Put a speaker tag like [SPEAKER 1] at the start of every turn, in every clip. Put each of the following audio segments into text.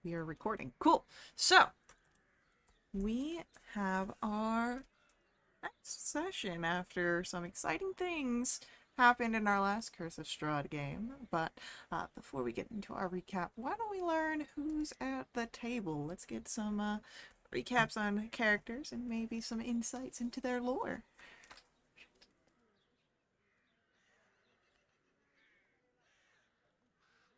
[SPEAKER 1] We are recording. Cool. So, we have our next session after some exciting things happened in our last Curse of Strahd game. But before we get into our recap, why don't we learn who's at the table? Let's get some recaps on characters and maybe some insights into their lore.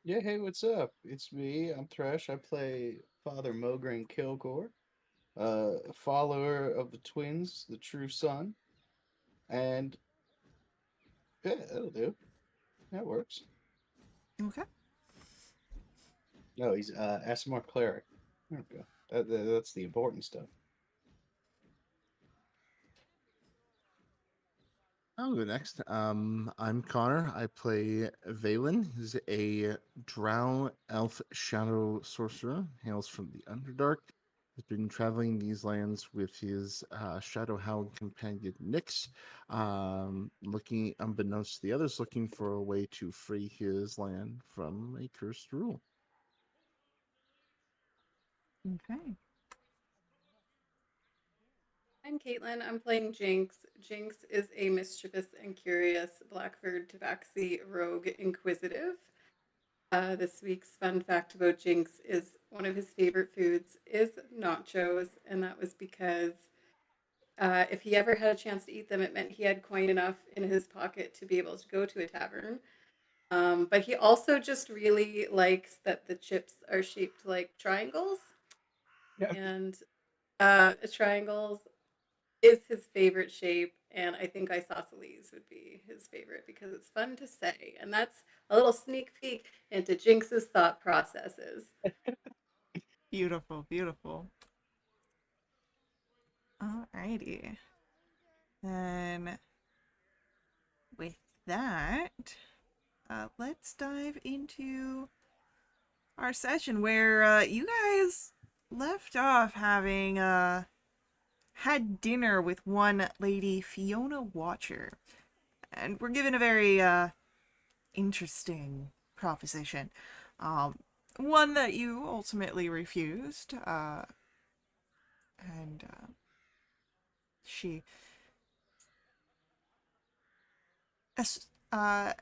[SPEAKER 2] Yeah, hey, what's up? It's me. I'm Thresh. I play Father Mogren Kilgore, a follower of the twins, the true son. And yeah, that'll do. That works.
[SPEAKER 1] Okay.
[SPEAKER 2] No, he's Asimar cleric. There we go. That's the important stuff.
[SPEAKER 3] I'll go next. I'm Connor. I play Valen. He's a drow elf shadow sorcerer. Hails from the Underdark. Has been traveling these lands with his shadow hound companion Nyx, looking, unbeknownst to the others, looking for a way to free his land from a cursed rule.
[SPEAKER 1] Okay.
[SPEAKER 4] I'm Caitlin. I'm playing Jinx. Jinx is a mischievous and curious Blackford Tabaxi rogue inquisitive. This week's fun fact about Jinx is one of his favorite foods is nachos, and that was because if he ever had a chance to eat them, it meant he had coin enough in his pocket to be able to go to a tavern. But he also just really likes that the chips are shaped like triangles,
[SPEAKER 2] Yeah.
[SPEAKER 4] and triangles is his favorite shape, and I think isosceles would be his favorite because it's fun to say. And that's a little sneak peek into Jinx's thought processes.
[SPEAKER 1] Beautiful, beautiful. Alrighty. Then, with that, let's dive into our session where you guys left off having had dinner with one lady, Fiona Watcher, and we're given a very interesting proposition, um, one that you ultimately refused, and she uh,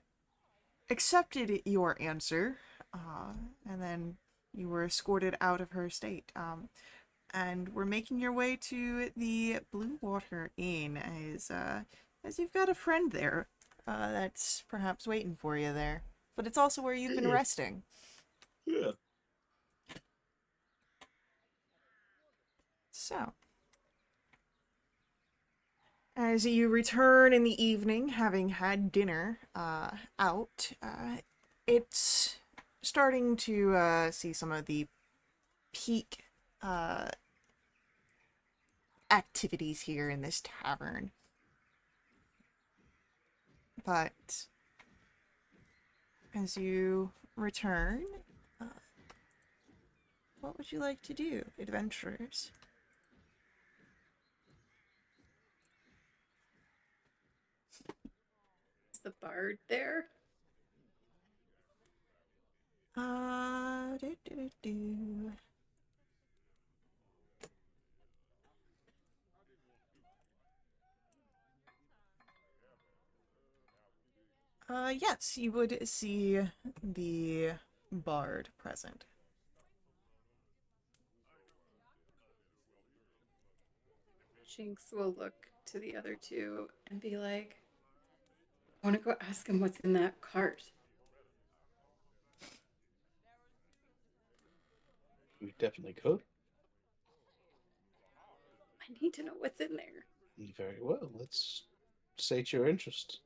[SPEAKER 1] accepted your answer, and then you were escorted out of her estate. And we're making your way to the Blue Water Inn as you've got a friend there that's perhaps waiting for you there. But it's also where you've been
[SPEAKER 2] Yeah.
[SPEAKER 1] resting.
[SPEAKER 2] Yeah.
[SPEAKER 1] So, as you return in the evening, having had dinner out, it's starting to see some of the peak uh, activities here in this tavern. But as you return, uh, what would you like to do, adventurers?
[SPEAKER 4] Is the bard there?
[SPEAKER 1] Do, do, do, do. Yes, you would see the bard present.
[SPEAKER 4] Jinx will look to the other two and be like, I want to go ask him what's in that cart.
[SPEAKER 2] We definitely could.
[SPEAKER 4] I need to know what's in there.
[SPEAKER 2] Very well. Let's sate your interest.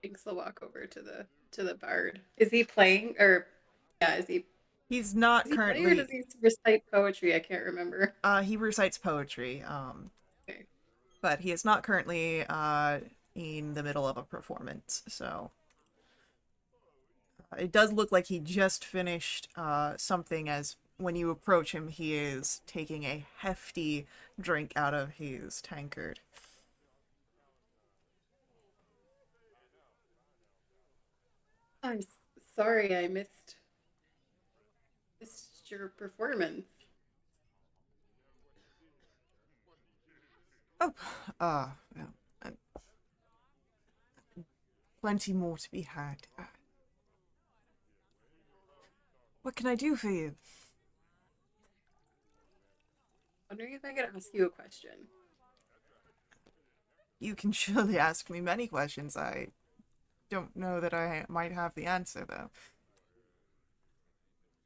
[SPEAKER 4] Jinx will walk over to the bard. Is he playing or yeah,
[SPEAKER 1] He's
[SPEAKER 4] is
[SPEAKER 1] not
[SPEAKER 4] he playing or does
[SPEAKER 1] currently.
[SPEAKER 4] he recite poetry? I can't remember.
[SPEAKER 1] He recites poetry.
[SPEAKER 4] Okay.
[SPEAKER 1] But he is not currently in the middle of a performance. So it does look like he just finished something. As when you approach him, he is taking a hefty drink out of his tankard.
[SPEAKER 4] I'm sorry I missed your performance.
[SPEAKER 1] Oh, well, uh, plenty more to be had. What can I do for you?
[SPEAKER 4] Wondering if I could ask you a question.
[SPEAKER 1] You can surely ask me many questions. I don't know that I might have the answer, though.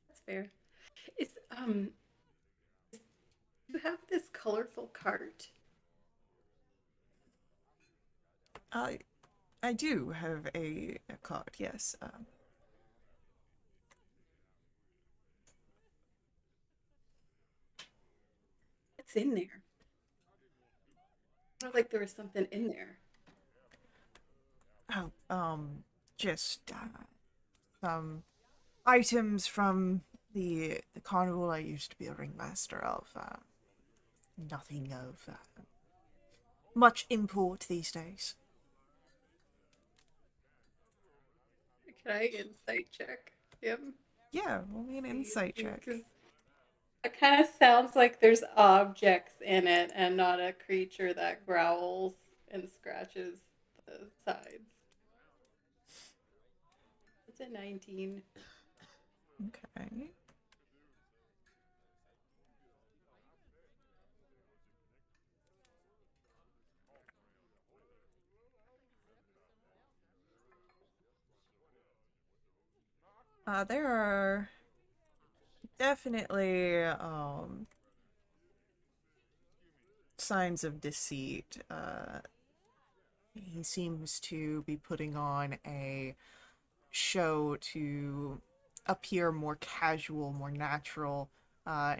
[SPEAKER 4] That's fair. Is you have this colorful cart?
[SPEAKER 1] I I do have a card, yes.
[SPEAKER 4] What's in there? I felt like there was something in there.
[SPEAKER 1] Oh, just some items from the carnival I used to be a ringmaster of. Nothing of much import these days.
[SPEAKER 4] Can I insight check him?
[SPEAKER 1] Yeah, roll me an insight check.
[SPEAKER 4] Because it kind of sounds like there's objects in it and not a creature that growls and scratches the sides. It's a 19.
[SPEAKER 1] Okay. There are definitely signs of deceit. He seems to be putting on a show to appear more casual, more natural,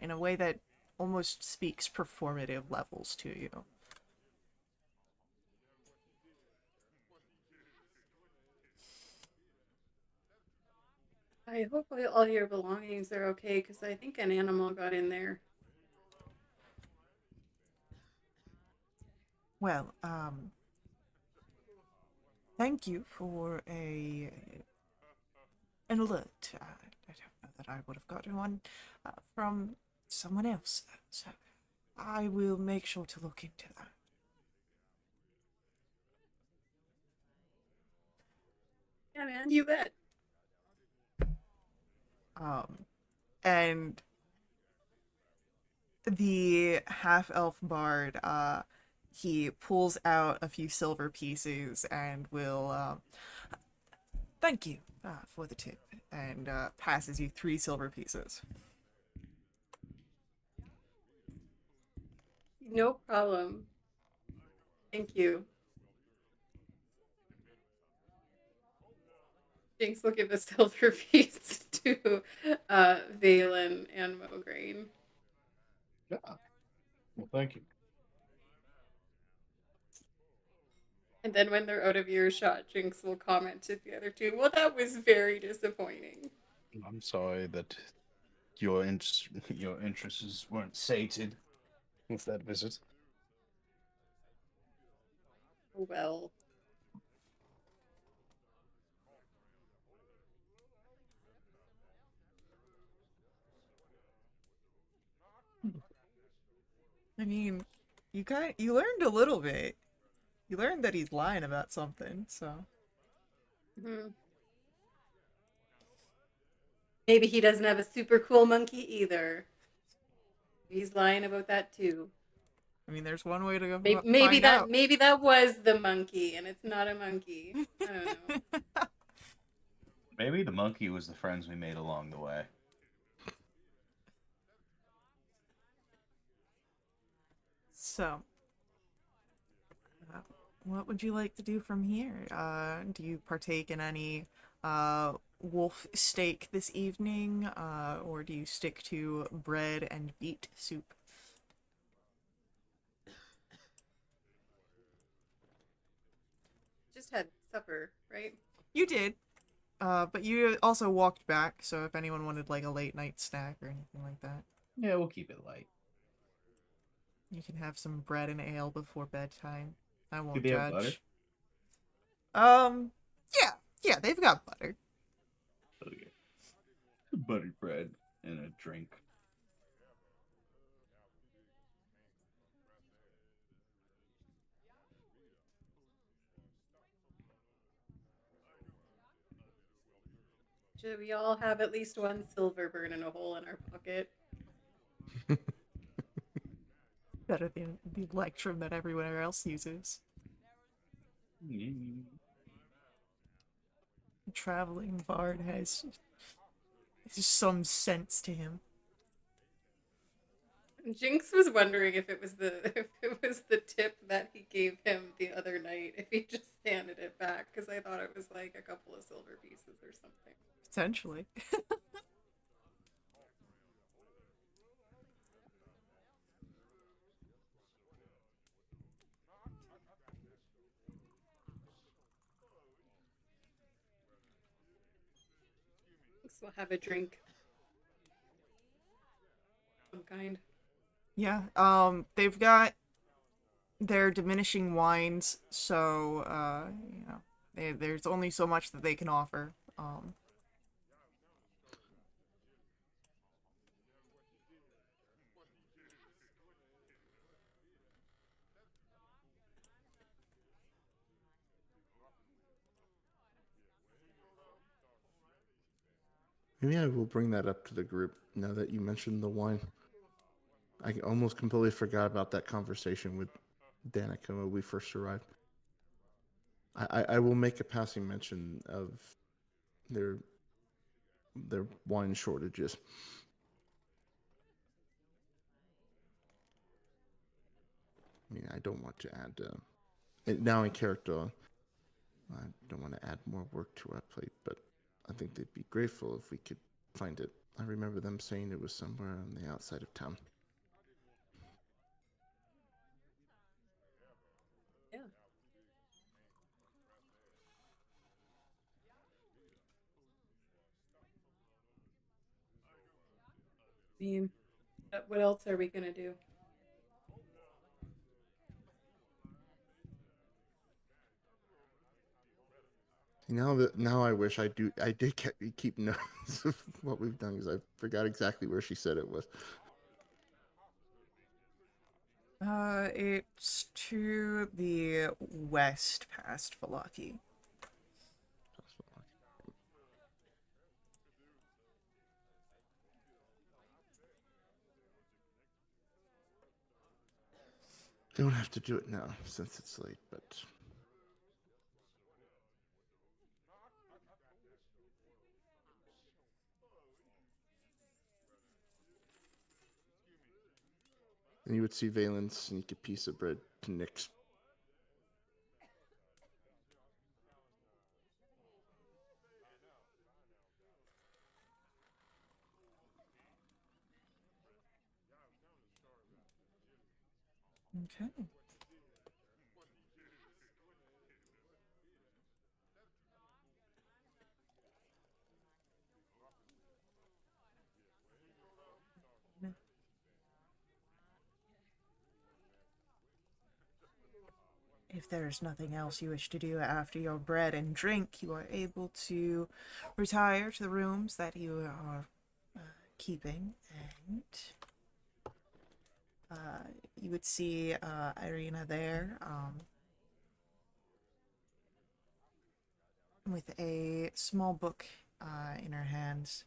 [SPEAKER 1] in a way that almost speaks performative levels to you.
[SPEAKER 4] I hope all your belongings are okay because I think an animal got in there.
[SPEAKER 1] Well, thank you for an alert. I don't know that I would have gotten one from someone else, so I will make sure to look into that.
[SPEAKER 4] Yeah, man, you bet.
[SPEAKER 1] Um, and the half elf bard, he pulls out a few silver pieces and will thank you for the tip, and passes you 3 silver pieces.
[SPEAKER 4] No problem. Thank you. Jinx will give a silver piece to Valen and Mograine.
[SPEAKER 2] Yeah. Well, thank you.
[SPEAKER 4] And then when they're out of earshot, Jinx will comment to the other two, well, that was very disappointing.
[SPEAKER 2] I'm sorry that your interests weren't sated with that visit.
[SPEAKER 4] Oh, well.
[SPEAKER 1] I mean, you learned a little bit. You learned that he's lying about something, so
[SPEAKER 4] Mhm. Maybe he doesn't have a super cool monkey either. He's lying about that too.
[SPEAKER 1] I mean, there's one way to
[SPEAKER 4] Maybe,
[SPEAKER 1] find out.
[SPEAKER 4] maybe that was the monkey and it's not a monkey. I don't know.
[SPEAKER 2] Maybe the monkey was the friends we made along the way.
[SPEAKER 1] So, uh, what would you like to do from here? Do you partake in any wolf steak this evening, or do you stick to bread and beet soup?
[SPEAKER 4] Just had supper, right?
[SPEAKER 1] You did, but you also walked back, so if anyone wanted like a late night snack or anything like that,
[SPEAKER 2] Yeah, we'll keep it light.
[SPEAKER 1] you can have some bread and ale before bedtime. I
[SPEAKER 2] Do
[SPEAKER 1] won't
[SPEAKER 2] they have butter?
[SPEAKER 1] judge. Yeah, yeah, they've got butter.
[SPEAKER 2] buttered bread and a drink.
[SPEAKER 4] Should we all have at least one silver burning a hole in our pocket?
[SPEAKER 1] Better than the electrum that everyone else uses.
[SPEAKER 2] Mm.
[SPEAKER 1] The traveling bard has some sense to him.
[SPEAKER 4] Jinx was wondering if it was the tip that he gave him the other night, if he just handed it back, because I thought it was like a couple of silver pieces or something.
[SPEAKER 1] Potentially.
[SPEAKER 4] So we'll have a drink of some kind.
[SPEAKER 1] Yeah. They've got their diminishing wines, so there's only so much that they can offer.
[SPEAKER 3] Maybe I will bring that up to the group now that you mentioned the wine. I almost completely forgot about that conversation with Danica when we first arrived. I will make a passing mention of their their wine shortages. I mean, I don't want to add now in character. I don't want to add more work to our plate, but I think they'd be grateful if we could find it. I remember them saying it was somewhere on the outside of town.
[SPEAKER 4] Yeah. I mean, what else are we gonna do?
[SPEAKER 3] Now I wish I did keep notes of what we've done because I forgot exactly where she said it was.
[SPEAKER 1] It's to the west past Valaki.
[SPEAKER 3] Don't have to do it now since it's late, but and you would see Valen sneak a piece of bread to Nyx.
[SPEAKER 1] Okay. If there is nothing else you wish to do after your bread and drink, you are able to retire to the rooms that you are keeping, and you would see Irina there with a small book in her hands.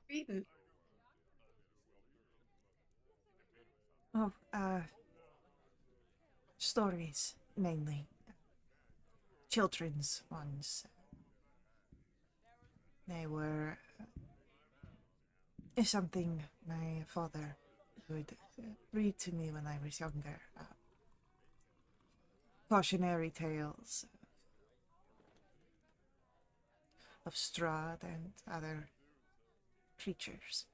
[SPEAKER 4] Reading.
[SPEAKER 1] Oh, stories, mainly. Children's ones. They were something my father would read to me when I was younger. Cautionary tales of Strahd and other creatures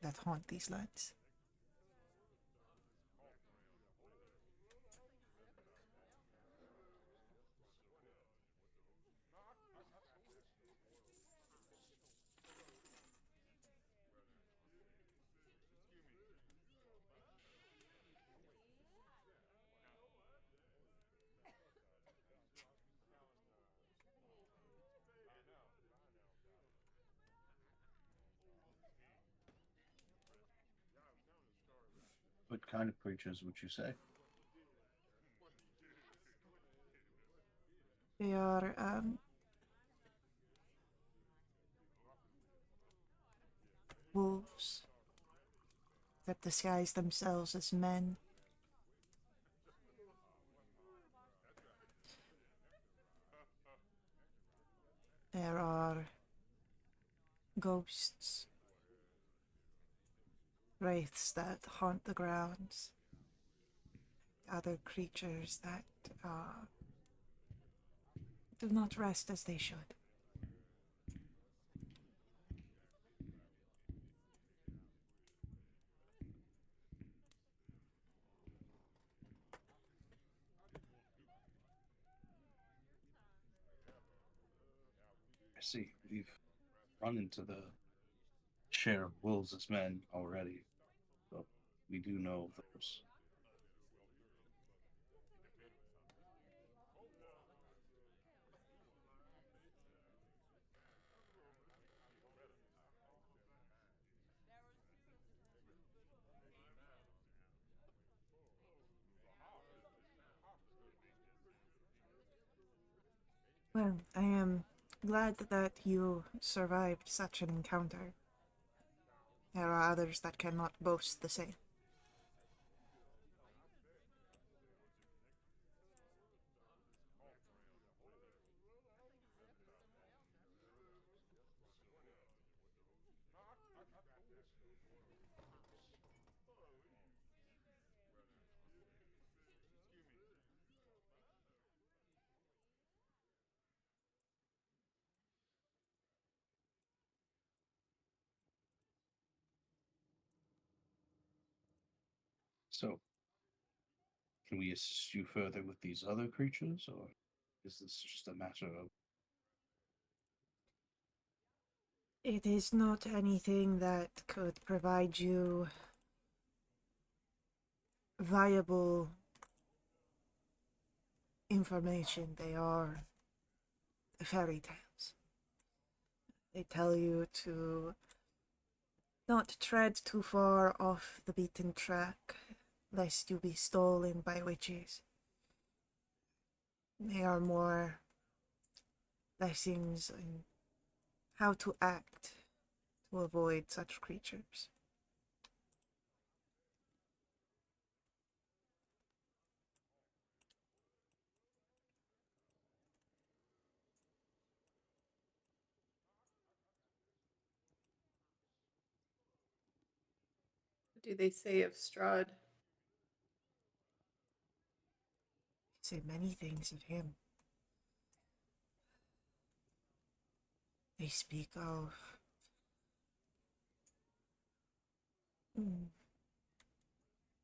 [SPEAKER 1] that haunt these lands.
[SPEAKER 2] What kind of creatures would you say?
[SPEAKER 1] They are wolves that disguise themselves as men. There are ghosts, wraiths that haunt the grounds, other creatures that do not rest as they should.
[SPEAKER 2] I see. We've run into the share of wolves as men already, so we do know of those.
[SPEAKER 1] Well, I am glad that you survived such an encounter. There are others that cannot boast the same.
[SPEAKER 2] So, can we assist you further with these other creatures, or is this just a matter of
[SPEAKER 1] It is not anything that could provide you viable information. They are fairy tales. They tell you to not tread too far off the beaten track, lest you be stolen by witches. They are more lessons in how to act to avoid such creatures.
[SPEAKER 4] What do they say of Strahd?
[SPEAKER 1] They say many things of him. They speak of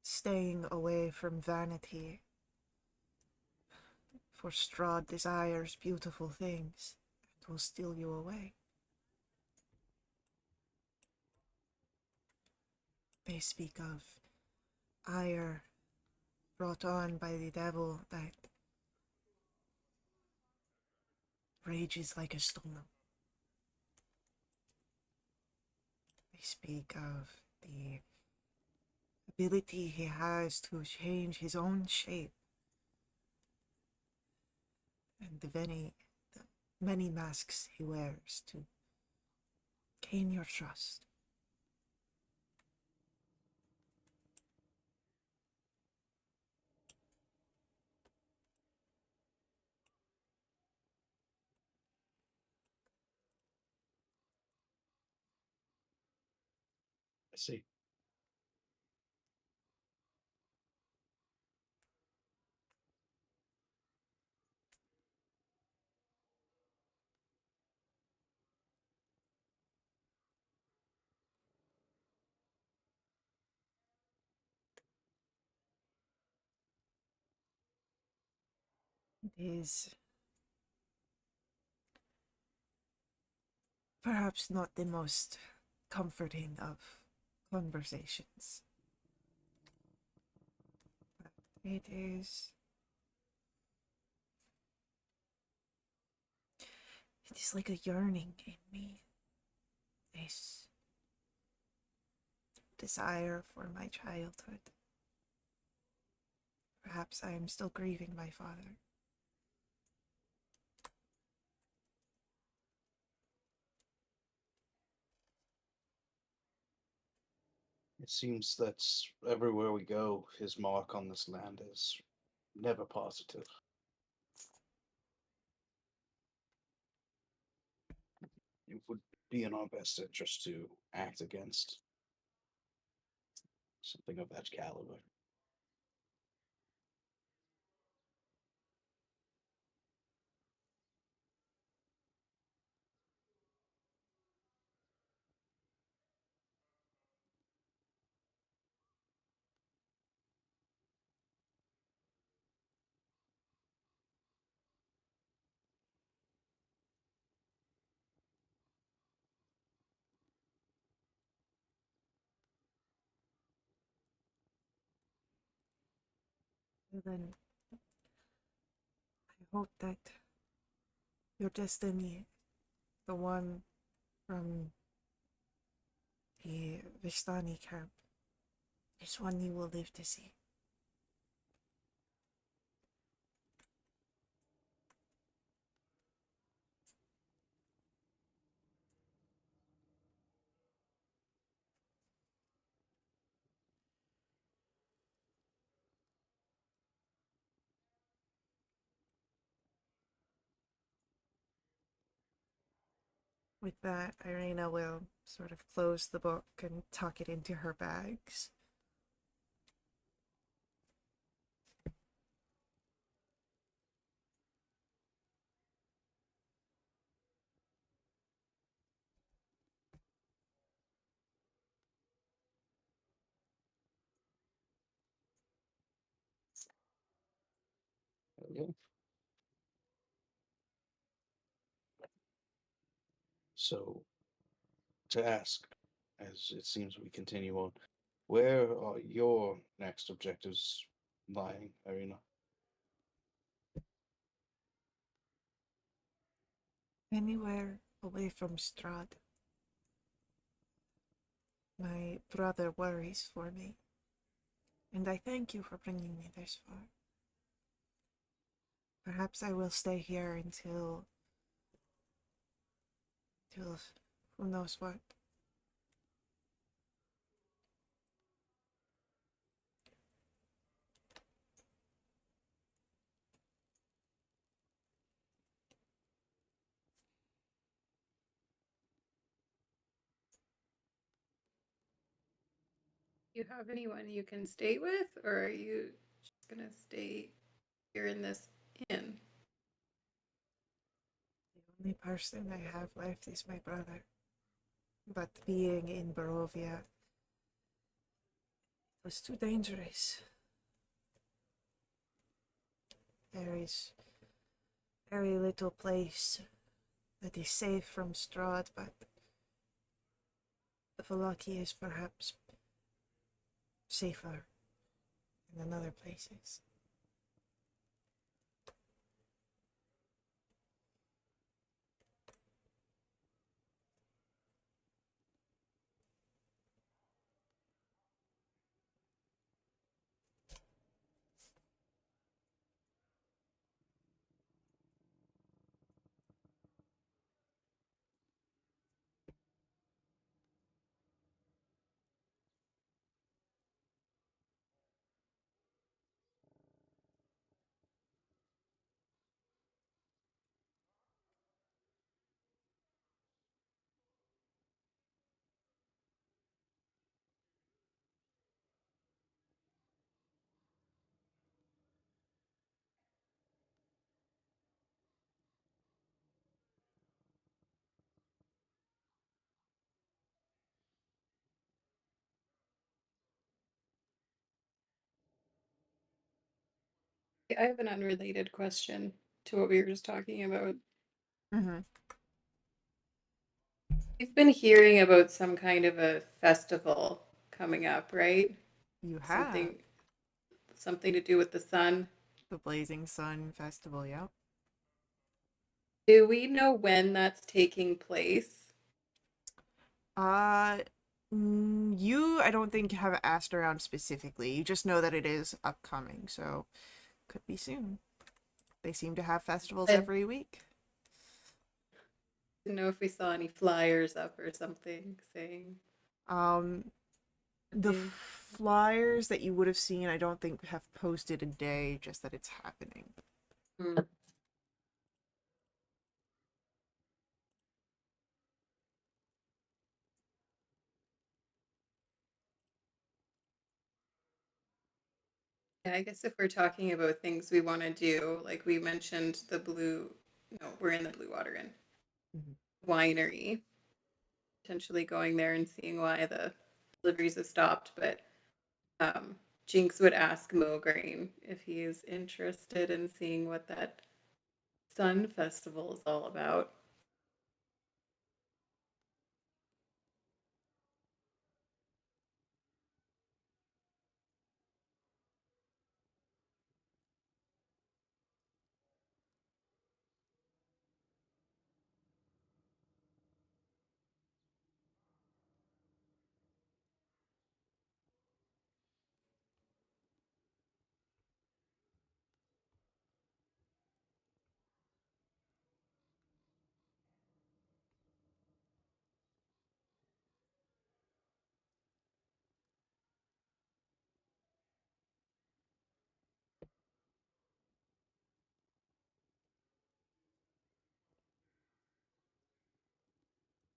[SPEAKER 1] staying away from vanity, for Strahd desires beautiful things and will steal you away. They speak of ire brought on by the devil that rages like a storm. They speak of the ability he has to change his own shape and the many masks he wears to gain your trust.
[SPEAKER 2] I see.
[SPEAKER 1] It is perhaps not the most comforting of conversations, but it is like a yearning in me, this desire for my childhood. Perhaps I am still grieving my father.
[SPEAKER 2] It seems that everywhere we go, his mark on this land is never positive. It would be in our best interest to act against something of that caliber.
[SPEAKER 1] Well, then, I hope that your destiny, the one from the Vistani camp, is one you will live to see. With that, Irena will sort of close the book and tuck it into her bags.
[SPEAKER 2] Yeah. So, to ask, as it seems we continue on, where are your next objectives lying, Irina?
[SPEAKER 1] Anywhere away from Strahd. My brother worries for me, and I thank you for bringing me this far. Perhaps I will stay here until who knows what.
[SPEAKER 4] You have anyone you can stay with, or are you just gonna stay here in this inn?
[SPEAKER 1] The only person I have left is my brother. But being in Barovia was too dangerous. There is very little place that is safe from Strahd, but the Valaki is perhaps safer than other places.
[SPEAKER 4] I have an unrelated question to what we were just talking about.
[SPEAKER 1] Mm-hmm.
[SPEAKER 4] We've been hearing about some kind of a festival coming up, right?
[SPEAKER 1] You have
[SPEAKER 4] Something something to do with the sun.
[SPEAKER 1] the Blazing Sun Festival, yep.
[SPEAKER 4] Do we know when that's taking place?
[SPEAKER 1] Uh, You, I don't think, have asked around specifically. You just know that it is upcoming, so could be soon. They seem to have festivals
[SPEAKER 4] I
[SPEAKER 1] every week.
[SPEAKER 4] didn't know if we saw any flyers up or something saying
[SPEAKER 1] Um,
[SPEAKER 4] a
[SPEAKER 1] the
[SPEAKER 4] day.
[SPEAKER 1] flyers that you would have seen, I don't think have posted a day, just that it's happening.
[SPEAKER 4] Hmm. Yeah, I guess if we're talking about things we want to do, like we mentioned the blue, no, we're in the Blue Water Inn
[SPEAKER 1] Mhm.
[SPEAKER 4] winery, potentially going there and seeing why the deliveries have stopped. But Jinx would ask Mograine if he's interested in seeing what that Sun Festival is all about.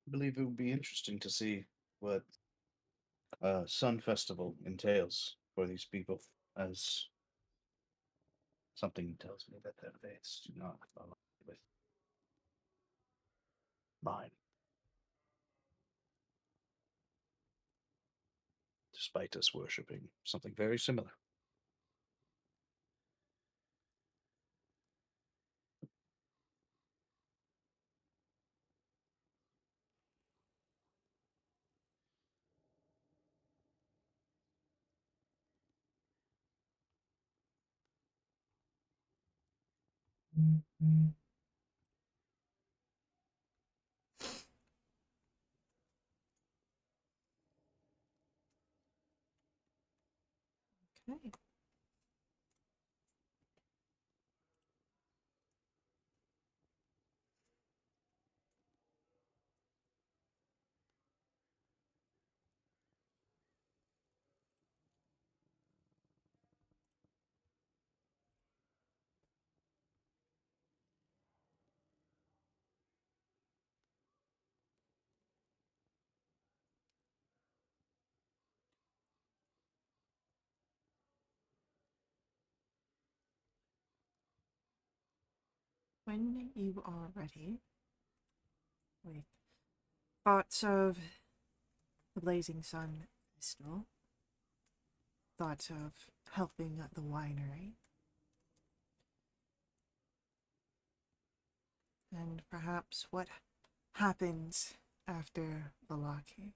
[SPEAKER 2] I believe it would be interesting to see what Sun Festival entails for these people, as something tells me that their faiths do not align with mine, despite us worshipping something very similar.
[SPEAKER 1] Okay. When you are ready, with thoughts of the Blazing Sun Festival, thoughts of helping at the winery, and perhaps what happens after Valaki.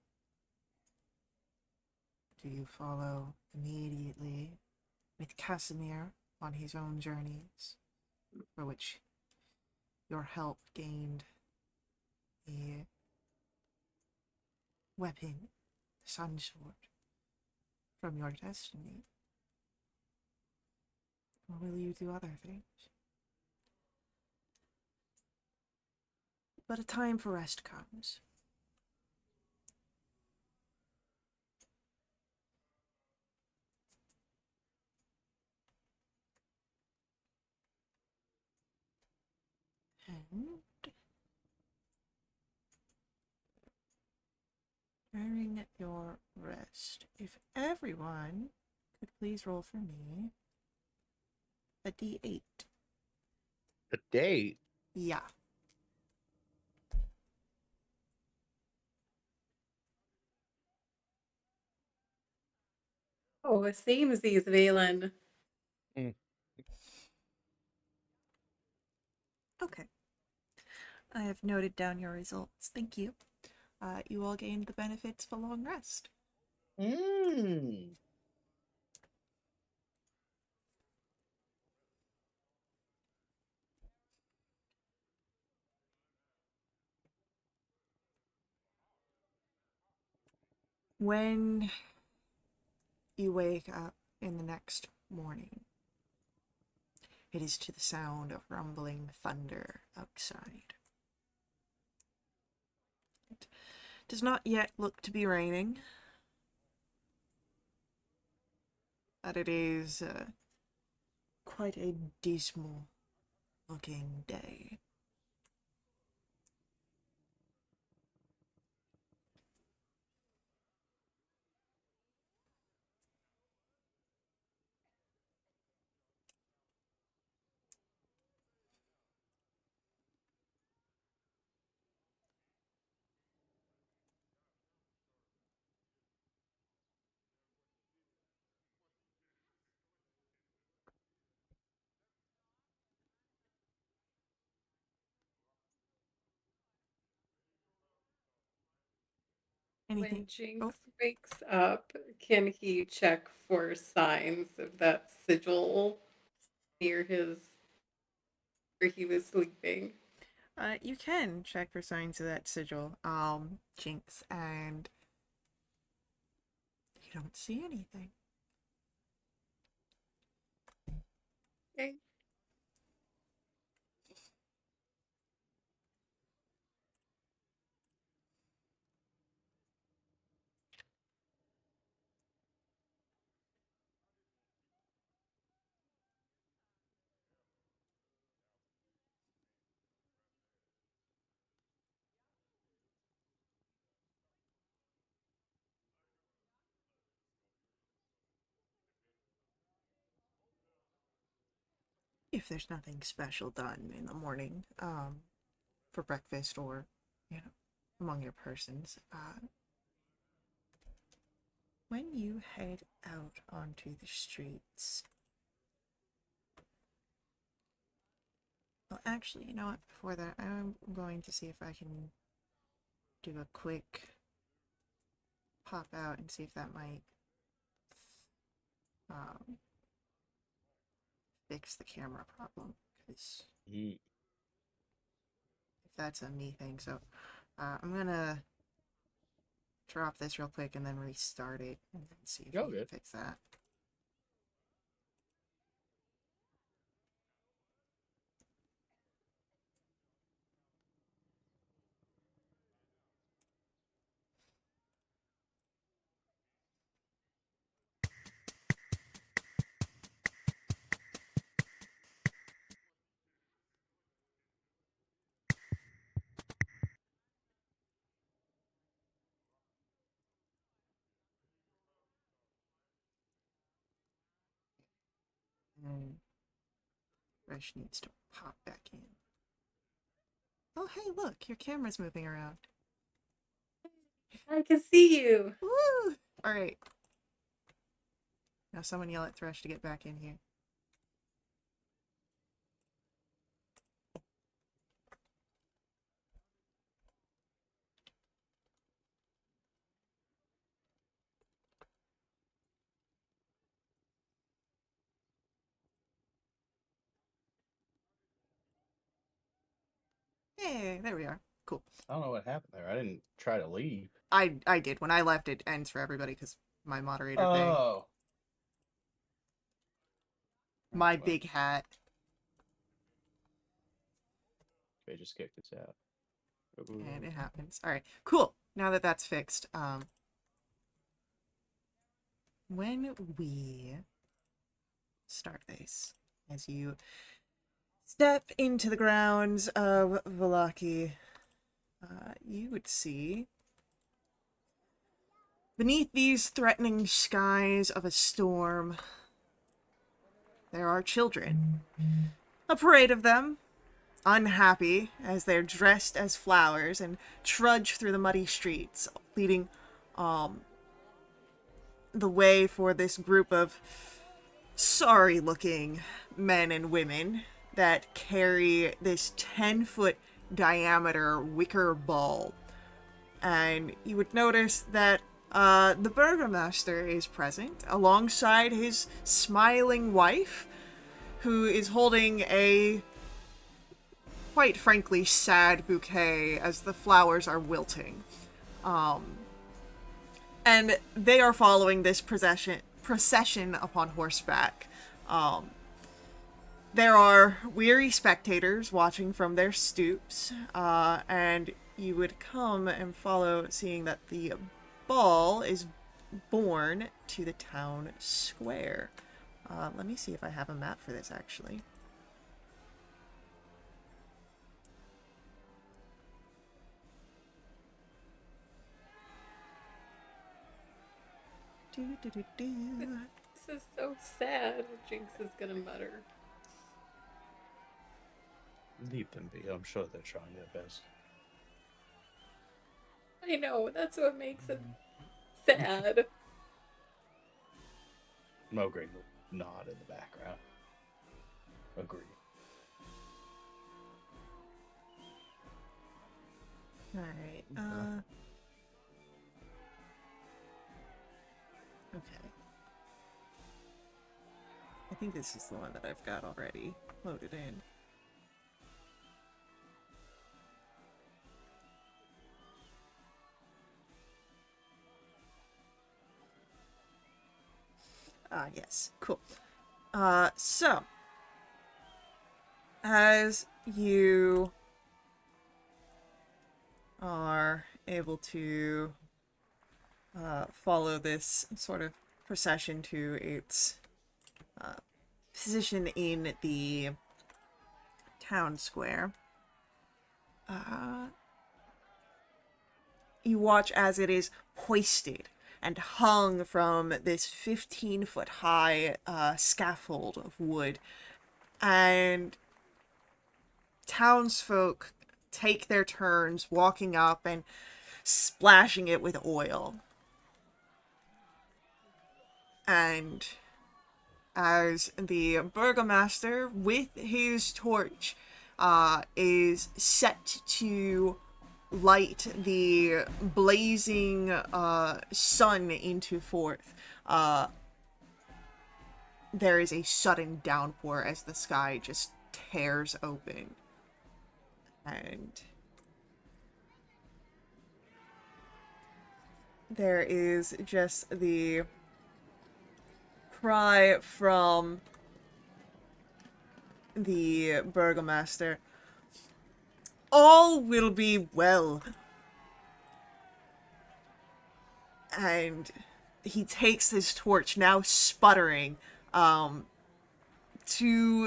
[SPEAKER 1] Do you follow immediately with Casimir on his own journeys, for which your help gained the weapon, the Sun Sword, from your destiny? Or will you do other things? But a time for rest comes. And during your rest, if everyone could please roll for me a d8.
[SPEAKER 2] A date?
[SPEAKER 1] Yeah.
[SPEAKER 4] Oh, same as these, Valen.
[SPEAKER 2] Mm.
[SPEAKER 1] Okay. I have noted down your results. Thank you. You all gained the benefits of a long rest.
[SPEAKER 2] Mm.
[SPEAKER 1] When you wake up in the next morning, it is to the sound of rumbling thunder outside. It does not yet look to be raining, but it is quite a dismal looking day.
[SPEAKER 4] When
[SPEAKER 1] Anything? Oh,
[SPEAKER 4] Jinx wakes up, can he check for signs of that sigil near his where he was sleeping?
[SPEAKER 1] you can check for signs of that sigil, Jinx, and you don't see anything.
[SPEAKER 4] Okay.
[SPEAKER 1] If there's nothing special done in the morning, for breakfast or, among your persons, when you head out onto the streets. Well, actually, you know what? Before that, I'm going to see if I can do a quick pop out and see if that might um, fix the camera problem. Because
[SPEAKER 2] Mm.
[SPEAKER 1] if that's a me thing, so I'm gonna drop this real quick and then restart it and then see if
[SPEAKER 2] Oh,
[SPEAKER 1] we can
[SPEAKER 2] good.
[SPEAKER 1] fix that. And Fresh needs to pop back in. Oh, hey, look, your camera's moving around.
[SPEAKER 4] I can see you.
[SPEAKER 1] Woo! Alright. Now someone yell at Thresh to get back in here. Hey, there we are. Cool.
[SPEAKER 2] I don't know what happened there. I didn't try to leave.
[SPEAKER 1] I did. When I left, it ends for everybody because my moderator thing.
[SPEAKER 2] Oh.
[SPEAKER 1] My
[SPEAKER 2] Well,
[SPEAKER 1] big hat.
[SPEAKER 2] they just kicked us out.
[SPEAKER 1] And it happens. Alright, cool. Now that that's fixed, when we start this, as you step into the grounds of Valaki, you would see beneath these threatening skies of a storm, there are children. A parade of them, unhappy as they're dressed as flowers and trudge through the muddy streets, leading the way for this group of sorry-looking men and women that carry this 10-foot diameter wicker ball. And you would notice that the burgomaster is present alongside his smiling wife, who is holding a, quite frankly, sad bouquet as the flowers are wilting. And they are following this procession upon horseback. There are weary spectators watching from their stoops, and you would come and follow, seeing that the ball is borne to the town square. Let me see if I have a map for this, actually. Do, do, do, do.
[SPEAKER 4] This is so sad, Jinx is gonna mutter.
[SPEAKER 2] Leave them be. I'm sure they're trying their best.
[SPEAKER 4] I know, that's what makes it sad.
[SPEAKER 2] Mograine will nod in the background. Agree.
[SPEAKER 1] Alright, okay. I think this is the one that I've got already loaded in. Yes, cool. So, as you are able to follow this sort of procession to its position in the town square, you watch as it is hoisted and hung from this 15-foot high scaffold of wood, and townsfolk take their turns walking up and splashing it with oil. And as the burgomaster, with his torch, is set to light the blazing sun into forth, there is a sudden downpour as the sky just tears open. And there is just the cry from the burgomaster, "All will be well." And he takes his torch, now sputtering, to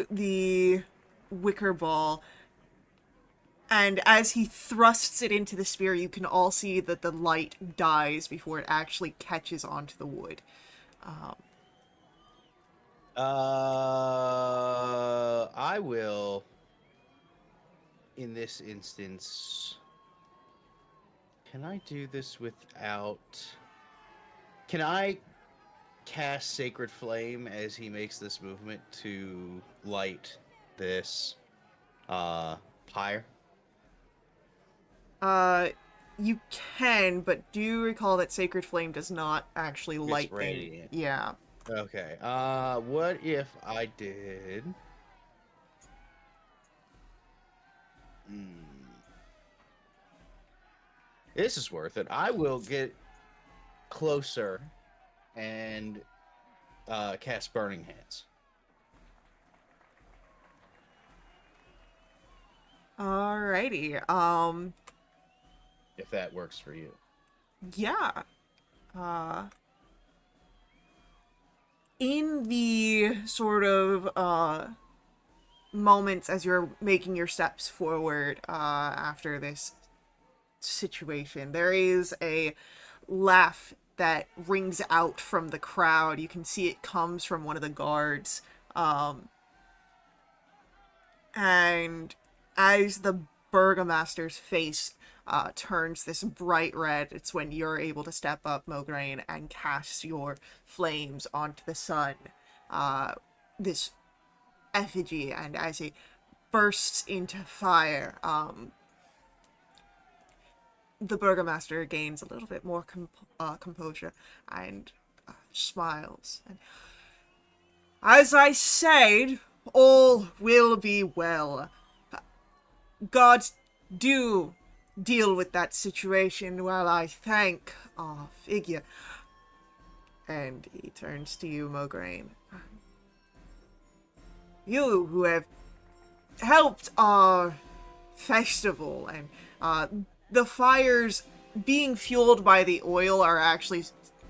[SPEAKER 1] the wicker ball. And as he thrusts it into the spear, you can all see that the light dies before it actually catches onto the wood.
[SPEAKER 2] I will, in this instance, can I do this without... Can I cast Sacred Flame as he makes this movement to light this pyre?
[SPEAKER 1] You can, but do recall that Sacred Flame does not actually light things.
[SPEAKER 2] radiant.
[SPEAKER 1] Yeah.
[SPEAKER 2] Okay. What if I did? This is worth it. I will get closer and cast Burning Hands.
[SPEAKER 1] Alrighty.
[SPEAKER 2] If that works for you.
[SPEAKER 1] Yeah. In the sort of moments as you're making your steps forward after this situation, there is a laugh that rings out from the crowd. You can see it comes from one of the guards. And as the burgomaster's face turns this bright red, it's when you're able to step up, Mograine, and cast your flames onto the sun. This effigy, and as it bursts into fire, the burgomaster gains a little bit more composure and smiles. And, "As I said, all will be well. God do deal with that situation while I thank our figure. And he turns to you, Mograine. You who have helped our festival, and the fires being fueled by the oil are actually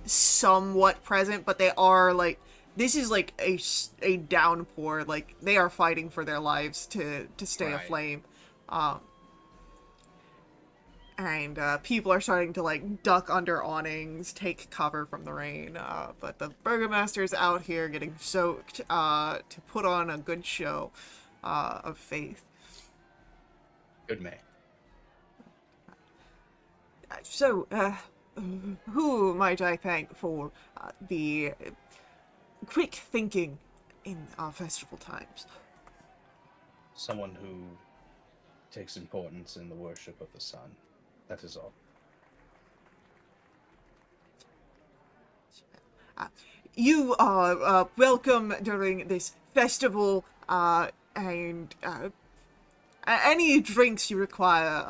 [SPEAKER 1] somewhat present, but they are like, this is like a downpour. Like, they are fighting for their lives to stay
[SPEAKER 2] Right.
[SPEAKER 1] aflame. And people are starting to like duck under awnings, take cover from the rain. But the burgomaster's out here getting soaked to put on a good show of faith.
[SPEAKER 2] Good man.
[SPEAKER 1] So, who might I thank for the quick thinking in our festival times?
[SPEAKER 2] Someone who takes importance in the worship of the sun. That is all.
[SPEAKER 1] You are welcome during this festival, and any drinks you require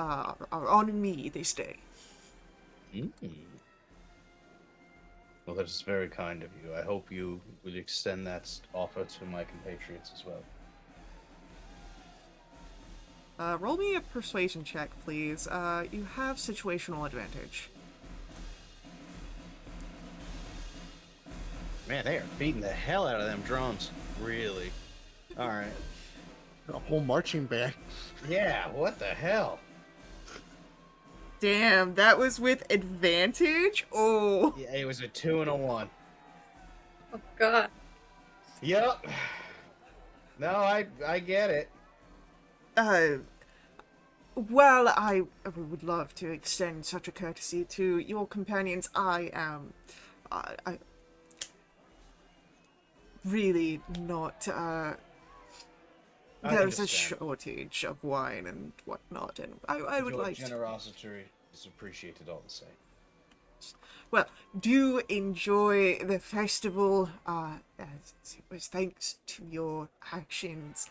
[SPEAKER 1] are on me this day.
[SPEAKER 2] Mm. Well, that is very kind of you. I hope you will extend that offer to my compatriots as well.
[SPEAKER 1] Roll me a persuasion check, please. You have situational advantage.
[SPEAKER 2] Man, they are beating the hell out of them drones. Really? All right.
[SPEAKER 3] A whole marching band.
[SPEAKER 2] Yeah, what the hell?
[SPEAKER 1] Damn, that was with advantage? Oh.
[SPEAKER 2] Yeah, it was a 2 and a 1.
[SPEAKER 4] Oh God.
[SPEAKER 2] Yep. No, I get it.
[SPEAKER 1] Well, I would love to extend such a courtesy to your companions. I am, I really not,
[SPEAKER 2] I
[SPEAKER 1] there's a
[SPEAKER 2] understand.
[SPEAKER 1] shortage of wine and whatnot, and I would
[SPEAKER 2] Your
[SPEAKER 1] like to...
[SPEAKER 2] generosity is appreciated all the same.
[SPEAKER 1] Well, do enjoy the festival, as it was thanks to your actions.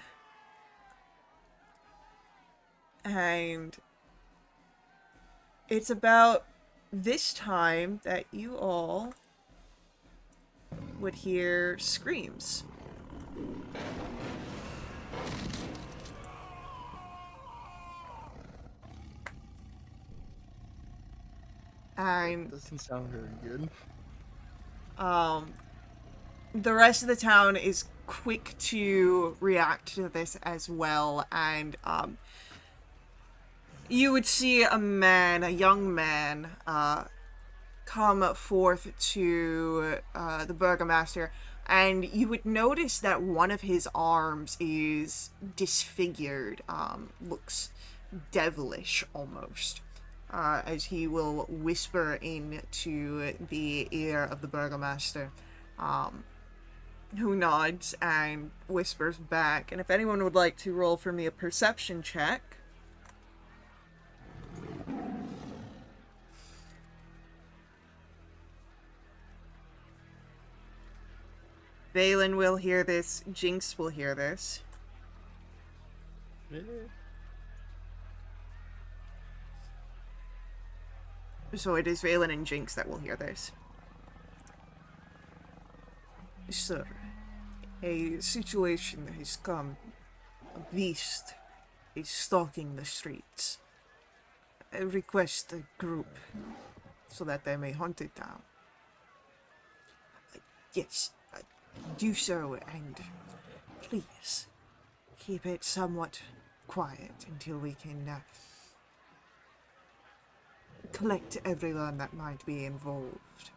[SPEAKER 1] And it's about this time that you all would hear screams. And
[SPEAKER 3] Doesn't sound very good.
[SPEAKER 1] the rest of the town is quick to react to this as well, and you would see a young man, come forth to the burgomaster, and you would notice that one of his arms is disfigured, looks devilish almost, as he will whisper into the ear of the burgomaster, who nods and whispers back. And if anyone would like to roll for me a perception check. Valen will hear this. Jinx will hear this. So it is Valen and Jinx that will hear this. Sir, a situation has come. A beast is stalking the streets. I request a group so that they may hunt it down. Yes, do so, and please keep it somewhat quiet until we can collect everyone that might be involved.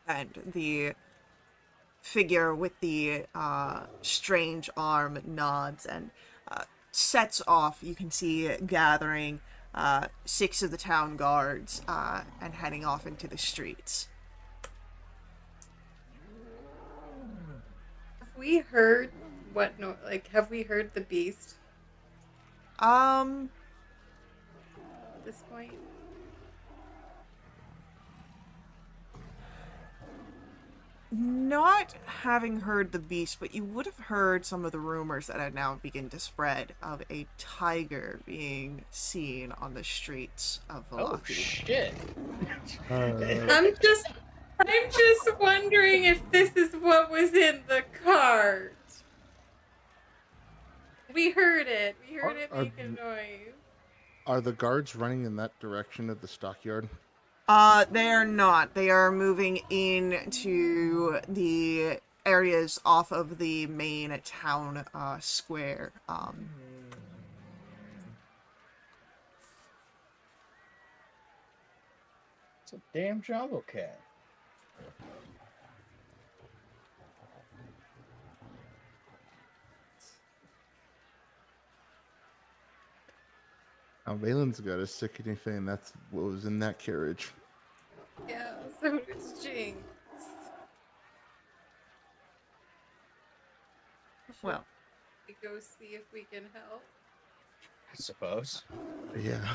[SPEAKER 1] And the figure with the strange arm nods and sets off. You can see gathering 6 of the town guards and heading off into the streets.
[SPEAKER 4] Have we heard what? No, like, have we heard the beast at this point?
[SPEAKER 1] Not having heard the beast, but you would have heard some of the rumors that had now begun to spread of a tiger being seen on the streets of
[SPEAKER 2] Oh
[SPEAKER 1] Velocity.
[SPEAKER 2] shit!
[SPEAKER 4] I'm just wondering if this is what was in the cart. We heard it. We heard
[SPEAKER 3] Are,
[SPEAKER 4] it
[SPEAKER 3] are
[SPEAKER 4] make a noise.
[SPEAKER 3] are the guards running in that direction of the stockyard?
[SPEAKER 1] They are not. They are moving into the areas off of the main town square.
[SPEAKER 2] It's a damn jungle cat.
[SPEAKER 3] Now, Valen's got a sickening feeling that's what was in that carriage.
[SPEAKER 4] Yeah, so does Jinx.
[SPEAKER 1] Well,
[SPEAKER 4] We go see if we can help.
[SPEAKER 2] I suppose.
[SPEAKER 3] Yeah.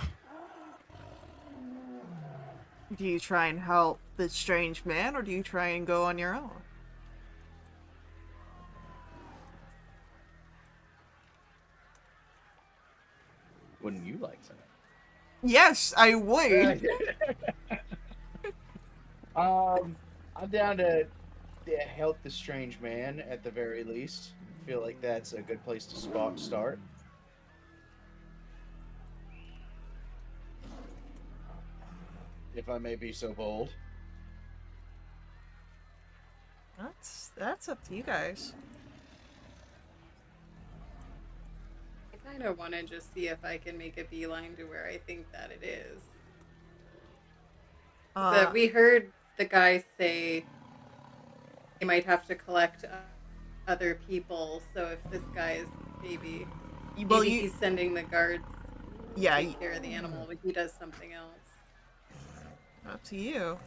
[SPEAKER 1] do you try and help the strange man, or do you try and go on your own?
[SPEAKER 2] Wouldn't you like to?
[SPEAKER 1] Yes, I would.
[SPEAKER 2] I'm down to help the strange man at the very least. I feel like that's a good place to start. If I may be so bold.
[SPEAKER 1] That's up to you guys.
[SPEAKER 4] I kind of want to just see if I can make a beeline to where I think that it is. That we heard the guy say they might have to collect other people. So if this guy is maybe he's sending the guards to take care of the animal, but he does something else.
[SPEAKER 1] Up to you.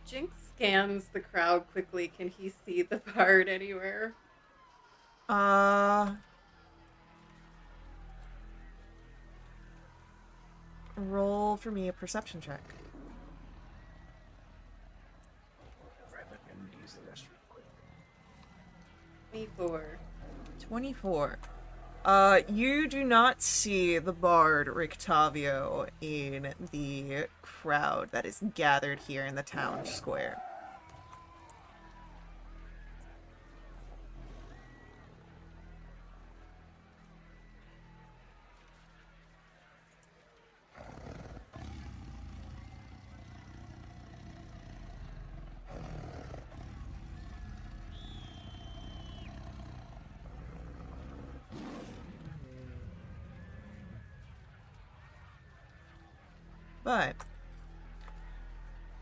[SPEAKER 4] Jinx scans the crowd quickly. Can he see the bard anywhere?
[SPEAKER 1] Roll for me a perception check.
[SPEAKER 2] Right, but I'm gonna use the restroom quick.
[SPEAKER 4] 24.
[SPEAKER 1] 24. You do not see the bard Rictavio in the crowd that is gathered here in the town square. But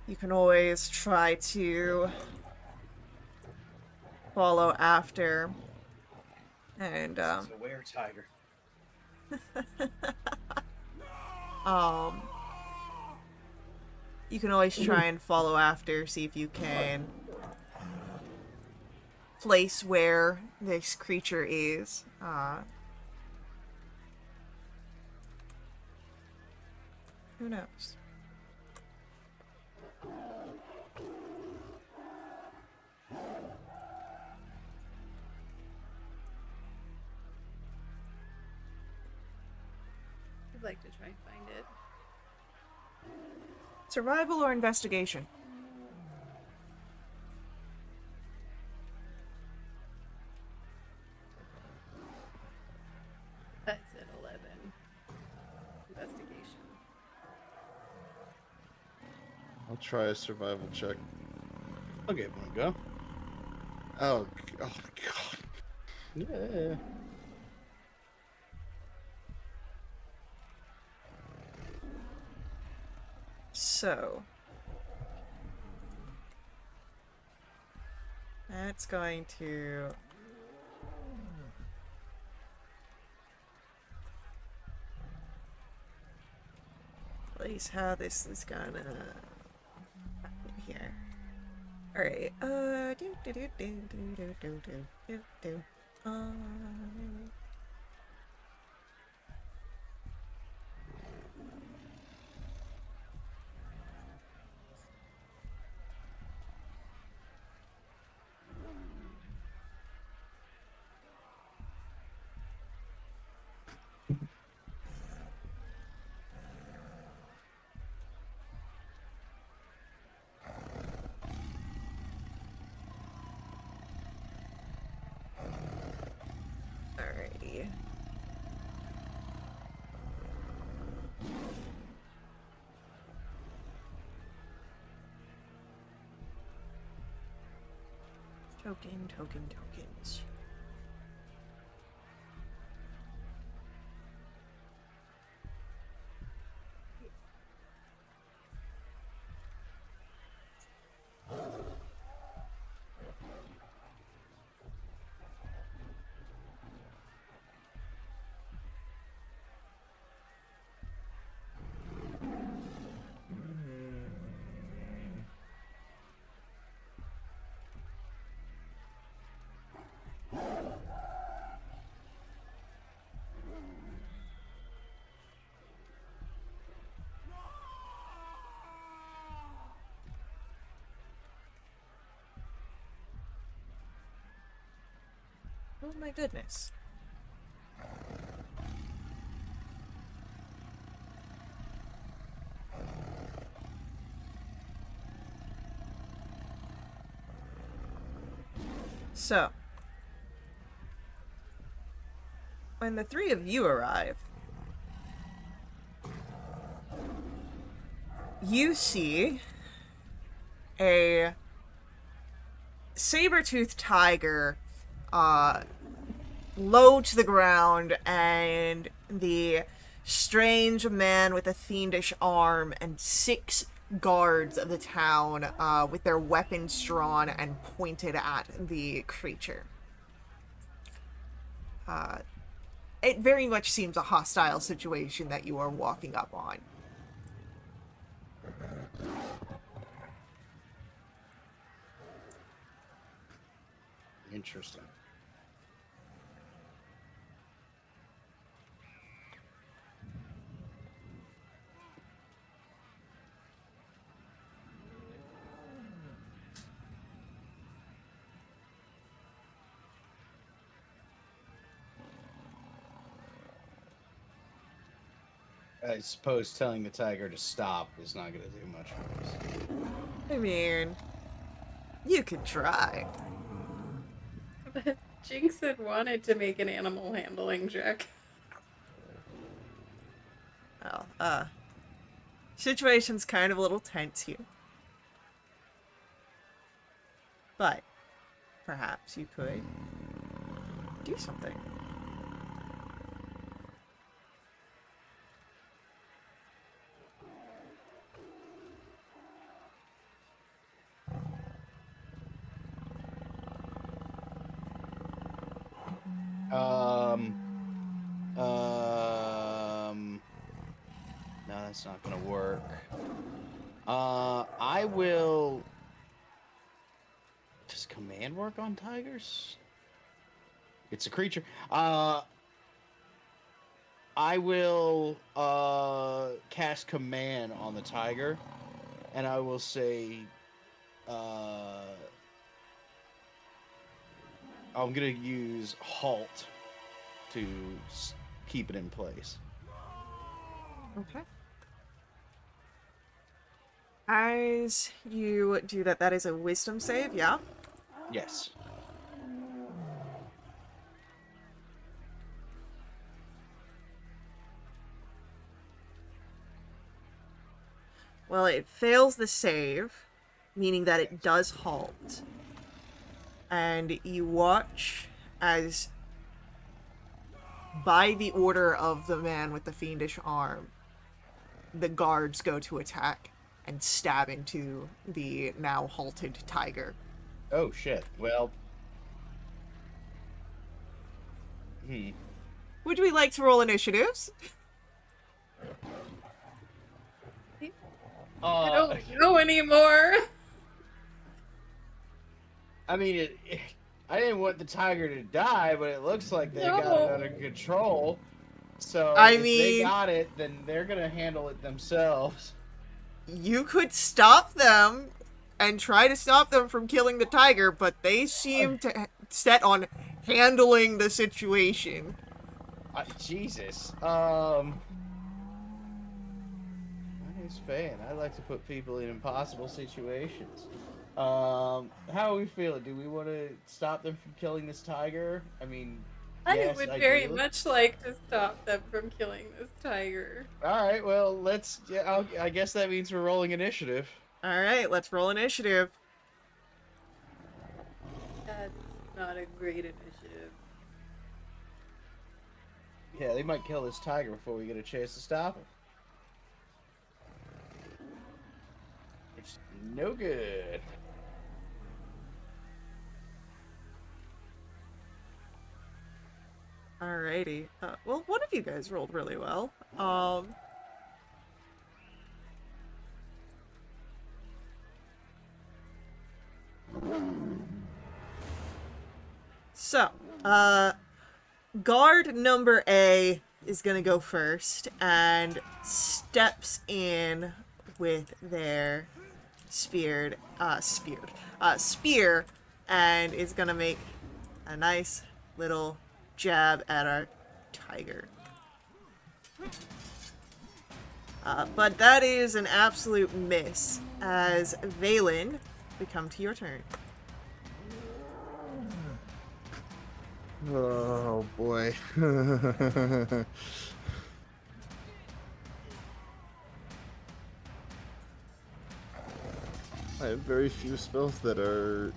[SPEAKER 1] you can always try to follow after and
[SPEAKER 2] This is a were tiger.
[SPEAKER 1] you can always try and follow after, see if you can place where this creature is. Who knows?
[SPEAKER 4] I'd like to try and find it.
[SPEAKER 1] Survival or investigation?
[SPEAKER 4] That's at 11. Investigation.
[SPEAKER 3] I'll try a survival check.
[SPEAKER 2] I'll give one a go.
[SPEAKER 3] Oh God.
[SPEAKER 2] Yeah.
[SPEAKER 1] So that's going to place how this is gonna here. All right. Do. Alrighty. Tokens. Oh my goodness. So, when the three of you arrive, you see a saber-toothed tiger low to the ground, and the strange man with a fiendish arm and 6 guards of the town with their weapons drawn and pointed at the creature. It very much seems a hostile situation that you are walking up on.
[SPEAKER 2] Interesting. I suppose telling the tiger to stop is not going to do much for us.
[SPEAKER 1] I mean, you could try.
[SPEAKER 4] But Jinx had wanted to make an animal handling check.
[SPEAKER 1] Well, situation's kind of a little tense here. But perhaps you could do something.
[SPEAKER 2] No, that's not gonna work. I will. Does command work on tigers? It's a creature. I will cast command on the tiger, and I will say, I'm gonna use halt to keep it in place.
[SPEAKER 1] Okay. As you do that, that is a wisdom save, yeah?
[SPEAKER 2] Yes.
[SPEAKER 1] Well, it fails the save, meaning that it does halt. And you watch as, by the order of the man with the fiendish arm, the guards go to attack and stab into the now halted tiger.
[SPEAKER 2] Oh shit. Well.
[SPEAKER 1] Would we like to roll initiatives?
[SPEAKER 4] I don't know anymore.
[SPEAKER 2] I mean, I didn't want the tiger to die, but it looks like they got it
[SPEAKER 4] No.
[SPEAKER 2] under control. So
[SPEAKER 1] I
[SPEAKER 2] if they
[SPEAKER 1] mean,
[SPEAKER 2] got it, then they're gonna handle it themselves.
[SPEAKER 1] you could stop them and try to stop them from killing the tiger, but they seem to set on handling the situation.
[SPEAKER 2] Jesus. I'm his fan. I like to put people in impossible situations. How are we feeling? Do we want to stop them from killing this tiger? I mean,
[SPEAKER 4] I
[SPEAKER 2] yes,
[SPEAKER 4] would very
[SPEAKER 2] ideally.
[SPEAKER 4] much like to stop them from killing this tiger.
[SPEAKER 2] All right. Well, let's. Yeah, I guess that means we're rolling initiative.
[SPEAKER 1] All right, let's roll initiative.
[SPEAKER 4] That's not a great initiative.
[SPEAKER 2] Yeah, they might kill this tiger before we get a chance to stop him. It's no good.
[SPEAKER 1] Alrighty. Well, one of you guys rolled really well. So, guard number A is gonna go first and steps in with their spear, and is gonna make a nice little jab at our tiger. But that is an absolute miss, as Valen, we come to your turn.
[SPEAKER 3] Oh boy. I have very few spells that are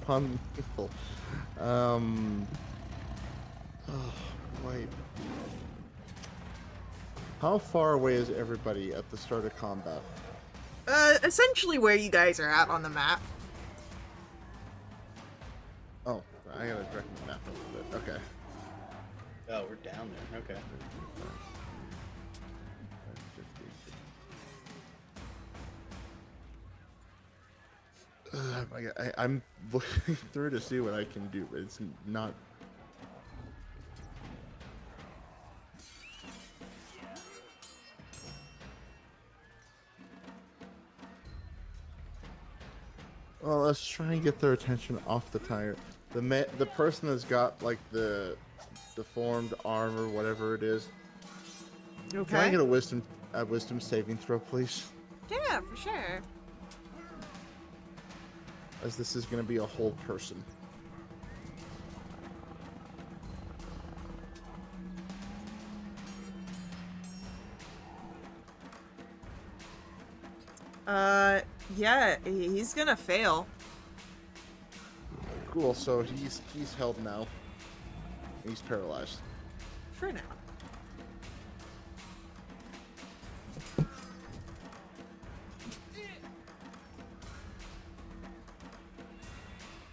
[SPEAKER 3] non-lethal. Oh, wait. How far away is everybody at the start of combat?
[SPEAKER 1] Essentially where you guys are at on the map.
[SPEAKER 3] Oh, I gotta direct my map a little bit. Okay.
[SPEAKER 2] Oh, we're down there. Okay.
[SPEAKER 3] 50. I'm looking through to see what I can do, but it's not. Well, let's try and get their attention off the tire. The person that's got like the deformed arm or whatever it is.
[SPEAKER 1] Okay.
[SPEAKER 3] Can I get a wisdom saving throw, please?
[SPEAKER 1] Yeah, for sure.
[SPEAKER 3] As this is going to be a whole person.
[SPEAKER 1] Yeah, he's gonna fail.
[SPEAKER 3] Cool. So he's held now. He's paralyzed.
[SPEAKER 1] For now.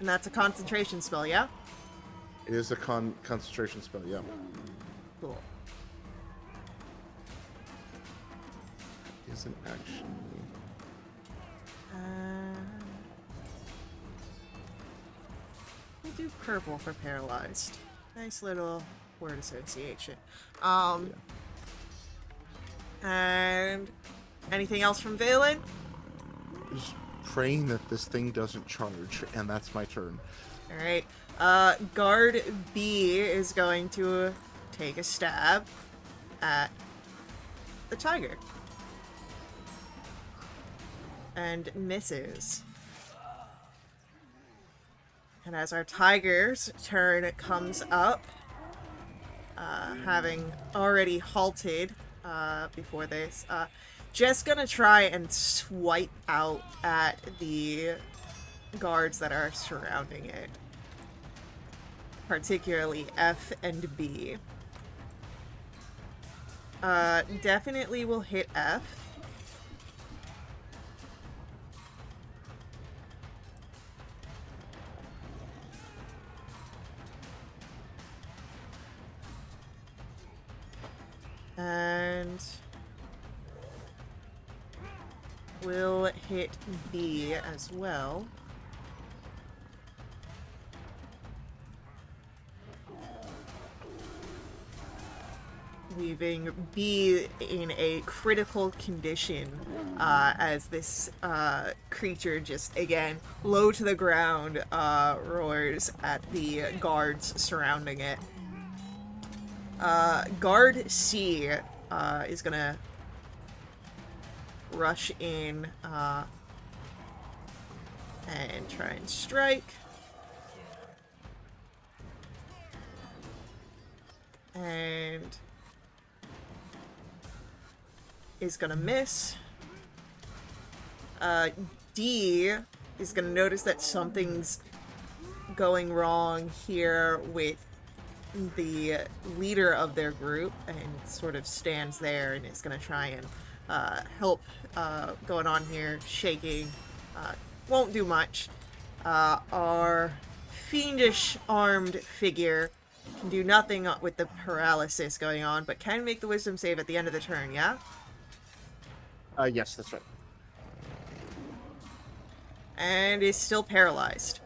[SPEAKER 1] And that's a concentration spell, yeah?
[SPEAKER 3] It is a concentration spell. Yeah.
[SPEAKER 1] Cool.
[SPEAKER 3] Is an action.
[SPEAKER 1] We'll do purple for paralyzed. Nice little word association. And anything else from Valen?
[SPEAKER 3] Just praying that this thing doesn't charge, and that's my turn.
[SPEAKER 1] Alright. Guard B is going to take a stab at the tiger. And misses. And as our tiger's turn comes up, having already halted before this, just gonna try and swipe out at the guards that are surrounding it. Particularly F and B. Definitely will hit F. And will hit B as well. Leaving B in a critical condition as this creature just, again, low to the ground, roars at the guards surrounding it. Guard C is gonna rush in and try and strike. And is gonna miss. D is gonna notice that something's going wrong here with the leader of their group and sort of stands there and is gonna try and help going on here, shaking. Won't do much. Our fiendish armed figure can do nothing with the paralysis going on, but can make the wisdom save at the end of the turn, yeah?
[SPEAKER 3] Yes, that's right.
[SPEAKER 1] And is still paralyzed.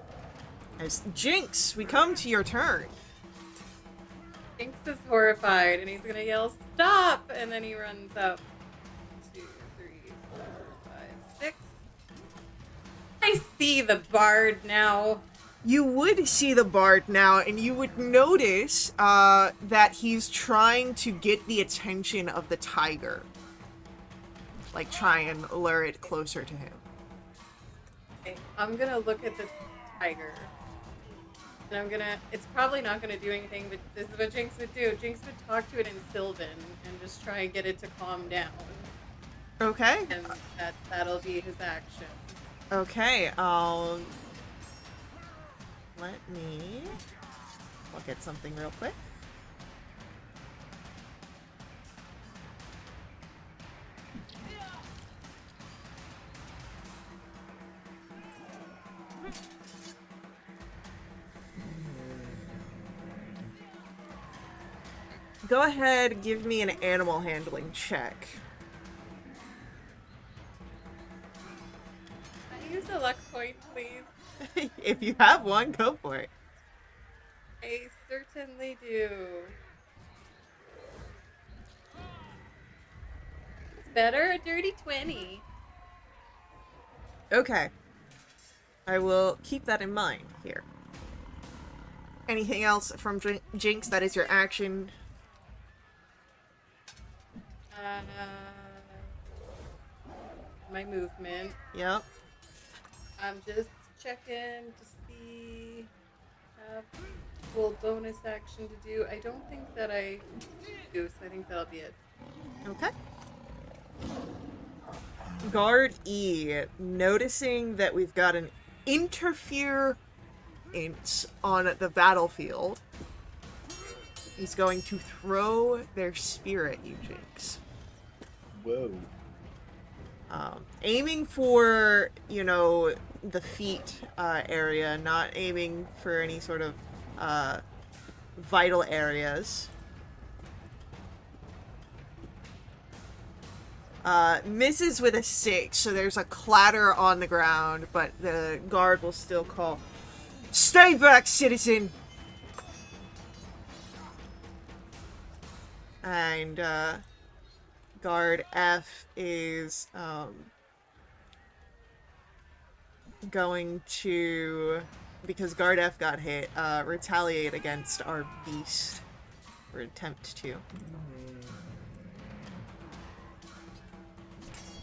[SPEAKER 1] As Jinx, we come to your turn.
[SPEAKER 4] Jinx is horrified, and he's gonna yell, "Stop!" And then he runs up. 2, 3, 4, 5, 6. I see the bard now.
[SPEAKER 1] You would see the bard now, and you would notice that he's trying to get the attention of the tiger. Like, try and lure it closer to him.
[SPEAKER 4] Okay, I'm gonna look at the tiger. And I'm gonna, it's probably not gonna do anything, but this is what Jinx would do. Jinx would talk to it in Sylvan and just try and get it to calm down.
[SPEAKER 1] Okay.
[SPEAKER 4] And that'll be his action.
[SPEAKER 1] Okay, let me look at something real quick. Go ahead, give me an animal handling check.
[SPEAKER 4] Can I use a luck point, please?
[SPEAKER 1] If you have one, go for it.
[SPEAKER 4] I certainly do. It's better, a dirty 20.
[SPEAKER 1] Okay. I will keep that in mind here. Anything else from Jinx that is your action?
[SPEAKER 4] My movement.
[SPEAKER 1] Yep.
[SPEAKER 4] I'm just checking to see full bonus action to do. I don't think that I do, so I think that'll be it.
[SPEAKER 1] Okay. Guard E, noticing that we've got an interference on the battlefield, is going to throw their spear at you, Jinx.
[SPEAKER 2] Whoa.
[SPEAKER 1] Aiming for, the feet area, not aiming for any sort of vital areas. Misses with a 6, so there's a clatter on the ground, but the guard will still call, "Stay back, citizen!" And, guard F is, going to, because guard F got hit, retaliate against our beast, or attempt to.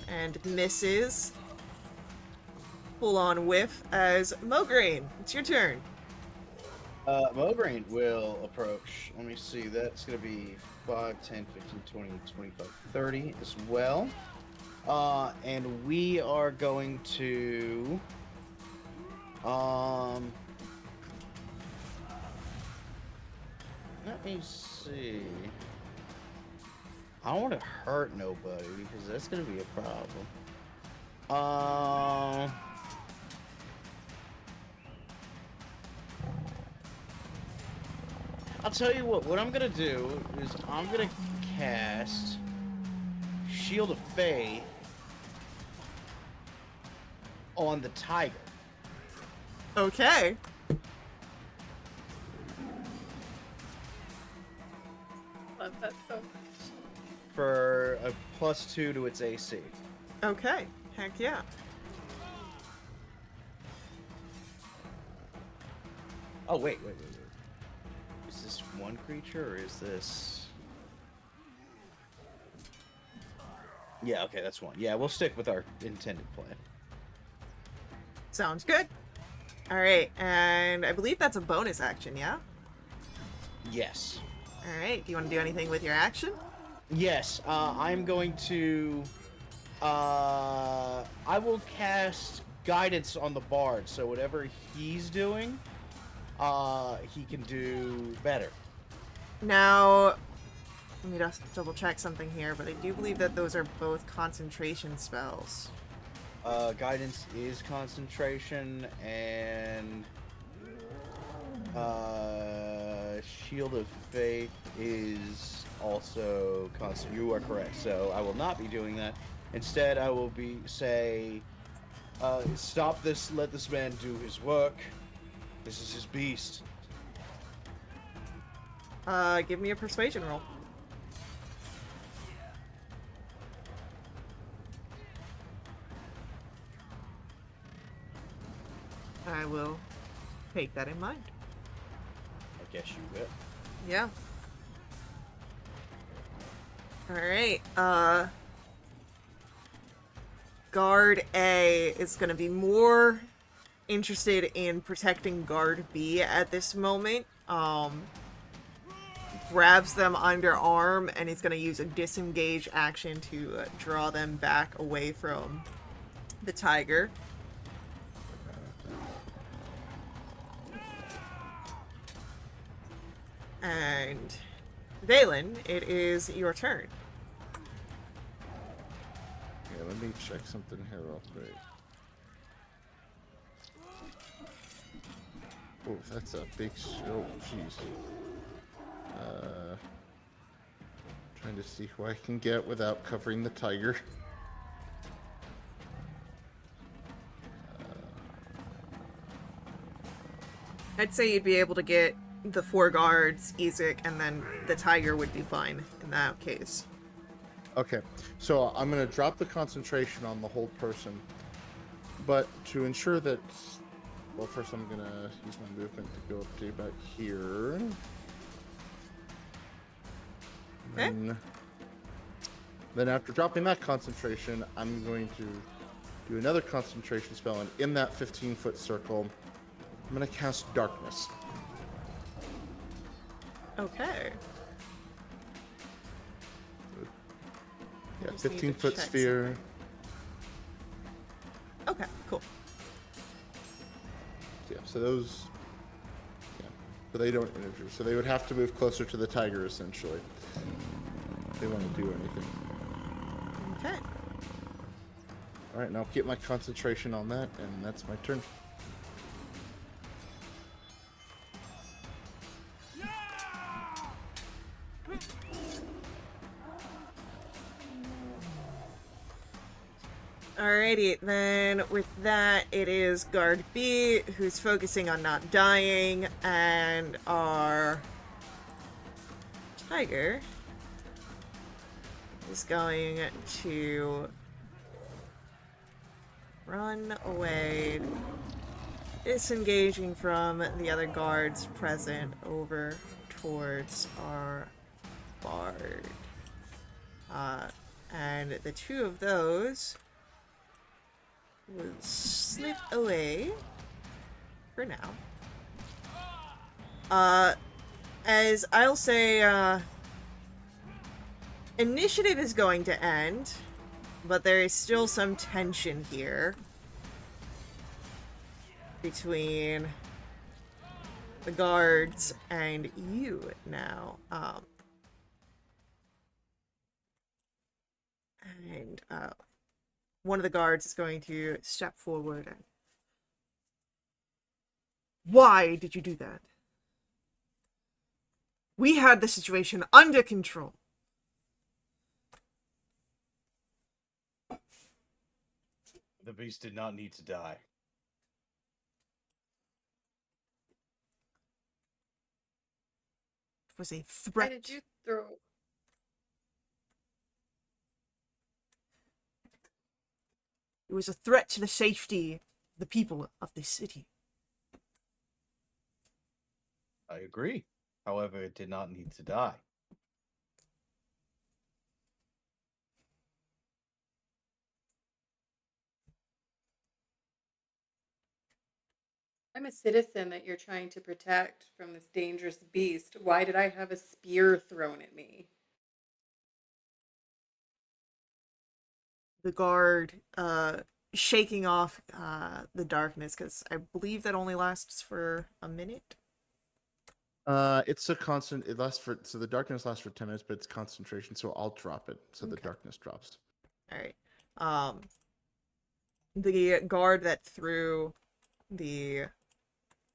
[SPEAKER 1] And misses. Full on whiff as Mograine. It's your turn.
[SPEAKER 2] Mograine will approach. Let me see. That's going to be 5, 10, 15, 20, 25, 30 as well. And we are going to... let me see. I don't want to hurt nobody because that's going to be a problem. I'll tell you what I'm going to do is I'm going to cast Shield of Faith on the tiger.
[SPEAKER 1] Okay.
[SPEAKER 4] Love that so much.
[SPEAKER 2] For a +2 to its AC.
[SPEAKER 1] Okay. Heck yeah.
[SPEAKER 2] Oh, wait. Is this one creature, or is this... Yeah, okay, that's one. Yeah, we'll stick with our intended plan.
[SPEAKER 1] Sounds good. Alright, and I believe that's a bonus action, yeah?
[SPEAKER 2] Yes.
[SPEAKER 1] Alright, do you want to do anything with your action?
[SPEAKER 2] Yes, I'm going to... I will cast Guidance on the Bard, so whatever he's doing, he can do better.
[SPEAKER 1] Now, let me just double check something here, but I do believe that those are both concentration spells.
[SPEAKER 2] Guidance is concentration, and Shield of Faith is also constant. You are correct. So I will not be doing that. Instead, I will say, stop this. Let this man do his work. This is his beast.
[SPEAKER 1] Give me a persuasion roll. I will take that in mind.
[SPEAKER 2] I guess you will.
[SPEAKER 1] Yeah. Alright, Guard A is gonna be more interested in protecting Guard B at this moment. Grabs them under arm, and he's gonna use a disengage action to draw them back away from the tiger. And Valen, it is your turn.
[SPEAKER 3] Yeah, let me check something here real quick. Oh, that's a big... Oh, jeez. Trying to see who I can get without covering the tiger.
[SPEAKER 1] I'd say you'd be able to get the 4 guards, Ezek, and then the tiger would be fine in that case.
[SPEAKER 3] Okay, so I'm going to drop the concentration on the whole person. But to ensure that... Well, first I'm going to use my movement to go up to about here.
[SPEAKER 1] Okay.
[SPEAKER 3] Then after dropping that concentration, I'm going to do another concentration spell, and in that 15-foot circle, I'm going to cast Darkness.
[SPEAKER 1] Okay.
[SPEAKER 3] Yeah,
[SPEAKER 1] Just need to
[SPEAKER 3] 15-foot
[SPEAKER 1] check
[SPEAKER 3] sphere.
[SPEAKER 1] Okay, cool.
[SPEAKER 3] Yeah, so those... Yeah, so they don't interfere. So they would have to move closer to the tiger, essentially. If they want to do anything.
[SPEAKER 1] Okay.
[SPEAKER 3] Alright, and I'll keep my concentration on that, and that's my turn.
[SPEAKER 1] Alrighty, then with that, it is Guard B, who's focusing on not dying, and our tiger is going to run away, disengaging from the other guards present over towards our bard. And the 2 of those will slip away for now. As I'll say, initiative is going to end, but there is still some tension here between the guards and you now. And one of the guards is going to step forward and... Why did you do that? We had the situation under control.
[SPEAKER 2] The beast did not need to die.
[SPEAKER 1] It was a
[SPEAKER 4] Why
[SPEAKER 1] threat.
[SPEAKER 4] did you throw?
[SPEAKER 1] It was a threat to the safety of the people of this city.
[SPEAKER 2] I agree. However, it did not need to die.
[SPEAKER 4] I'm a citizen that you're trying to protect from this dangerous beast. Why did I have a spear thrown at me?
[SPEAKER 1] The guard, shaking off the darkness, because I believe that only lasts for a minute.
[SPEAKER 3] It's a constant. It lasts for so the darkness lasts for 10 minutes, but it's concentration. So I'll drop it so the
[SPEAKER 1] Okay.
[SPEAKER 3] darkness drops.
[SPEAKER 1] All right. The guard that threw the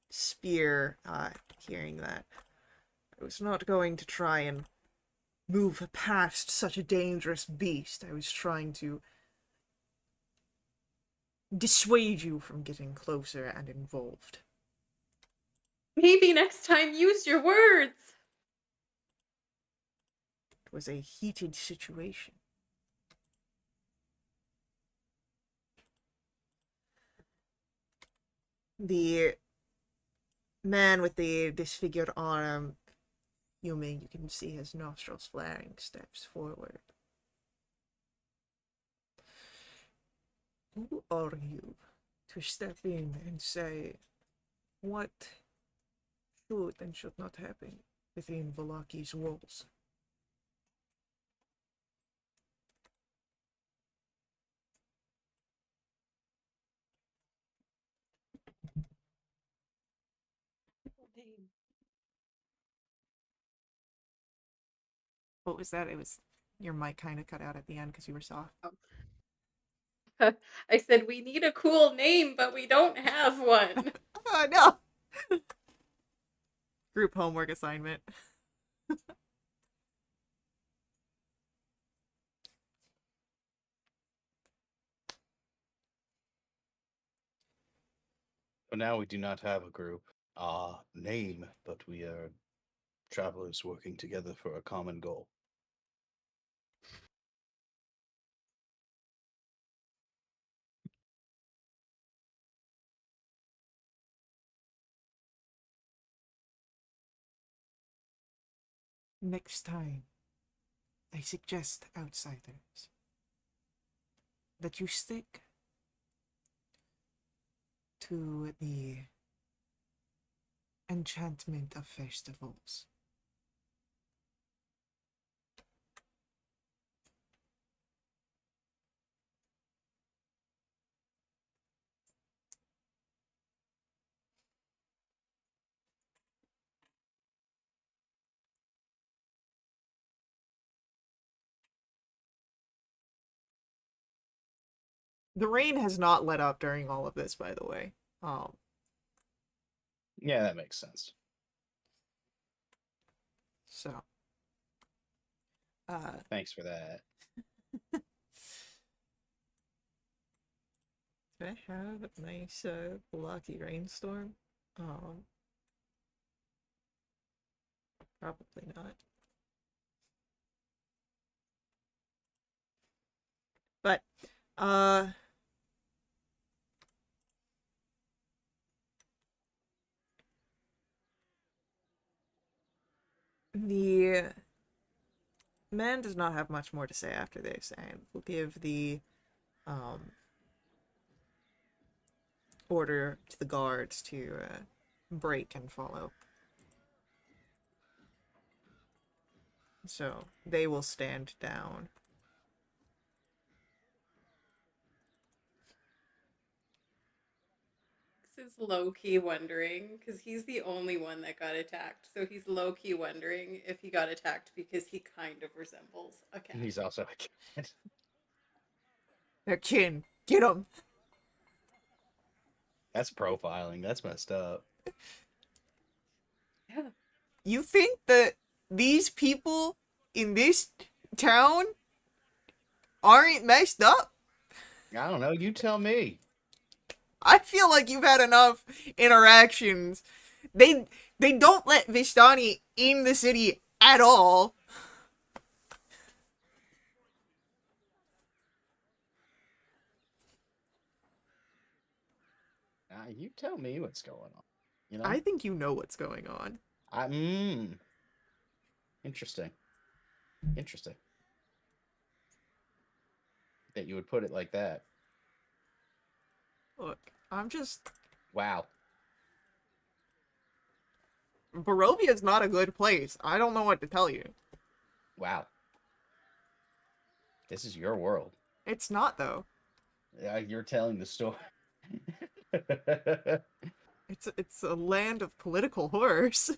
[SPEAKER 1] spear, hearing that, I was not going to try and move past such a dangerous beast. I was trying to dissuade you from getting closer and involved.
[SPEAKER 4] Maybe next time use your words.
[SPEAKER 1] It was a heated situation. The man with the disfigured arm, fuming, you can see his nostrils flaring, steps forward. Who are you to step in and say what should and should not happen within Valaki's walls? What was that? It was your mic kind of cut out at the end because you were soft.
[SPEAKER 4] Oh. I said we need a cool name, but we don't have one.
[SPEAKER 1] Oh no! Group homework assignment.
[SPEAKER 2] But now we do not have a group name, but we are travelers working together for a common goal.
[SPEAKER 1] Next time, I suggest outsiders that you stick to the enchantment of festivals. The rain has not let up during all of this, by the way.
[SPEAKER 2] Yeah, that makes sense.
[SPEAKER 1] So,
[SPEAKER 2] Thanks for that.
[SPEAKER 1] did I have a nice, blocky rainstorm? Probably not. But, the man does not have much more to say after this, and will give the, order to the guards to, break and follow. So, they will stand down.
[SPEAKER 4] This is low key wondering because he's the only one that got attacked. So he's low key wondering if he got attacked because he kind of resembles a cat.
[SPEAKER 2] He's also a cat.
[SPEAKER 1] Their kin. Get them!
[SPEAKER 2] That's profiling. That's messed up.
[SPEAKER 4] Yeah.
[SPEAKER 1] You think that these people in this town aren't messed up?
[SPEAKER 2] I don't know. You tell me.
[SPEAKER 1] I feel like you've had enough interactions. They don't let Vistani in the city at all.
[SPEAKER 2] You tell me what's going on. You know?
[SPEAKER 1] I think you know what's going on.
[SPEAKER 2] I interesting. Interesting that you would put it like that.
[SPEAKER 1] Look, I'm just
[SPEAKER 2] Wow.
[SPEAKER 1] Barovia's not a good place. I don't know what to tell you.
[SPEAKER 2] Wow. This is your world.
[SPEAKER 1] It's not though.
[SPEAKER 2] You're telling the story.
[SPEAKER 1] It's a land of political horrors.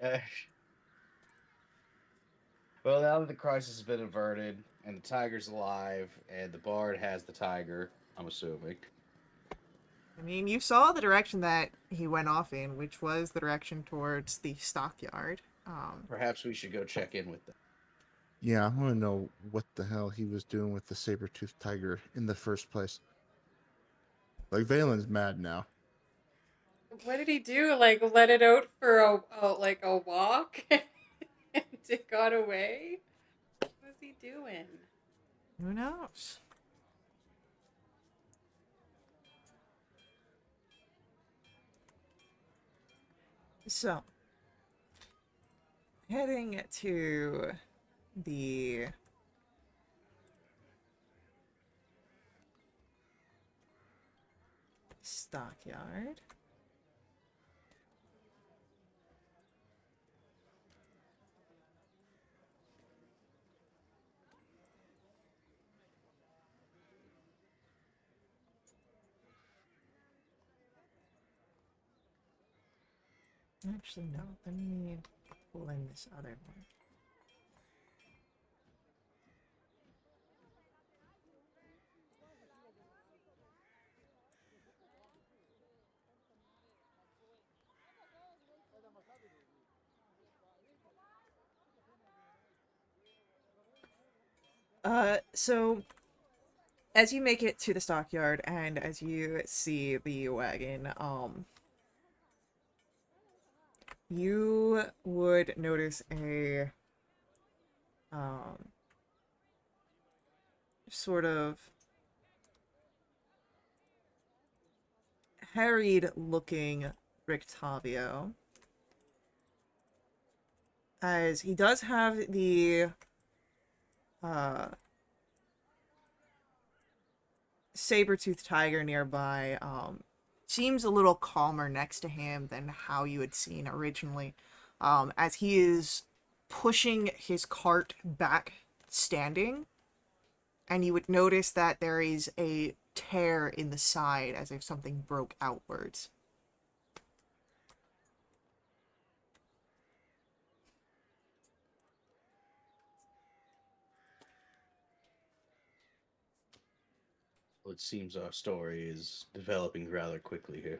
[SPEAKER 2] Uh, well, now that the crisis has been averted and the tiger's alive and the bard has the tiger, I'm assuming.
[SPEAKER 1] I mean, you saw the direction that he went off in, which was the direction towards the stockyard.
[SPEAKER 2] Perhaps we should go check in with them.
[SPEAKER 3] Yeah, I want to know what the hell he was doing with the saber-toothed tiger in the first place. Like, Valen's mad now.
[SPEAKER 4] What did he do? Like let it out for a walk and it got away? What was he doing?
[SPEAKER 1] Who knows? So, heading to the stockyard. Actually, no. Let me pull in this other one. So as you make it to the stockyard and as you see the wagon, you would notice a um sort of harried looking Rictavio, as he does have the uh saber-toothed tiger nearby. Seems a little calmer next to him than how you had seen originally, as he is pushing his cart back standing, and you would notice that there is a tear in the side as if something broke outwards.
[SPEAKER 2] Well, it seems our story is developing rather quickly here.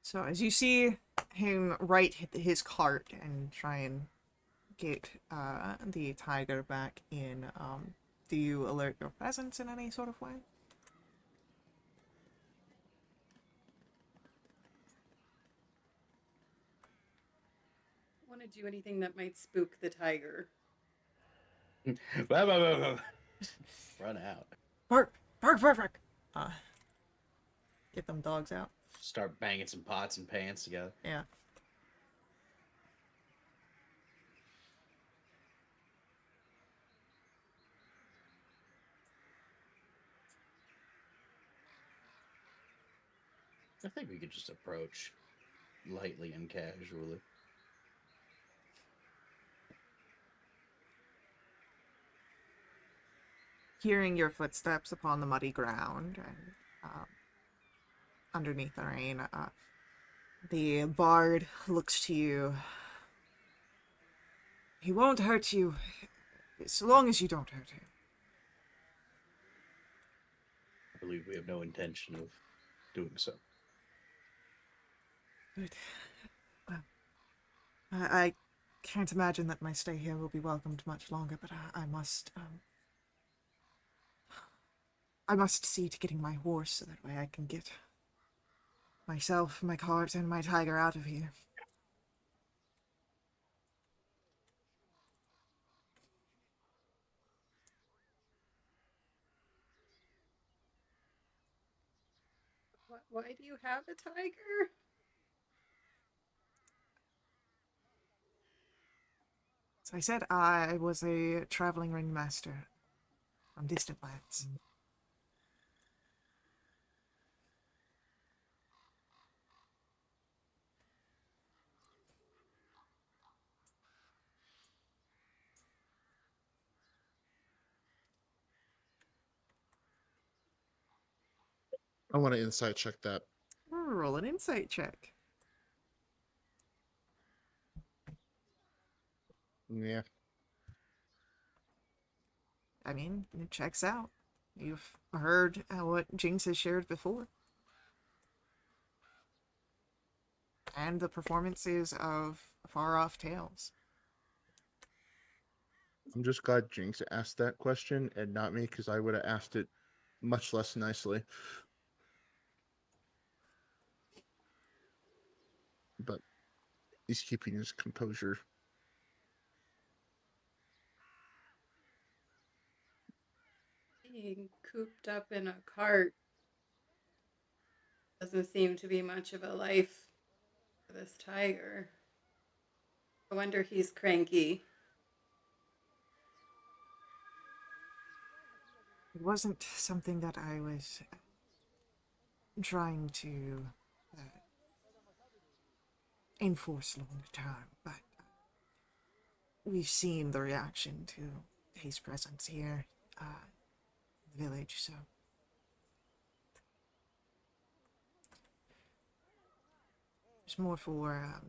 [SPEAKER 1] So as you see him right his cart and try and get the tiger back in, do you alert your presence in any sort of way?
[SPEAKER 4] Want to do anything that might spook the tiger?
[SPEAKER 2] Run out.
[SPEAKER 1] Bark! Bark! Bark! Bark! Get them dogs out.
[SPEAKER 2] Start banging some pots and pans together.
[SPEAKER 1] Yeah.
[SPEAKER 2] I think we could just approach lightly and casually.
[SPEAKER 1] hearing your footsteps upon the muddy ground and underneath the rain, the bard looks to you. He won't hurt you, so long as you don't hurt him.
[SPEAKER 2] I believe we have no intention of doing so.
[SPEAKER 1] Good. Well, I can't imagine that my stay here will be welcomed much longer, but I must see to getting my horse so that way I can get myself, my cart, and my tiger out of here.
[SPEAKER 4] Why do you have a tiger?
[SPEAKER 1] As I said, I was a traveling ringmaster from distant lands.
[SPEAKER 3] I want to insight check that.
[SPEAKER 1] Roll an insight check.
[SPEAKER 3] Yeah.
[SPEAKER 1] I mean, it checks out. You've heard what Jinx has shared before. And the performances of Far Off Tales.
[SPEAKER 3] I'm just glad Jinx asked that question and not me, because I would have asked it much less nicely. But he's keeping his composure.
[SPEAKER 4] Being cooped up in a cart doesn't seem to be much of a life for this tiger. I wonder he's cranky.
[SPEAKER 1] It wasn't something that I was trying to enforce long term, but we've seen the reaction to his presence here in the village, so. It's more for,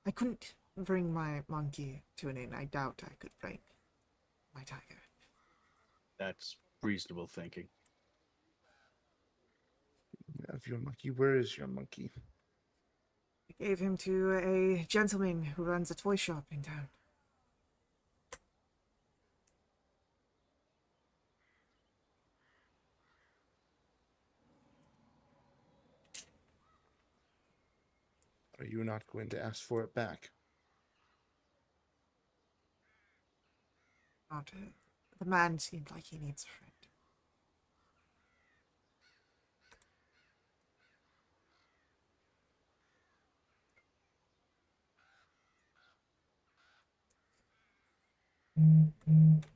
[SPEAKER 1] I couldn't bring my monkey to an inn. I doubt I could bring my tiger.
[SPEAKER 2] That's reasonable thinking.
[SPEAKER 3] Have your monkey? Where is your monkey?
[SPEAKER 1] I gave him to a gentleman who runs a toy shop in town.
[SPEAKER 3] Are you not going to ask for it back?
[SPEAKER 1] Not, the man seemed like he needs a friend.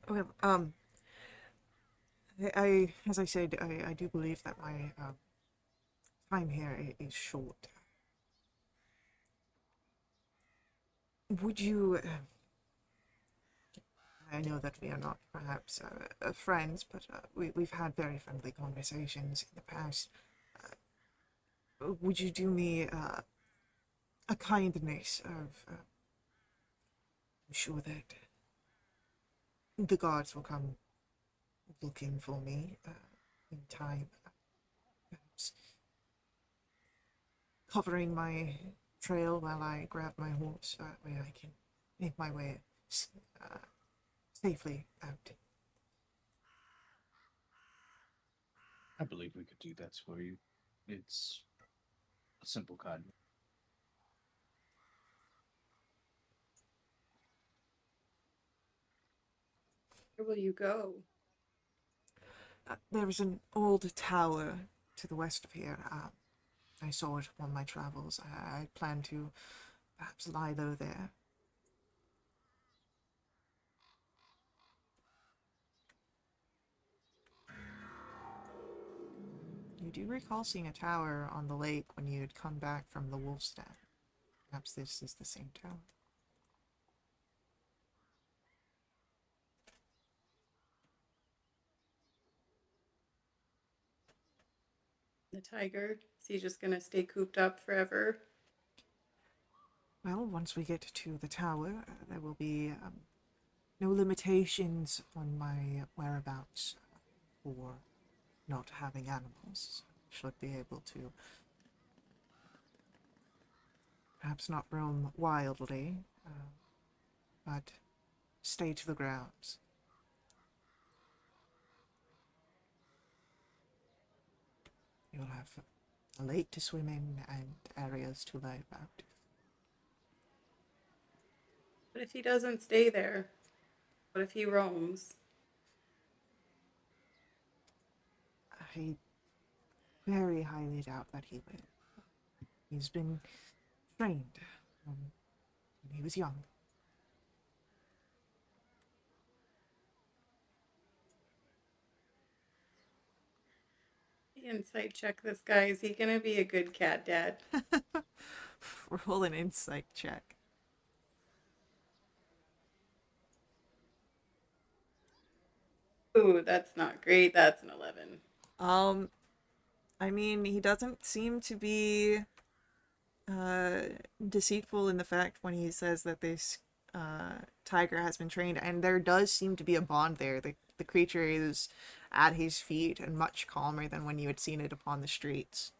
[SPEAKER 1] Well, as I said, I do believe that my time here is short. Would you? I know that we are not perhaps friends, but we've had very friendly conversations in the past. Would you do me a kindness of? I'm sure that the guards will come looking for me in time. Perhaps covering my trail while I grab my horse, where I can make my way safely out.
[SPEAKER 2] I believe we could do that for you. It's a simple kindness.
[SPEAKER 4] Where will you go?
[SPEAKER 1] There is an old tower to the west of here. I saw it on my travels. I plan to perhaps lie low there. You do recall seeing a tower on the lake when you had come back from the wolf's den. Perhaps this is the same tower.
[SPEAKER 4] The tiger, is he just gonna stay cooped up forever?
[SPEAKER 1] Well, once we get to the tower, there will be no limitations on my whereabouts for not having animals. Should be able to perhaps not roam wildly, but stay to the grounds. You'll have a lake to swim in and areas to lie about.
[SPEAKER 4] What if he doesn't stay there? What if he roams?
[SPEAKER 1] I very highly doubt that he will. He's been trained when he was young.
[SPEAKER 4] Insight check this guy. Is he gonna be a good cat dad?
[SPEAKER 1] Roll an insight check.
[SPEAKER 4] Ooh, that's not great. That's an 11.
[SPEAKER 1] Um, I mean, he doesn't seem to be uh, deceitful in the fact when he says that this tiger has been trained, and there does seem to be a bond there. The creature is at his feet and much calmer than when you had seen it upon the streets.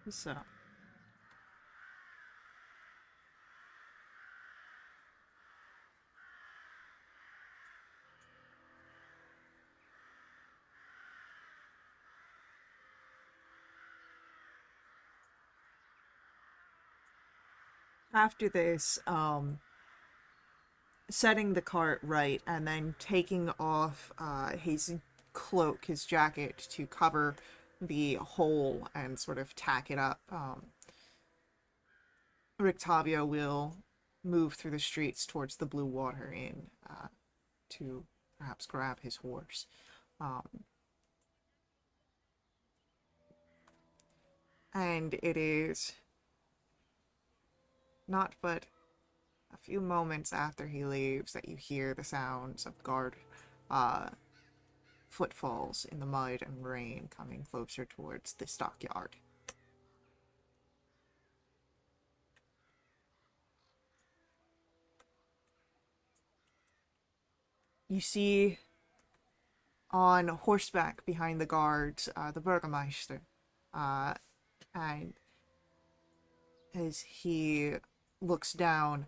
[SPEAKER 1] So, after this, setting the cart right and then taking off his cloak, his jacket, to cover the hole and sort of tack it up, Rictavio will move through the streets towards the Blue Water Inn to perhaps grab his horse. Um, and it is not but a few moments after he leaves that you hear the sounds of guard uh, footfalls in the mud and rain coming closer towards the stockyard. You see on horseback behind the guards the Burgermeister, uh, and as he looks down,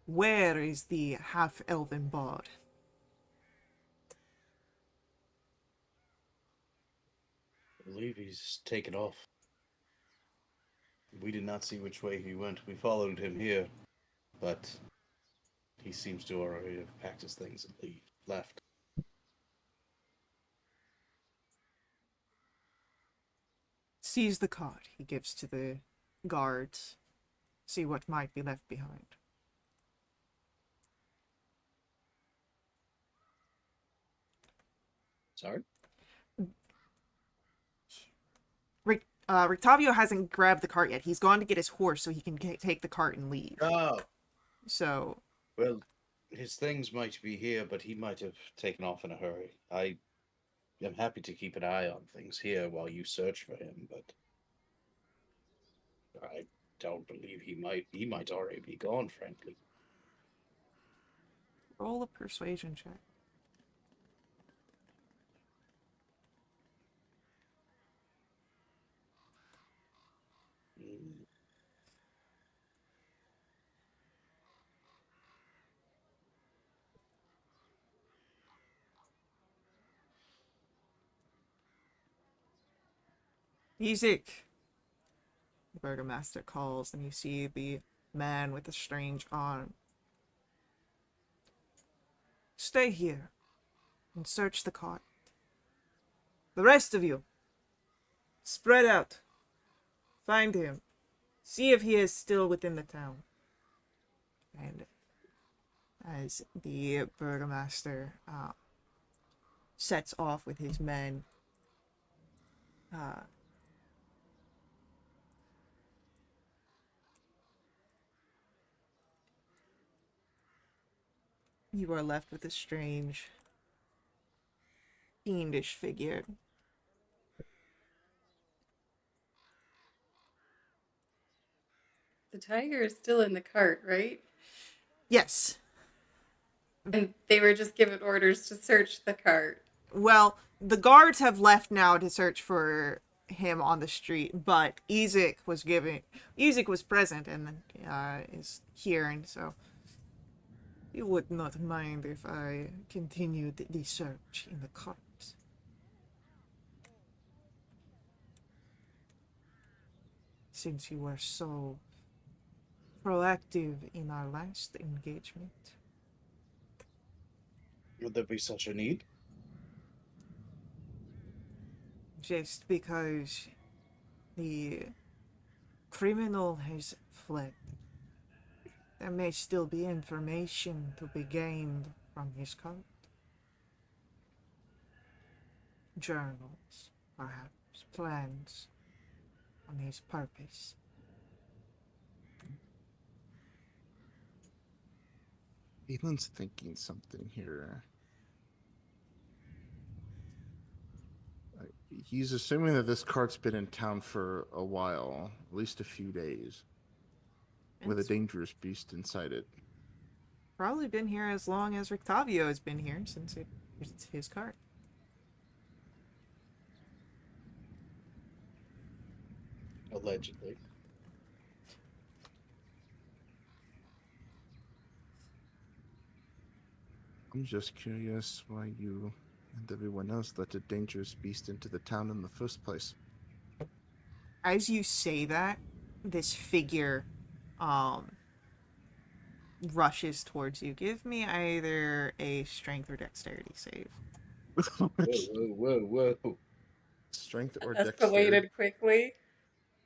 [SPEAKER 1] where is the half-elven bard?
[SPEAKER 2] I believe he's taken off. We did not see which way he went. We followed him here, but he seems to already have packed his things and left.
[SPEAKER 1] Sees the card he gives to the guards, see what might be left behind.
[SPEAKER 2] Sorry?
[SPEAKER 1] Rictavio hasn't grabbed the cart yet. He's gone to get his horse so he can take the cart and leave.
[SPEAKER 2] Oh,
[SPEAKER 1] So,
[SPEAKER 2] well, his things might be here, but he might have taken off in a hurry. I am happy to keep an eye on things here while you search for him, but I don't believe he might already be gone, frankly.
[SPEAKER 1] roll a persuasion check.
[SPEAKER 2] Mm.
[SPEAKER 1] Music. The burgomaster calls, and you see the man with the strange arm. Stay here and search the cart. The rest of you, spread out. Find him. See if he is still within the town. And as the burgomaster sets off with his men, uh, you are left with a strange, fiendish figure.
[SPEAKER 4] The tiger is still in the cart, right?
[SPEAKER 1] Yes.
[SPEAKER 4] And they were just given orders to search the cart.
[SPEAKER 1] Well, the guards have left now to search for him on the street, but Ezek was present and is here, and so you would not mind if I continued the search in the cart. Since you were so proactive in our last engagement.
[SPEAKER 2] Would there be such a need?
[SPEAKER 1] Just because the criminal has fled, there may still be information to be gained from his cart. Journals, perhaps, plans on his purpose.
[SPEAKER 3] Ethan's thinking something here. He's assuming that this cart's been in town for a while, at least a few days, with a
[SPEAKER 1] It's
[SPEAKER 3] dangerous beast inside it.
[SPEAKER 1] probably been here as long as Rictavio has been here, since it's his cart.
[SPEAKER 2] Allegedly.
[SPEAKER 3] I'm just curious why you and everyone else let a dangerous beast into the town in the first place.
[SPEAKER 1] As you say that, this figure rushes towards you. Give me either a strength or dexterity save.
[SPEAKER 2] Whoa, whoa, whoa, whoa.
[SPEAKER 3] Strength or
[SPEAKER 4] Escalated
[SPEAKER 3] dexterity?
[SPEAKER 4] quickly.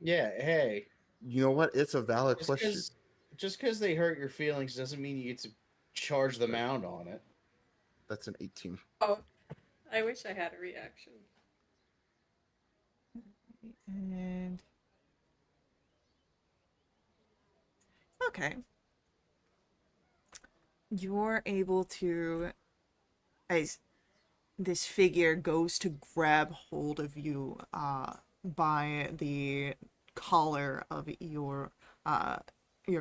[SPEAKER 2] Yeah, hey.
[SPEAKER 3] You know what? It's a valid question.
[SPEAKER 2] Just because they hurt your feelings doesn't mean you get to charge them out on it.
[SPEAKER 3] That's an 18.
[SPEAKER 4] Oh, I wish I had a reaction.
[SPEAKER 1] And okay. You're able to, as this figure goes to grab hold of you by the collar of your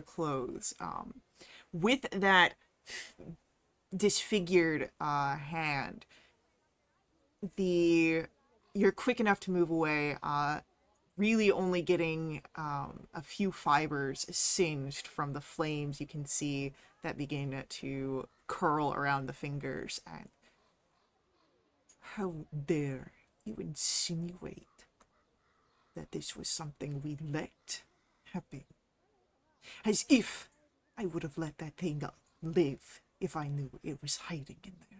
[SPEAKER 1] clothes. With that disfigured hand, you're quick enough to move away, really only getting a few fibers singed from the flames you can see that begin to curl around the fingers. And how dare you insinuate that this was something we let happen? As if I would have let that thing live if I knew it was hiding in there.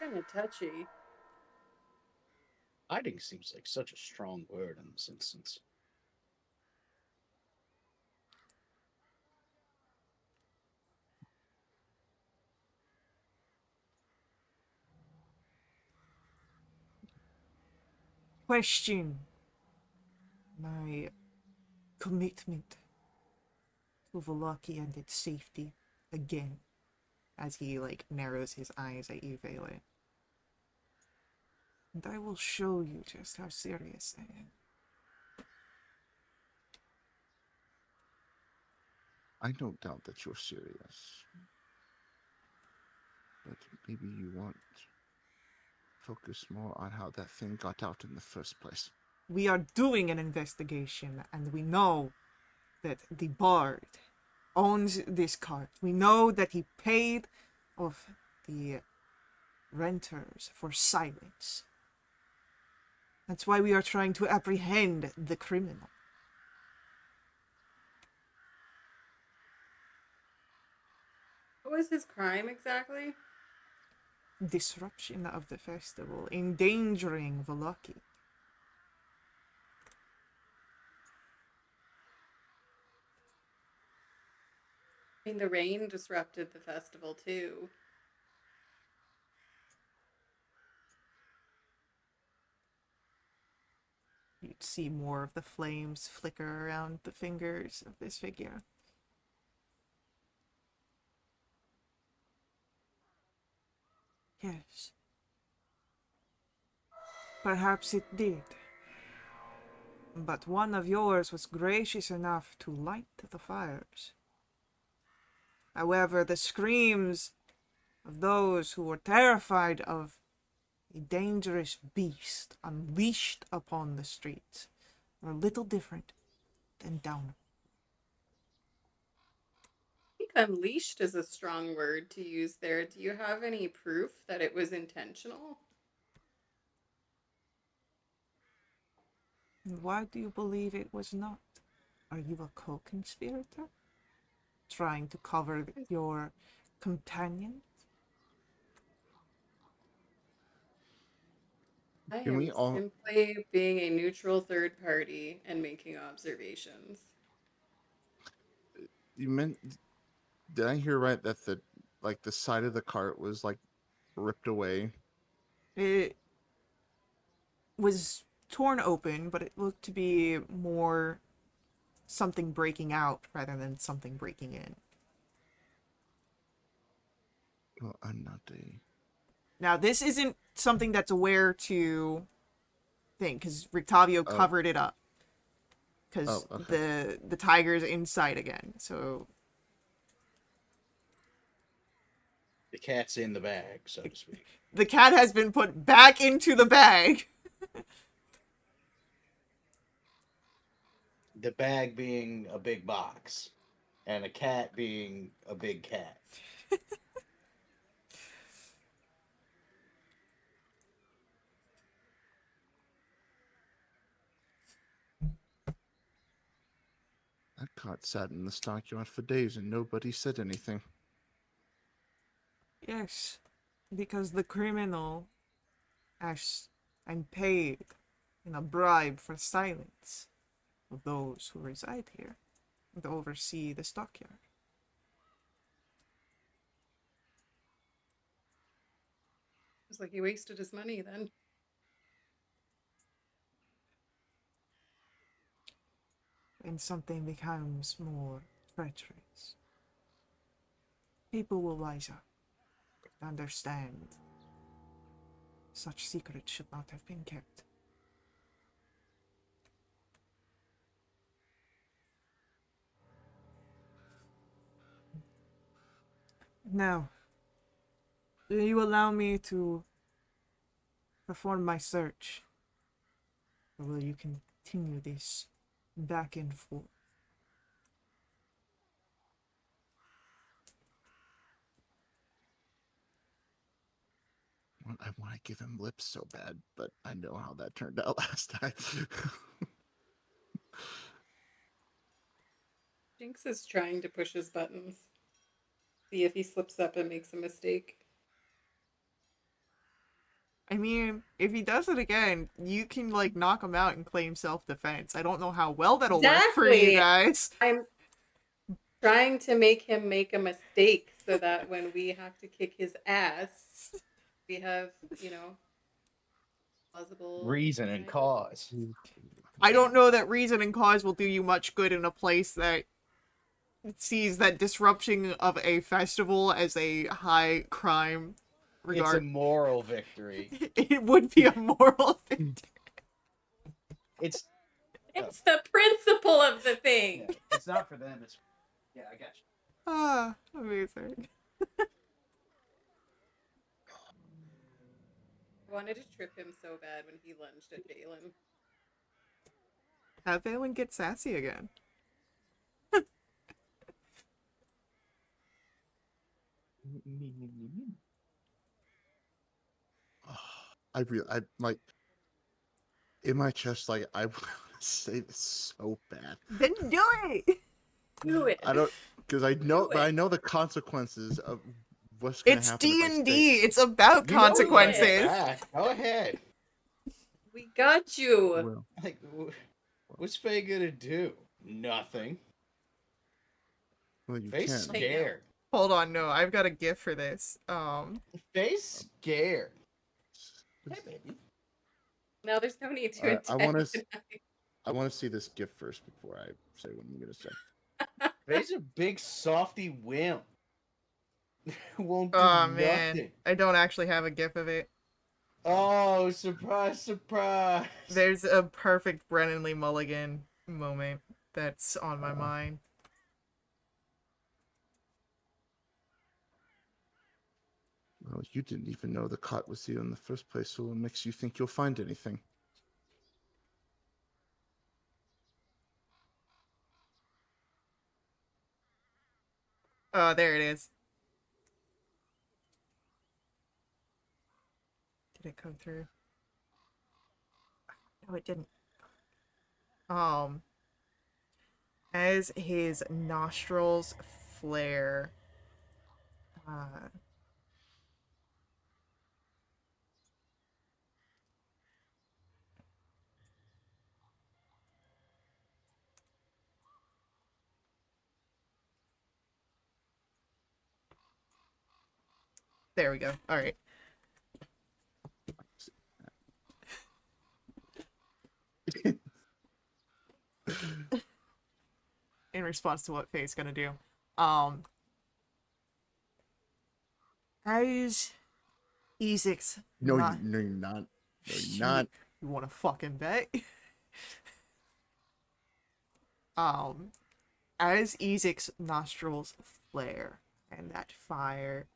[SPEAKER 4] Kind of touchy.
[SPEAKER 2] Hiding seems like such a strong word in this instance.
[SPEAKER 1] Question my commitment to Volaki and its safety again, as he narrows his eyes at you, Vela. And I will show you just how serious I am.
[SPEAKER 3] I don't doubt that you're serious. But maybe you want to focus more on how that thing got out in the first place.
[SPEAKER 1] We are doing an investigation, and we know that the bard owns this cart. We know that he paid off the renters for silence. That's why we are trying to apprehend the criminal.
[SPEAKER 4] What was his crime exactly?
[SPEAKER 1] Disruption of the festival, endangering the lucky.
[SPEAKER 4] I mean, the rain disrupted the festival too.
[SPEAKER 1] You'd see more of the flames flicker around the fingers of this figure. Yes. Perhaps it did. But one of yours was gracious enough to light the fires. However, the screams of those who were terrified of a dangerous beast unleashed upon the streets were a little different than down.
[SPEAKER 4] I think unleashed is a strong word to use there. Do you have any proof that it was intentional?
[SPEAKER 1] Why do you believe it was not? Are you a co-conspirator? Trying to cover your companion?
[SPEAKER 4] I
[SPEAKER 3] Can we
[SPEAKER 4] am
[SPEAKER 3] all?
[SPEAKER 4] simply being a neutral third party and making observations.
[SPEAKER 3] You meant? Did I hear right that the side of the cart was like ripped away?
[SPEAKER 1] It was torn open, but it looked to be more something breaking out rather than something breaking in.
[SPEAKER 3] Well, I'm not a.
[SPEAKER 1] Now, this isn't something that's aware to think, because Rictavio
[SPEAKER 3] Oh,
[SPEAKER 1] covered it up. Because
[SPEAKER 3] okay.
[SPEAKER 1] the tiger's inside again, so
[SPEAKER 2] The cat's in the bag, so to speak.
[SPEAKER 1] the cat has been put back into the bag.
[SPEAKER 2] The bag being a big box, and a cat being a big cat.
[SPEAKER 3] That cart sat in the stockyard for days and nobody said anything.
[SPEAKER 1] Yes, because the criminal asked and paid in a bribe for silence of those who reside here to oversee the stockyard.
[SPEAKER 4] It's like he wasted his money then.
[SPEAKER 1] And something becomes more treacherous. People will rise up and understand such secrets should not have been kept. Now, do you allow me to perform my search? Or will you continue this back and forth?
[SPEAKER 3] I want to give him lips so bad, but I know how that turned out last time.
[SPEAKER 4] Jinx is trying to push his buttons. See if he slips up and makes a mistake.
[SPEAKER 1] I mean, if he does it again, you can like knock him out and claim self-defense. I don't know how well that'll work for you
[SPEAKER 4] Exactly.
[SPEAKER 1] guys.
[SPEAKER 4] I'm trying to make him make a mistake so that when we have to kick his ass, we have, plausible
[SPEAKER 2] Reason and
[SPEAKER 4] behind it.
[SPEAKER 2] cause.
[SPEAKER 1] I don't know that reason and cause will do you much good in a place that sees that disruption of a festival as a high crime
[SPEAKER 2] It's a
[SPEAKER 1] regard.
[SPEAKER 2] moral victory.
[SPEAKER 1] It would be a moral thing.
[SPEAKER 2] It's
[SPEAKER 4] It's the principle of the thing.
[SPEAKER 2] yeah, it's not for them. It's yeah, I got you.
[SPEAKER 1] Ah, amazing.
[SPEAKER 4] I wanted to trip him so bad when he lunged at Valen.
[SPEAKER 1] Have Valen get sassy again.
[SPEAKER 3] I like in my chest, like I want to say this so bad.
[SPEAKER 1] Then do it.
[SPEAKER 4] Do it.
[SPEAKER 3] I don't because I know,
[SPEAKER 4] Do
[SPEAKER 3] but I
[SPEAKER 4] it.
[SPEAKER 3] know the consequences of what's gonna
[SPEAKER 1] It's
[SPEAKER 3] happen if I say.
[SPEAKER 1] D&D. It's about
[SPEAKER 2] You know we got your
[SPEAKER 1] consequences.
[SPEAKER 2] back. Go ahead.
[SPEAKER 4] We got you.
[SPEAKER 3] Well,
[SPEAKER 2] Like, what's Faye gonna do? Nothing.
[SPEAKER 3] well, you
[SPEAKER 2] Faye's
[SPEAKER 3] can.
[SPEAKER 4] I know.
[SPEAKER 2] scared.
[SPEAKER 1] Hold on, no, I've got a gift for this.
[SPEAKER 2] Faye's scared. Hey, baby.
[SPEAKER 4] Now there's no need to
[SPEAKER 3] I want to.
[SPEAKER 4] antagonize.
[SPEAKER 3] I want to see this gift first before I say what I'm gonna say.
[SPEAKER 2] Faye's a big softy wimp. Who won't do
[SPEAKER 1] Oh man,
[SPEAKER 2] nothing.
[SPEAKER 1] I don't actually have a gif of it.
[SPEAKER 2] Oh, surprise, surprise.
[SPEAKER 1] There's a perfect Brennan Lee Mulligan moment that's on my
[SPEAKER 3] Uh,
[SPEAKER 1] mind.
[SPEAKER 3] Well, you didn't even know the cot was here in the first place, so what makes you think you'll find anything?
[SPEAKER 1] Oh, there it is. Did it come through? No, it didn't. As his nostrils flare, there we go. All right. In response to what Faye's gonna do, as Ezek's
[SPEAKER 3] No,
[SPEAKER 1] not.
[SPEAKER 3] no, you're not. No, you're not.
[SPEAKER 1] You want to fucking bet? As Ezek's nostrils flare and that fire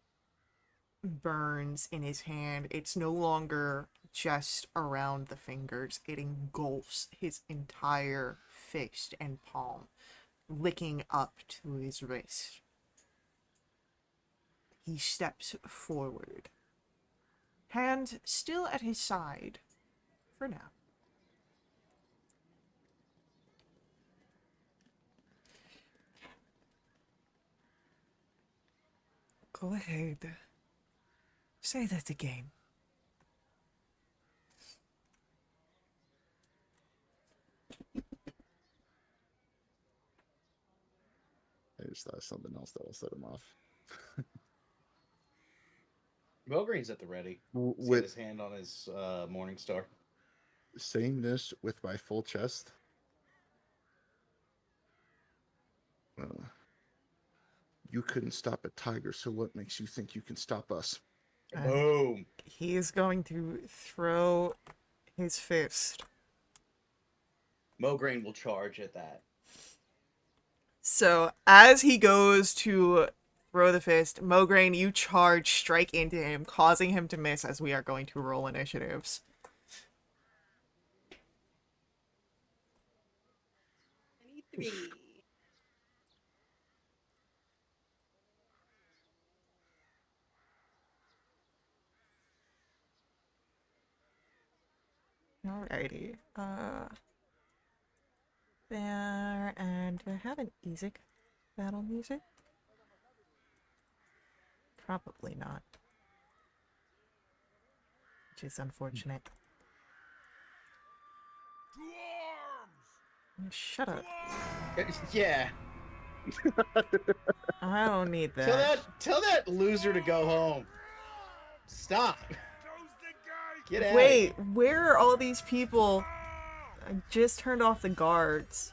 [SPEAKER 1] burns in his hand, it's no longer just around the fingers. It engulfs his entire fist and palm, licking up to his wrist. He steps forward, hand still at his side for now. Go ahead. Say that again.
[SPEAKER 3] I just thought of something else that will set him off.
[SPEAKER 2] Mogreen's at the ready. He's got
[SPEAKER 3] With
[SPEAKER 2] his hand on his Morning Star.
[SPEAKER 3] saying this with my full chest, you couldn't stop a tiger, so what makes you think you can stop us?
[SPEAKER 2] Boom.
[SPEAKER 1] He is going to throw his fist.
[SPEAKER 2] Mogreen will charge at that.
[SPEAKER 1] So, as he goes to throw the fist, Mograine, you charge, strike into him, causing him to miss as we are going to roll initiatives.
[SPEAKER 4] 23.
[SPEAKER 1] Alrighty. There, and do I have an Ezek battle music? Probably not. Which is unfortunate. Shut up.
[SPEAKER 2] Yeah.
[SPEAKER 1] I don't need
[SPEAKER 2] Tell
[SPEAKER 1] that.
[SPEAKER 2] tell that loser to go home. Stop. Get out.
[SPEAKER 1] Wait, where are all these people? I just turned off the guards.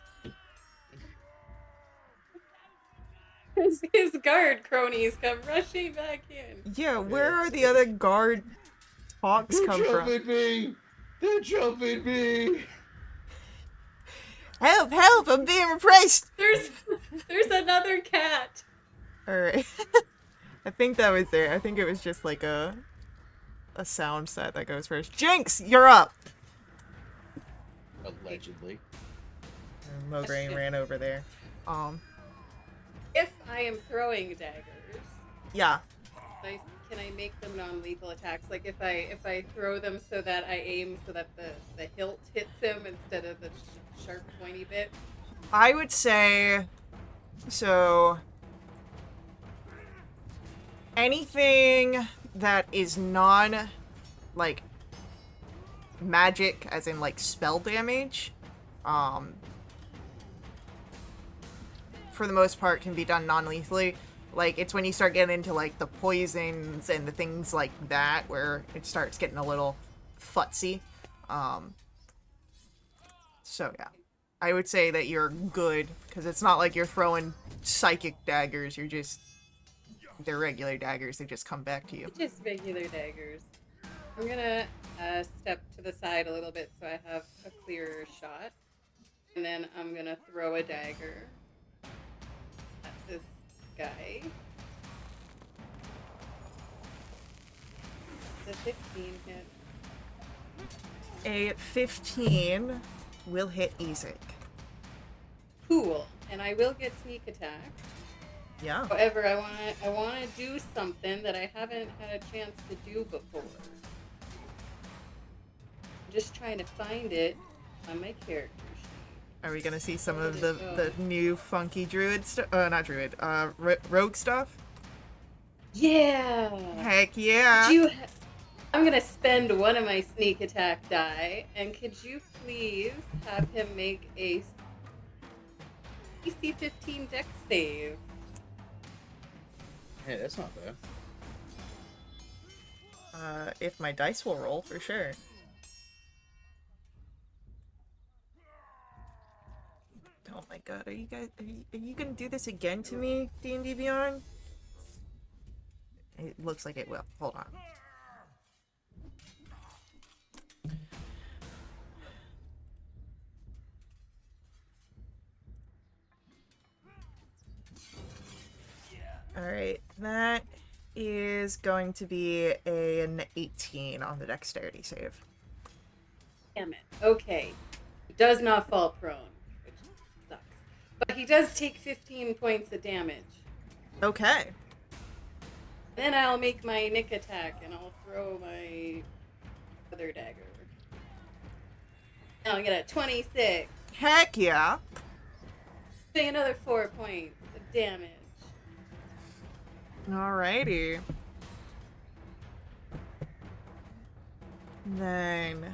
[SPEAKER 4] His guard cronies come rushing back in.
[SPEAKER 1] Yeah, where are the other guard hawks
[SPEAKER 2] They're
[SPEAKER 1] come from?
[SPEAKER 2] jumping me. They're jumping me.
[SPEAKER 1] Help, help, I'm being replaced!
[SPEAKER 4] There's another cat.
[SPEAKER 1] Alright. I think that was there. I think it was just like a sound set that goes first. Jinx, you're up!
[SPEAKER 2] Allegedly.
[SPEAKER 1] And Mograine ran over there.
[SPEAKER 4] If I am throwing daggers,
[SPEAKER 1] Yeah.
[SPEAKER 4] I can I make them non-lethal attacks? Like if I throw them so that I aim so that the hilt hits him instead of the sharp pointy bit.
[SPEAKER 1] I would say so. Anything that is non, like, magic, as in like spell damage, for the most part can be done non-lethally. Like, it's when you start getting into like the poisons and the things like that where it starts getting a little futzy. So yeah, I would say that you're good because it's not like you're throwing psychic daggers. They're regular daggers. They just come back to you.
[SPEAKER 4] Just regular daggers. I'm gonna step to the side a little bit so I have a clearer shot, and then I'm gonna throw a dagger at this guy. It's a 15 hit.
[SPEAKER 1] A 15 will hit Ezek.
[SPEAKER 4] Cool, and I will get sneak attack.
[SPEAKER 1] Yeah.
[SPEAKER 4] However, I wanna do something that I haven't had a chance to do before. I'm just trying to find it on my character sheet.
[SPEAKER 1] Are we gonna see some of the new funky druid stuff? Not druid. Rogue stuff.
[SPEAKER 4] Yeah.
[SPEAKER 1] Heck yeah.
[SPEAKER 4] I'm gonna spend one of my sneak attack die, and could you please have him make a DC 15 dex save?
[SPEAKER 2] Hey, that's not bad.
[SPEAKER 1] If my dice will roll, for sure. Oh my god, are you gonna do this again to me, D&D Beyond? It looks like it will. Hold on. Alright, that is going to be an 18 on the dexterity save.
[SPEAKER 4] Damn it. Okay. He does not fall prone, which sucks. But he does take 15 points of damage.
[SPEAKER 1] Okay.
[SPEAKER 4] Then I'll make my nick attack, and I'll throw my other dagger. And I'll get a 26.
[SPEAKER 1] Heck yeah.
[SPEAKER 4] Doing another 4 points of damage.
[SPEAKER 1] Alrighty. Then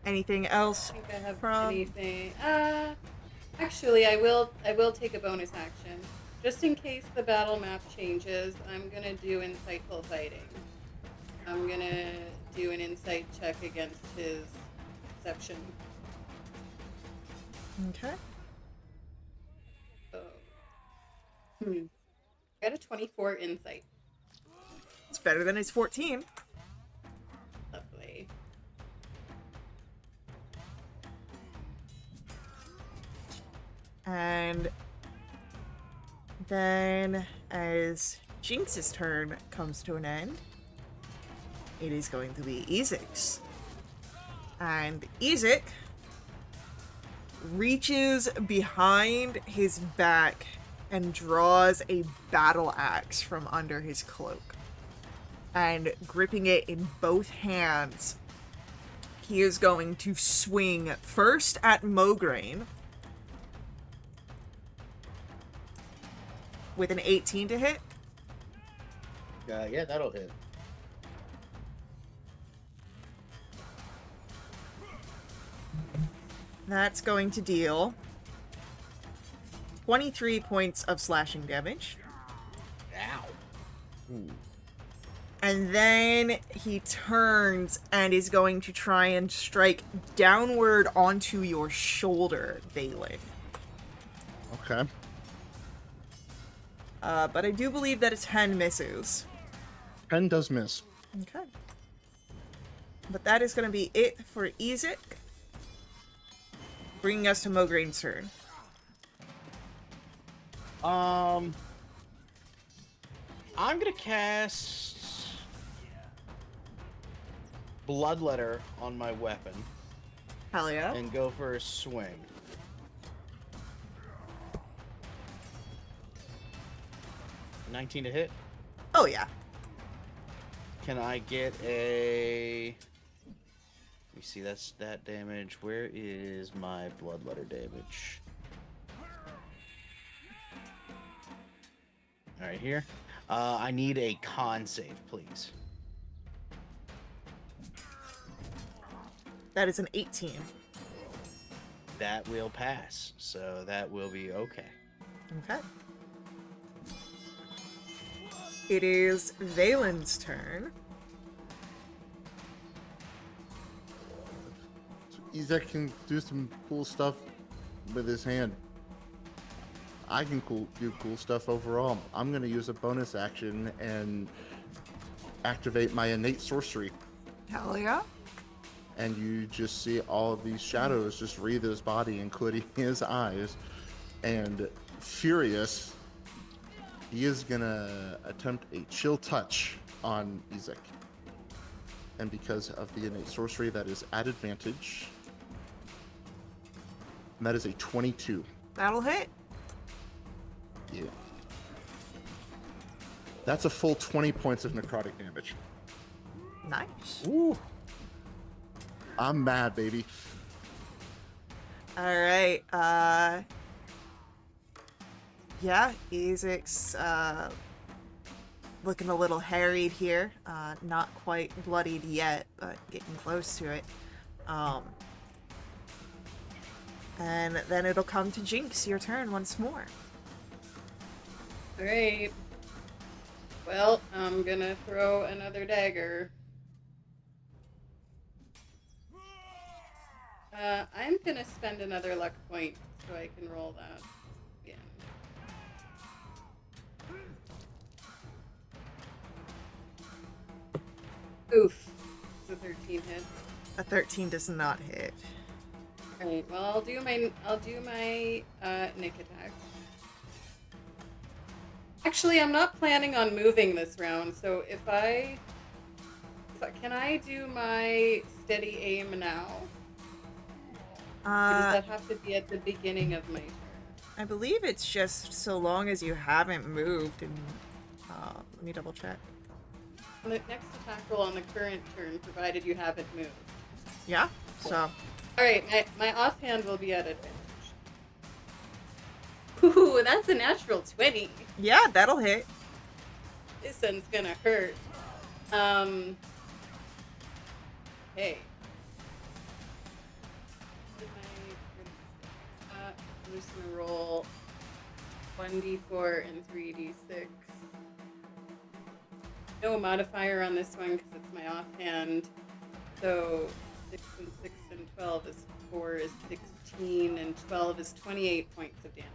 [SPEAKER 1] anything else
[SPEAKER 4] I think I have
[SPEAKER 1] from
[SPEAKER 4] anything. Actually, I will take a bonus action. Just in case the battle map changes, I'm gonna do insightful fighting. I'm gonna do an insight check against his perception.
[SPEAKER 1] Okay.
[SPEAKER 4] So, I got a 24 insight.
[SPEAKER 1] It's better than his 14.
[SPEAKER 4] Lovely.
[SPEAKER 1] And then as Jinx's turn comes to an end, it is going to be Ezek's. And Ezek reaches behind his back and draws a battle axe from under his cloak. And gripping it in both hands, he is going to swing first at Mograine with an 18 to hit.
[SPEAKER 2] Yeah, that'll hit.
[SPEAKER 1] That's going to deal 23 points of slashing damage.
[SPEAKER 2] Ow. Ooh.
[SPEAKER 1] And then he turns and is going to try and strike downward onto your shoulder, Valen.
[SPEAKER 3] Okay.
[SPEAKER 1] But I do believe that a 10 misses.
[SPEAKER 3] 10 does miss.
[SPEAKER 1] Okay. But that is going to be it for Ezek. Bringing us to Mograine's turn.
[SPEAKER 2] I'm gonna cast Bloodletter on my weapon
[SPEAKER 1] Hell yeah.
[SPEAKER 2] and go for a swing. $19 to hit.
[SPEAKER 1] Oh yeah.
[SPEAKER 2] Can I get a... Let me see, that's that damage. Where is my bloodletter damage? Alright, here. I need a con save, please.
[SPEAKER 1] That is an 18.
[SPEAKER 2] That will pass, so that will be okay.
[SPEAKER 1] Okay. It is Valen's turn.
[SPEAKER 3] Izek can do some cool stuff with his hand. I can do cool stuff overall. I'm going to use a bonus action and activate my innate sorcery.
[SPEAKER 1] Hell yeah.
[SPEAKER 3] And you just see all of these shadows just wreathe his body, including his eyes. And furious, he is going to attempt a chill touch on Izek. And because of the innate sorcery, that is at advantage. And that is a 22.
[SPEAKER 1] That'll hit.
[SPEAKER 3] Yeah. That's a full 20 points of necrotic damage.
[SPEAKER 1] Nice.
[SPEAKER 3] Ooh. I'm mad, baby.
[SPEAKER 1] Alright, yeah, Ezek's, looking a little harried here. Not quite bloodied yet, but getting close to it. And then it'll come to Jinx, your turn once more.
[SPEAKER 4] Alright. Well, I'm gonna throw another dagger. I'm gonna spend another luck point so I can roll that again. Oof. It's a 13 hit.
[SPEAKER 1] A 13 does not hit.
[SPEAKER 4] Alright, well I'll do my Nick attack. Actually, I'm not planning on moving this round, so can I do my steady aim now? Or does that have to be at the beginning of my turn?
[SPEAKER 1] I believe it's just so long as you haven't moved and, let me double check.
[SPEAKER 4] On the next attack roll on the current turn, provided you haven't moved.
[SPEAKER 1] Yeah, so.
[SPEAKER 4] Alright, my offhand will be at advantage. Ooh, that's a natural 20.
[SPEAKER 1] Yeah, that'll hit.
[SPEAKER 4] This one's gonna hurt. Hey. I'm just gonna roll 1d4 and 3d6. No modifier on this one because it's my offhand. So 6 and 6 and 12 is 4 is 16 and 12 is 28 points of damage.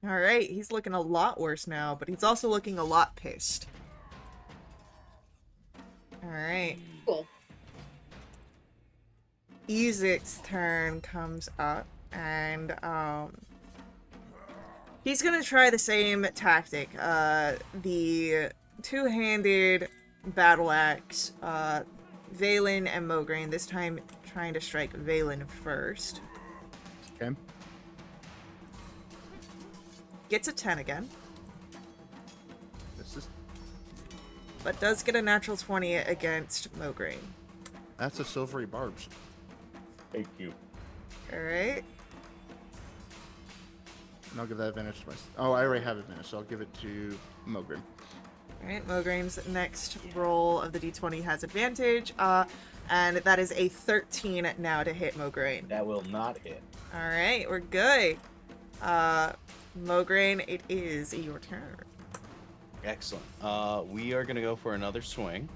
[SPEAKER 1] Alright, he's looking a lot worse now, but he's also looking a lot pissed. Alright.
[SPEAKER 4] Cool.
[SPEAKER 1] Ezek's turn comes up, and, he's gonna try the same tactic. The two-handed battle axe, Valen and Mograine, this time trying to strike Valen first.
[SPEAKER 3] Okay.
[SPEAKER 1] Gets a 10 again,
[SPEAKER 3] This is
[SPEAKER 1] but does get a natural 20 against Mograine.
[SPEAKER 3] that's a silvery barbs.
[SPEAKER 5] Thank you.
[SPEAKER 1] Alright.
[SPEAKER 3] And I'll give that advantage to myself. Oh, I already have advantage, so I'll give it to Mogrim.
[SPEAKER 1] Alright, Mograine's next roll of the d20 has advantage, and that is a 13 now to hit Mograine.
[SPEAKER 5] That will not hit.
[SPEAKER 1] Alright, we're good. Mograine, it is your turn.
[SPEAKER 2] Excellent. We are going to go for another swing.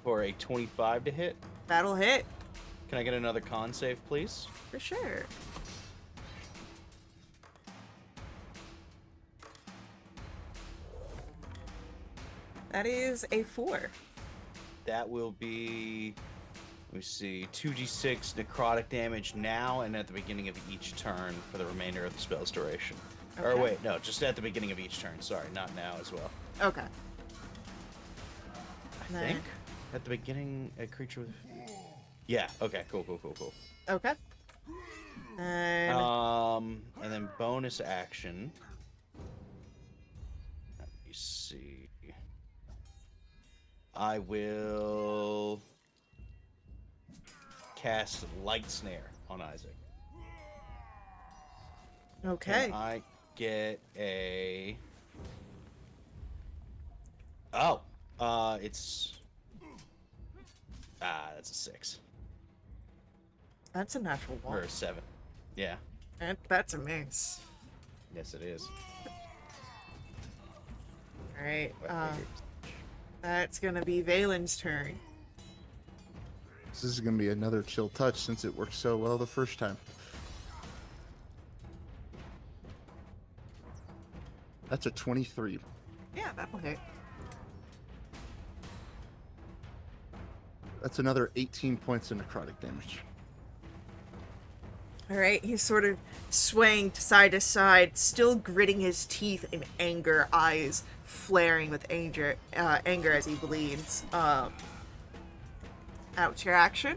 [SPEAKER 2] For a 25 to hit.
[SPEAKER 1] That'll hit.
[SPEAKER 2] Can I get another con save, please?
[SPEAKER 1] For sure. That is a 4.
[SPEAKER 2] That will be, let me see, 2d6 necrotic damage now and at the beginning of each turn for the remainder of the spell's duration. Or
[SPEAKER 1] Okay.
[SPEAKER 2] wait, no, just at the beginning of each turn. Sorry, not now as well.
[SPEAKER 1] Okay.
[SPEAKER 2] I
[SPEAKER 1] Nice.
[SPEAKER 2] think at the beginning, a creature with... Yeah, okay, cool.
[SPEAKER 1] Okay. And
[SPEAKER 2] And then bonus action. Let me see. I will cast Light Snare on Isaac. Can
[SPEAKER 1] okay.
[SPEAKER 2] I get a? Oh, it's that's a 6
[SPEAKER 1] That's a natural
[SPEAKER 2] or
[SPEAKER 1] one.
[SPEAKER 2] a 7. Yeah,
[SPEAKER 1] And that's a miss.
[SPEAKER 2] yes, it is.
[SPEAKER 1] Alright,
[SPEAKER 2] I figured.
[SPEAKER 1] that's gonna be Valen's turn.
[SPEAKER 3] This is going to be another chill touch since it worked so well the first time. That's a 23.
[SPEAKER 1] Yeah, that'll hit.
[SPEAKER 3] That's another 18 points of necrotic damage.
[SPEAKER 1] Alright, he's sort of swaying side to side, still gritting his teeth in anger, eyes flaring with anger as he bleeds. Out your action.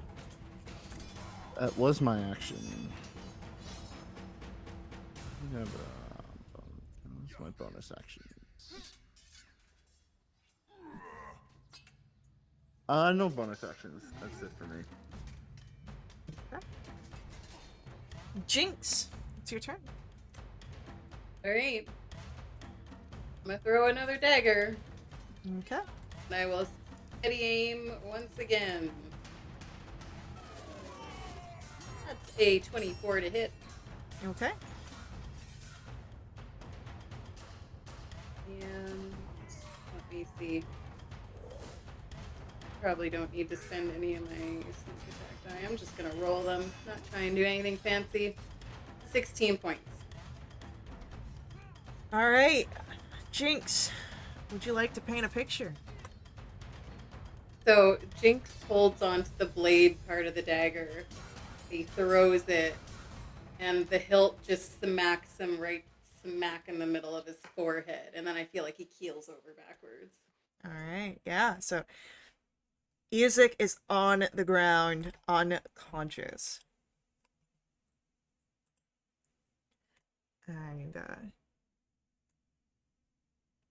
[SPEAKER 3] That was my action. I have what's my bonus action? No bonus actions. That's it for me.
[SPEAKER 1] Jinx, it's your turn.
[SPEAKER 4] All right. I'm gonna throw another dagger,
[SPEAKER 1] Okay.
[SPEAKER 4] and I will steady aim once again. That's a 24 to hit,
[SPEAKER 1] Okay.
[SPEAKER 4] and let me see. Probably don't need to spend any of my sneak attack die. I'm just gonna roll them, not try and do anything fancy. 16 points.
[SPEAKER 1] Alright. Jinx, would you like to paint a picture?
[SPEAKER 4] So Jinx holds onto the blade part of the dagger. He throws it, and the hilt just smacks him right smack in the middle of his forehead. And then I feel like he keels over backwards.
[SPEAKER 1] Alright, yeah, so Isaac is on the ground, unconscious. And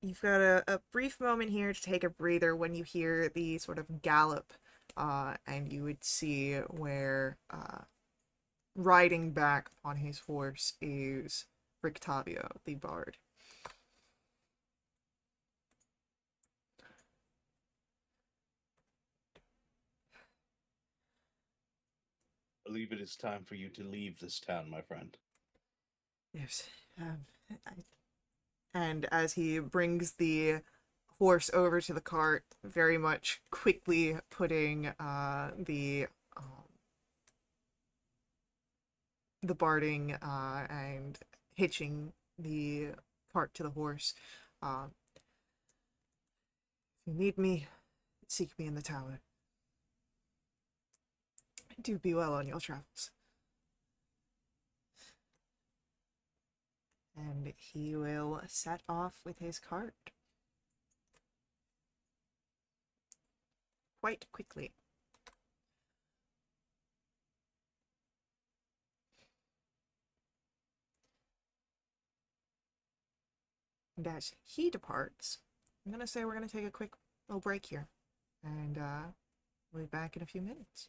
[SPEAKER 1] you've got a brief moment here to take a breather when you hear the sort of gallop, and you would see where riding back on his horse is Rictavio, the bard.
[SPEAKER 2] I believe it is time for you to leave this town, my friend.
[SPEAKER 1] Yes. And as he brings the horse over to the cart, very much quickly putting the barding and hitching the cart to the horse. If you need me, seek me in the tower. Do be well on your travels. And he will set off with his cart. Quite quickly. And as he departs, I'm going to say we're going to take a quick little break here. And we'll be back in a few minutes.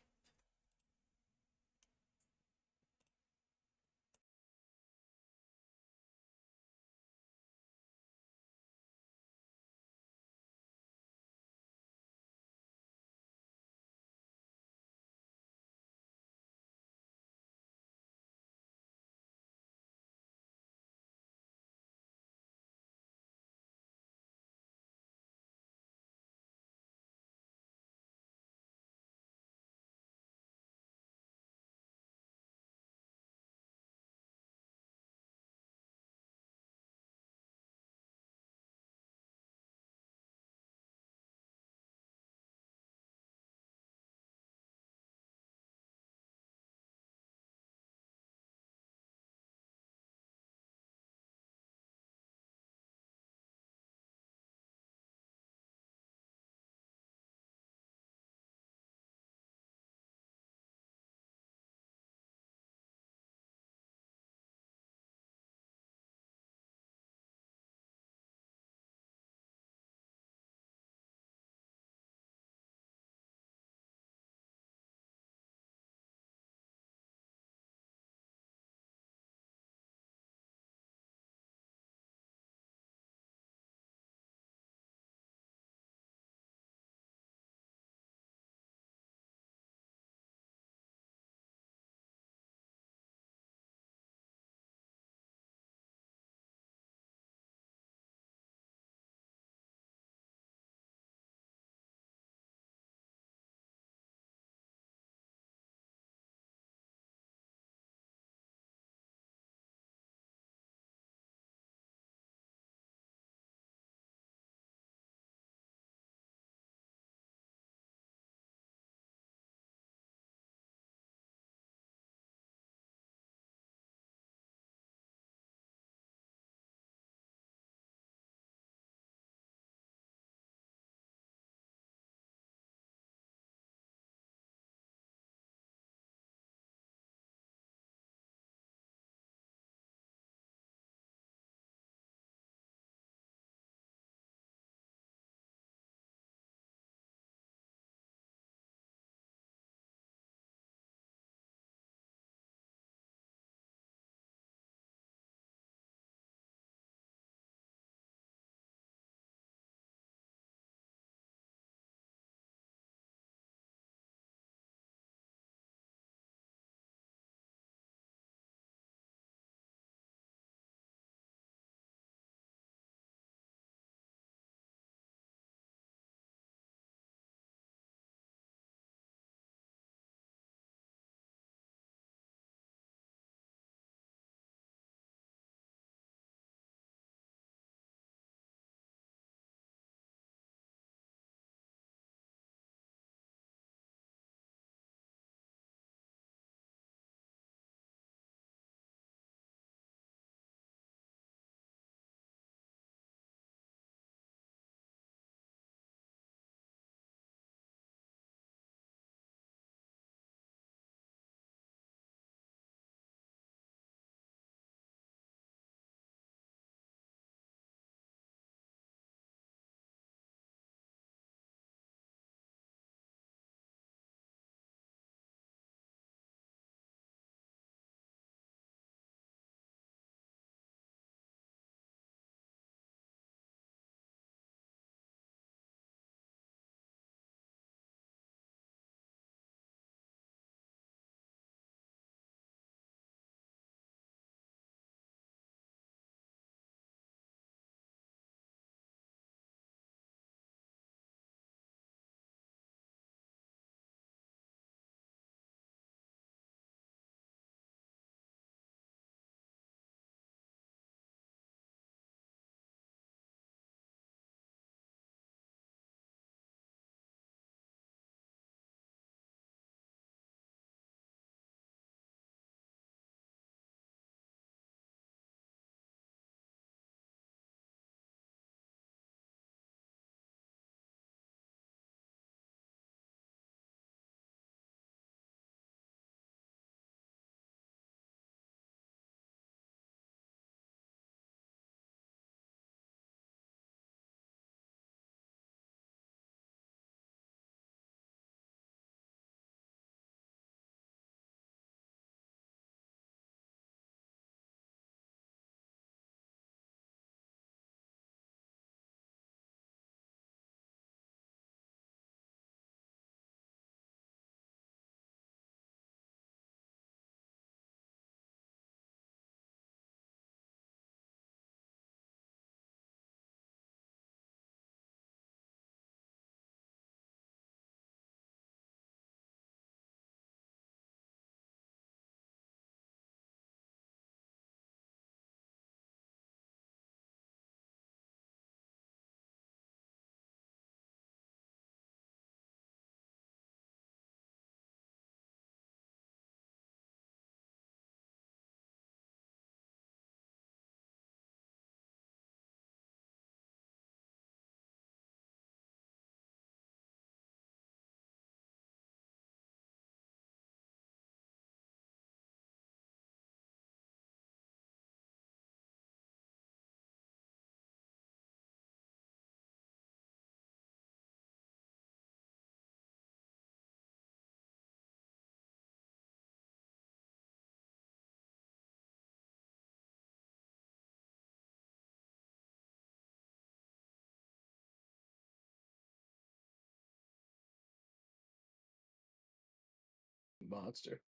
[SPEAKER 2] monster.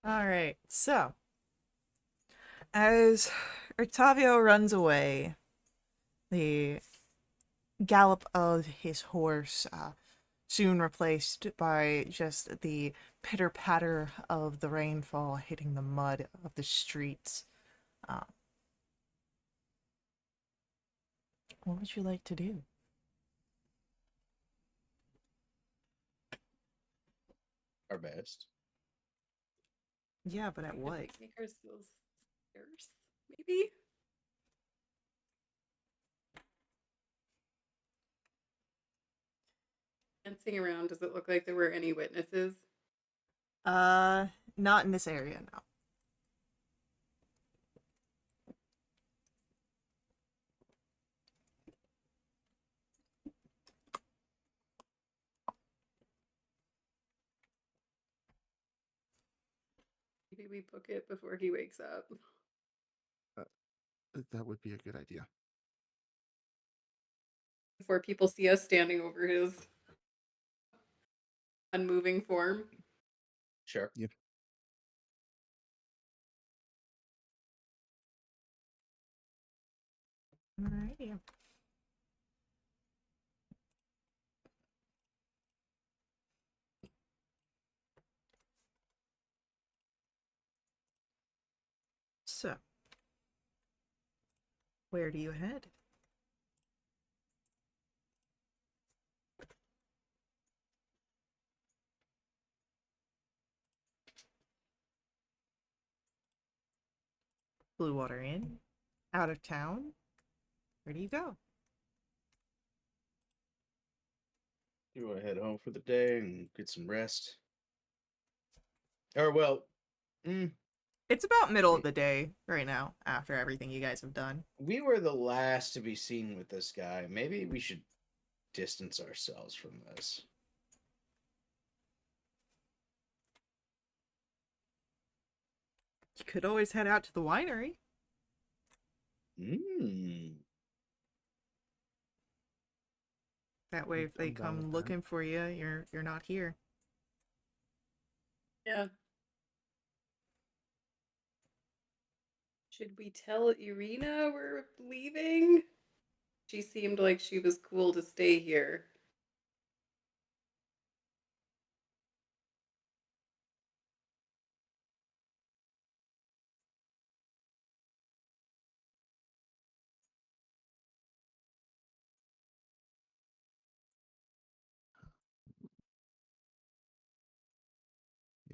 [SPEAKER 1] All right, so as Octavio runs away, the gallop of his horse soon replaced by just the pitter patter of the rainfall hitting the mud of the streets. Uh, what would you like to do?
[SPEAKER 2] Our best.
[SPEAKER 1] Yeah, but at
[SPEAKER 4] We
[SPEAKER 1] what?
[SPEAKER 4] could make ourselves scarce, maybe? Dancing around, does it look like there were any witnesses?
[SPEAKER 1] Uh, not in this area, no.
[SPEAKER 4] Maybe we book it before he wakes up.
[SPEAKER 3] That would be a good idea.
[SPEAKER 4] Before people see us standing over his unmoving form.
[SPEAKER 2] Sure.
[SPEAKER 3] Yep.
[SPEAKER 1] Alrighty. So, where do you head? Blue Water Inn? Out of town? Where do you go?
[SPEAKER 2] You want to head home for the day and get some rest? Or, well,
[SPEAKER 1] It's about middle of the day right now, after everything you guys have done.
[SPEAKER 2] we were the last to be seen with this guy. Maybe we should distance ourselves from this.
[SPEAKER 1] You could always head out to the winery.
[SPEAKER 2] Hmm.
[SPEAKER 1] That way, if they
[SPEAKER 3] I'm down with
[SPEAKER 1] come
[SPEAKER 3] that.
[SPEAKER 1] looking for you, you're not here.
[SPEAKER 4] Yeah. Should we tell Irina we're leaving? She seemed like she was cool to stay here.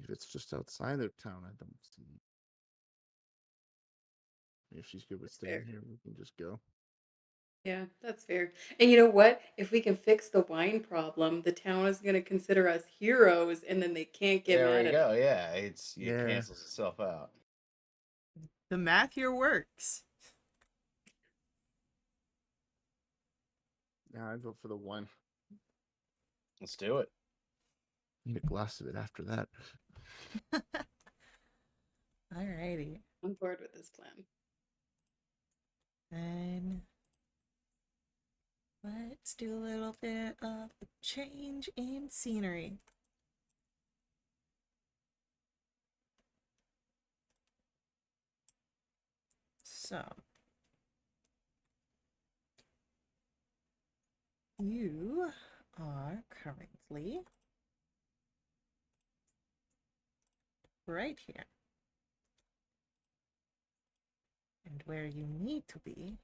[SPEAKER 3] If it's just outside of town, I don't see. If she's good with
[SPEAKER 4] That's
[SPEAKER 3] staying
[SPEAKER 4] fair.
[SPEAKER 3] here, we can just go.
[SPEAKER 4] Yeah, that's fair. And you know what? If we can fix the wine problem, the town is going to consider us heroes, and then they can't get
[SPEAKER 2] There
[SPEAKER 4] mad
[SPEAKER 2] we
[SPEAKER 4] at us.
[SPEAKER 2] go. Yeah, it
[SPEAKER 3] Yeah.
[SPEAKER 2] cancels itself out.
[SPEAKER 1] The math here works.
[SPEAKER 3] Yeah, I'd vote for the one.
[SPEAKER 2] Let's do it.
[SPEAKER 3] Need a glass of it after that.
[SPEAKER 1] Alrighty.
[SPEAKER 4] I'm bored with this plan.
[SPEAKER 1] Then let's do a little bit of a change in scenery. So, you are currently right here. And where you need to be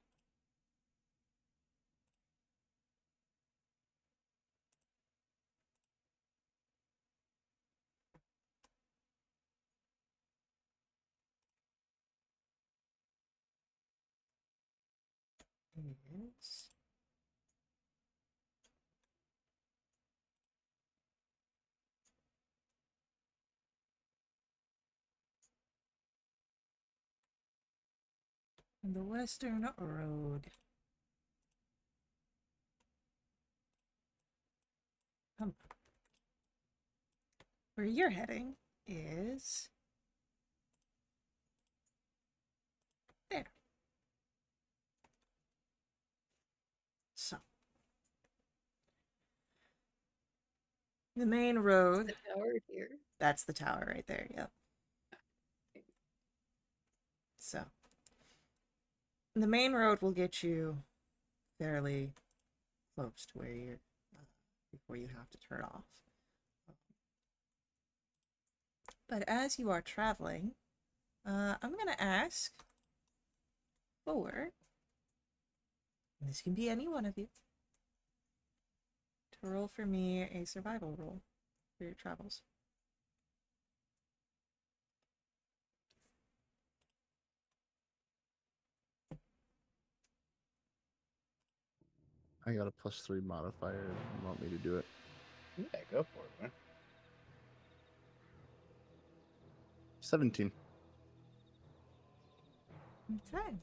[SPEAKER 1] is the Western Road. Where you're heading is there. So, The main
[SPEAKER 4] Is
[SPEAKER 1] road,
[SPEAKER 4] the tower here?
[SPEAKER 1] that's the tower right there, yep. So, the main road will get you fairly close to where you're, before you have to turn off. But as you are traveling, I'm going to ask for, and this can be any one of you, to roll for me a survival roll for your travels.
[SPEAKER 3] I got a +3 modifier. You want me to do it?
[SPEAKER 2] Yeah, go for it, man.
[SPEAKER 3] 17.
[SPEAKER 1] Okay.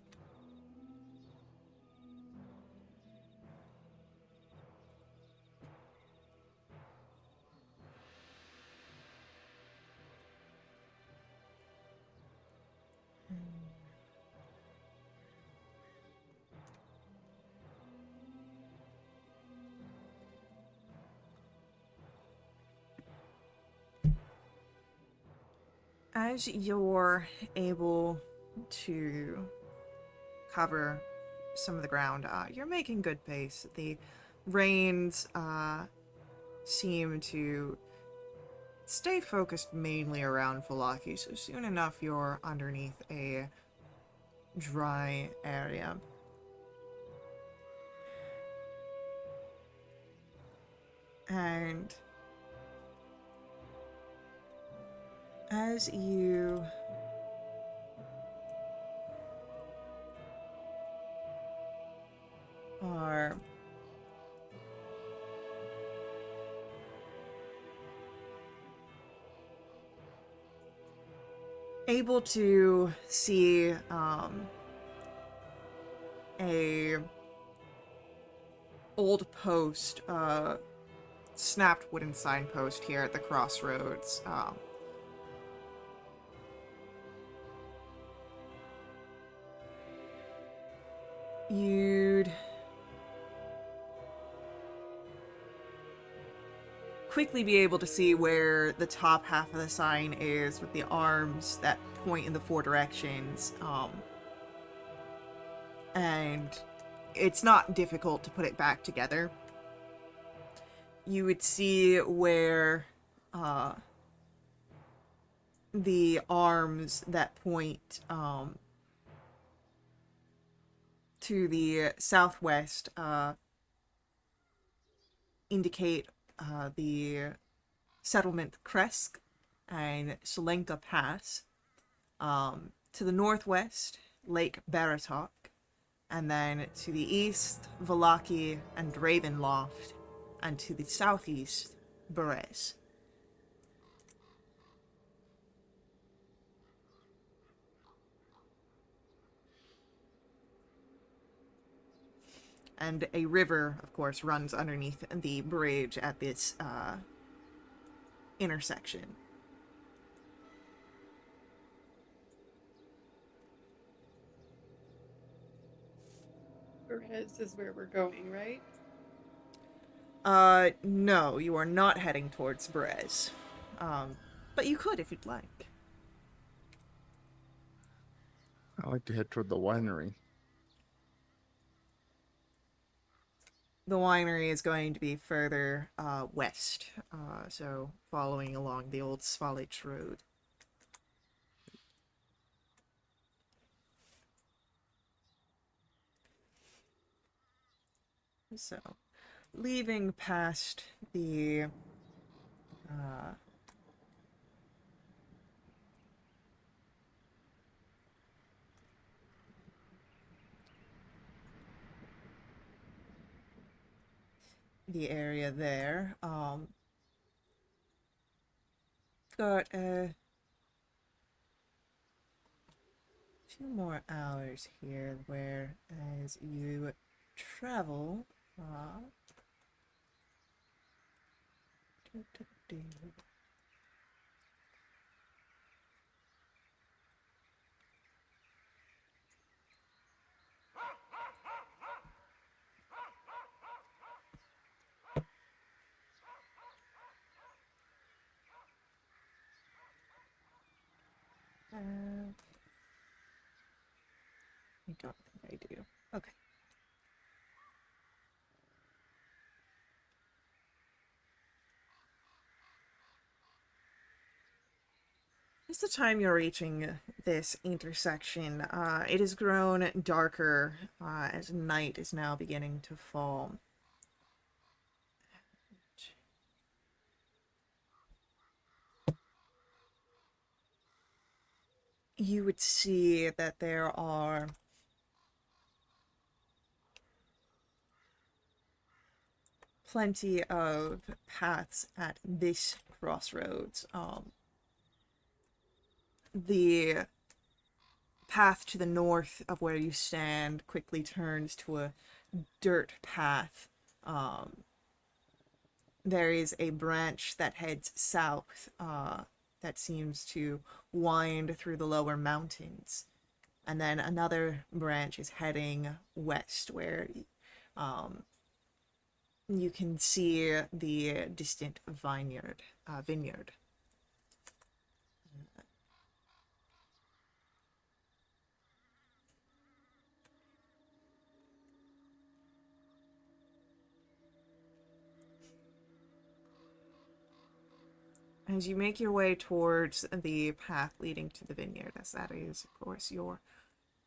[SPEAKER 1] As you're able to cover some of the ground, you're making good pace. The rains seem to stay focused mainly around Valaki, so soon enough you're underneath a dry area. And as you are able to see a old post, snapped wooden signpost here at the crossroads. You'd quickly be able to see where the top half of the sign is with the arms that point in the four directions. And it's not difficult to put it back together. You would see where the arms that point to the southwest indicate the settlement Kresk and Solenka Pass. To the northwest, Lake Baratok, and then to the east, Valaki and Ravenloft, and to the southeast, Berez. And a river, of course, runs underneath the bridge at this intersection.
[SPEAKER 4] Perez is where we're going, right?
[SPEAKER 1] No, you are not heading towards Berez. But you could if you'd like.
[SPEAKER 3] I like to head toward the winery.
[SPEAKER 1] The winery is going to be further west, so following along the old Svalich Road. So, leaving past the area there, got a few more hours here where as you travel, do, do, do. I don't think I do. Okay. It's the time you're reaching this intersection. It has grown darker as night is now beginning to fall. You would see that there are plenty of paths at this crossroads. The path to the north of where you stand quickly turns to a dirt path. There is a branch that heads south that seems to wind through the lower mountains. And then another branch is heading west where you can see the distant vineyard. As you make your way towards the path leading to the vineyard, as that is, of course, your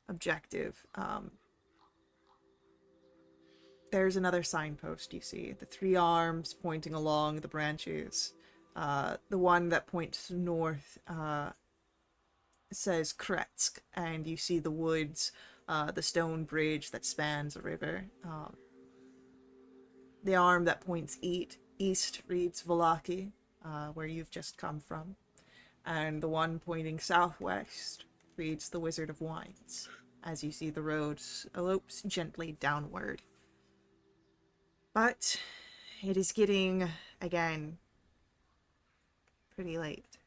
[SPEAKER 1] objective, there's another signpost you see. The three arms pointing along the branches. The one that points north says Kretsk, and you see the woods, the stone bridge that spans a river. The arm that points east reads Valaki, where you've just come from. And the one pointing southwest reads the Wizard of Wines, as you see the road slopes gently downward. But it is getting, again, pretty late.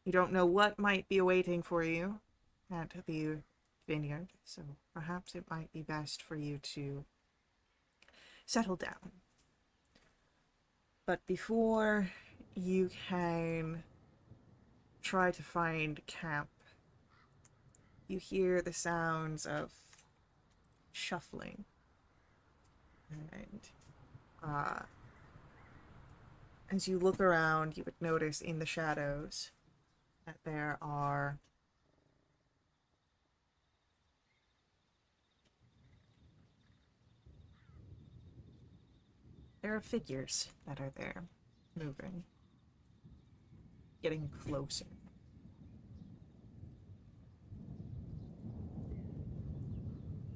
[SPEAKER 1] You don't know what might be awaiting for you at the vineyard, so perhaps it might be best for you to settle down. But before you can try to find camp, you hear the sounds of shuffling. And as you look around, you would notice in the shadows that there are figures that are there, moving, getting closer.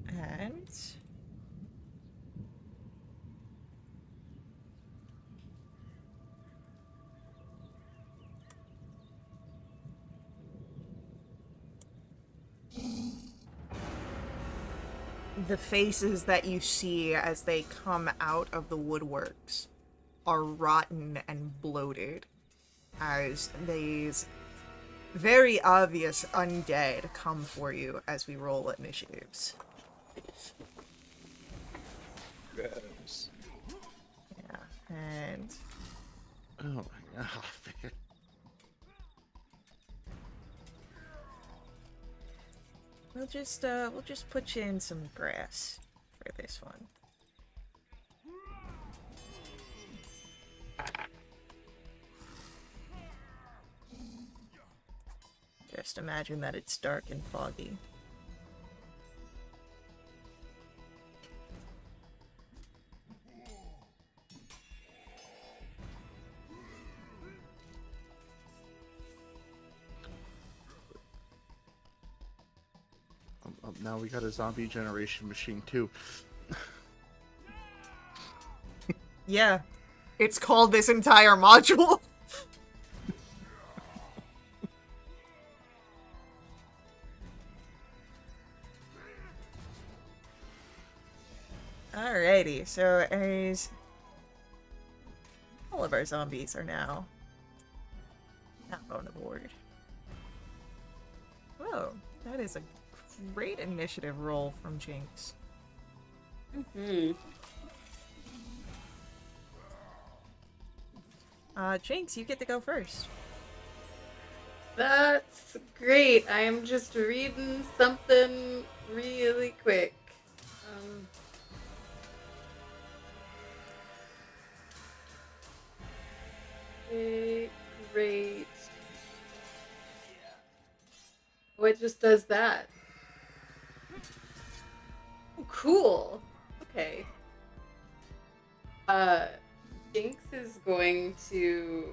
[SPEAKER 1] And the faces that you see as they come out of the woodworks are rotten and bloated, as these very obvious undead come for you as we roll initiatives.
[SPEAKER 2] Yes.
[SPEAKER 1] Yeah, and
[SPEAKER 3] Oh my god.
[SPEAKER 1] we'll just put you in some grass for this one. Just imagine that it's dark and foggy.
[SPEAKER 3] Now we got a zombie generation machine too.
[SPEAKER 1] Yeah, it's called this entire module. Alrighty, so as all of our zombies are now on the board. Whoa, that is a great initiative roll from Jinx. Jinx, you get to go first.
[SPEAKER 4] That's great. I am just reading something really quick. Um, okay, great. Oh, it just does that. Oh, cool. Okay. Uh, Jinx is going to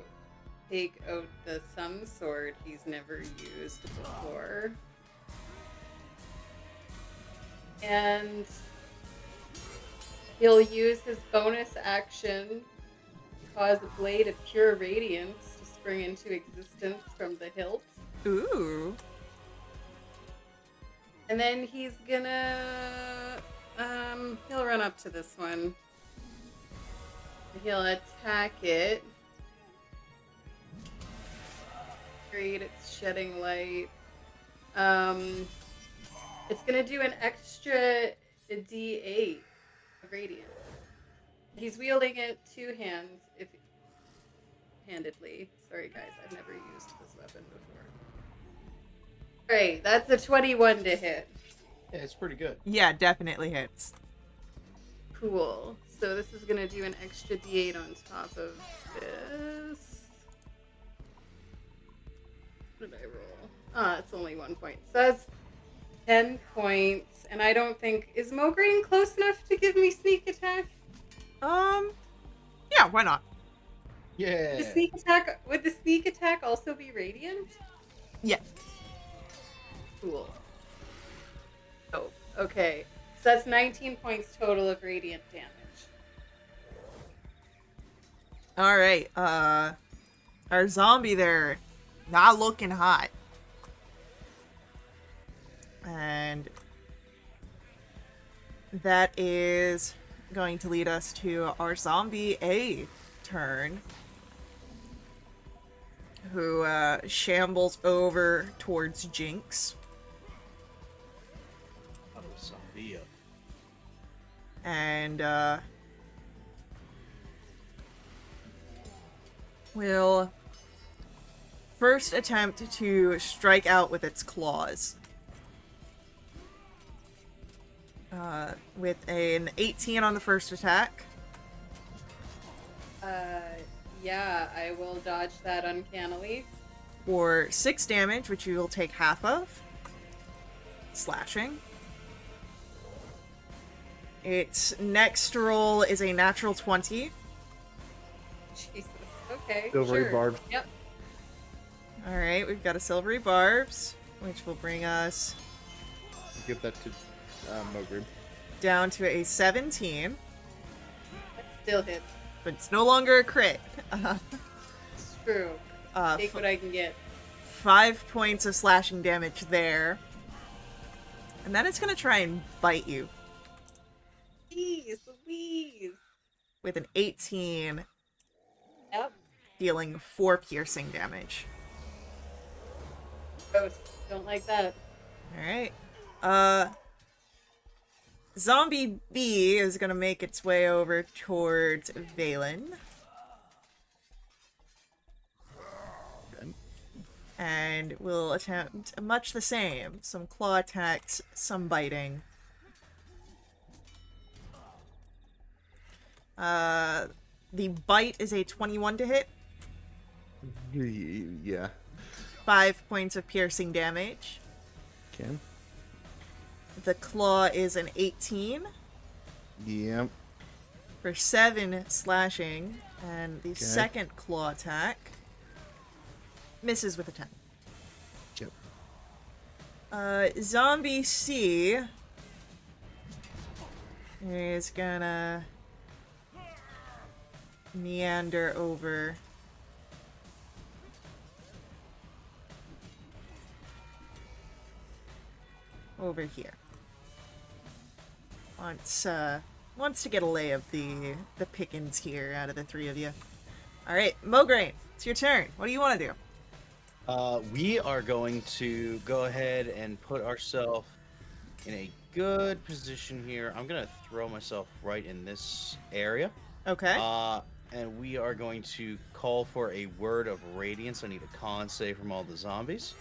[SPEAKER 4] take out the sun sword he's never used before. And he'll use his bonus action to cause a blade of pure radiance to spring into existence from the hilt.
[SPEAKER 1] Ooh.
[SPEAKER 4] And then he's gonna he'll run up to this one. He'll attack it. Great, it's shedding light. It's gonna do an extra D8 of radiant. He's wielding it two hands, if handedly. Sorry guys, I've never used this weapon before. Alright, that's a 21 to hit.
[SPEAKER 2] Yeah, it's pretty good.
[SPEAKER 1] Yeah, definitely hits.
[SPEAKER 4] Cool. So this is gonna do an extra D8 on top of this. What did I roll? Ah, it's only 1 point. So that's 10 points. And I don't think is Mograine close enough to give me sneak attack?
[SPEAKER 1] Yeah, why not?
[SPEAKER 2] Yeah.
[SPEAKER 4] Would the sneak attack also be radiant?
[SPEAKER 1] Yeah.
[SPEAKER 4] Cool. Oh, okay. So that's 19 points total of radiant damage.
[SPEAKER 1] All right. Our zombie there, not looking hot. And that is going to lead us to our zombie A turn, who shambles over towards Jinx.
[SPEAKER 5] Oh, zombie.
[SPEAKER 1] And will first attempt to strike out with its claws. With an 18 on the first attack.
[SPEAKER 4] Yeah, I will dodge that uncannily.
[SPEAKER 1] For 6 damage, which you will take half of. Slashing. Its next roll is a natural 20.
[SPEAKER 4] Jesus. Okay.
[SPEAKER 3] Silvery
[SPEAKER 4] sure.
[SPEAKER 3] barb.
[SPEAKER 4] Yep.
[SPEAKER 1] Alright, we've got a silvery barbs, which will bring us
[SPEAKER 3] Give that to Mogrim.
[SPEAKER 1] down to a 17.
[SPEAKER 4] That still hits.
[SPEAKER 1] But it's no longer a crit.
[SPEAKER 4] It's true. Take what I can get.
[SPEAKER 1] 5 points of slashing damage there. And then it's going to try and bite you
[SPEAKER 4] Jeez Louise.
[SPEAKER 1] with an 18,
[SPEAKER 4] Yep.
[SPEAKER 1] dealing 4 piercing damage.
[SPEAKER 4] Gross. Don't like that.
[SPEAKER 1] Alright. Zombie B is going to make its way over towards Valen. And will attempt much the same. Some claw attacks, some biting. The bite is a 21 to hit.
[SPEAKER 3] Yeah.
[SPEAKER 1] 5 points of piercing damage.
[SPEAKER 3] Can.
[SPEAKER 1] The claw is an 18
[SPEAKER 3] Yep.
[SPEAKER 1] for 7 slashing. And the second claw attack misses with a 10.
[SPEAKER 3] Yep.
[SPEAKER 1] Zombie C is gonna meander over here. Wants to get a lay of the pickings here out of the three of you. All right, Mograine, it's your turn. What do you want to do?
[SPEAKER 2] We are going to go ahead and put ourselves in a good position here. I'm gonna throw myself right in this area.
[SPEAKER 1] Okay.
[SPEAKER 2] and we are going to call for a word of radiance. I need a con save from all the zombies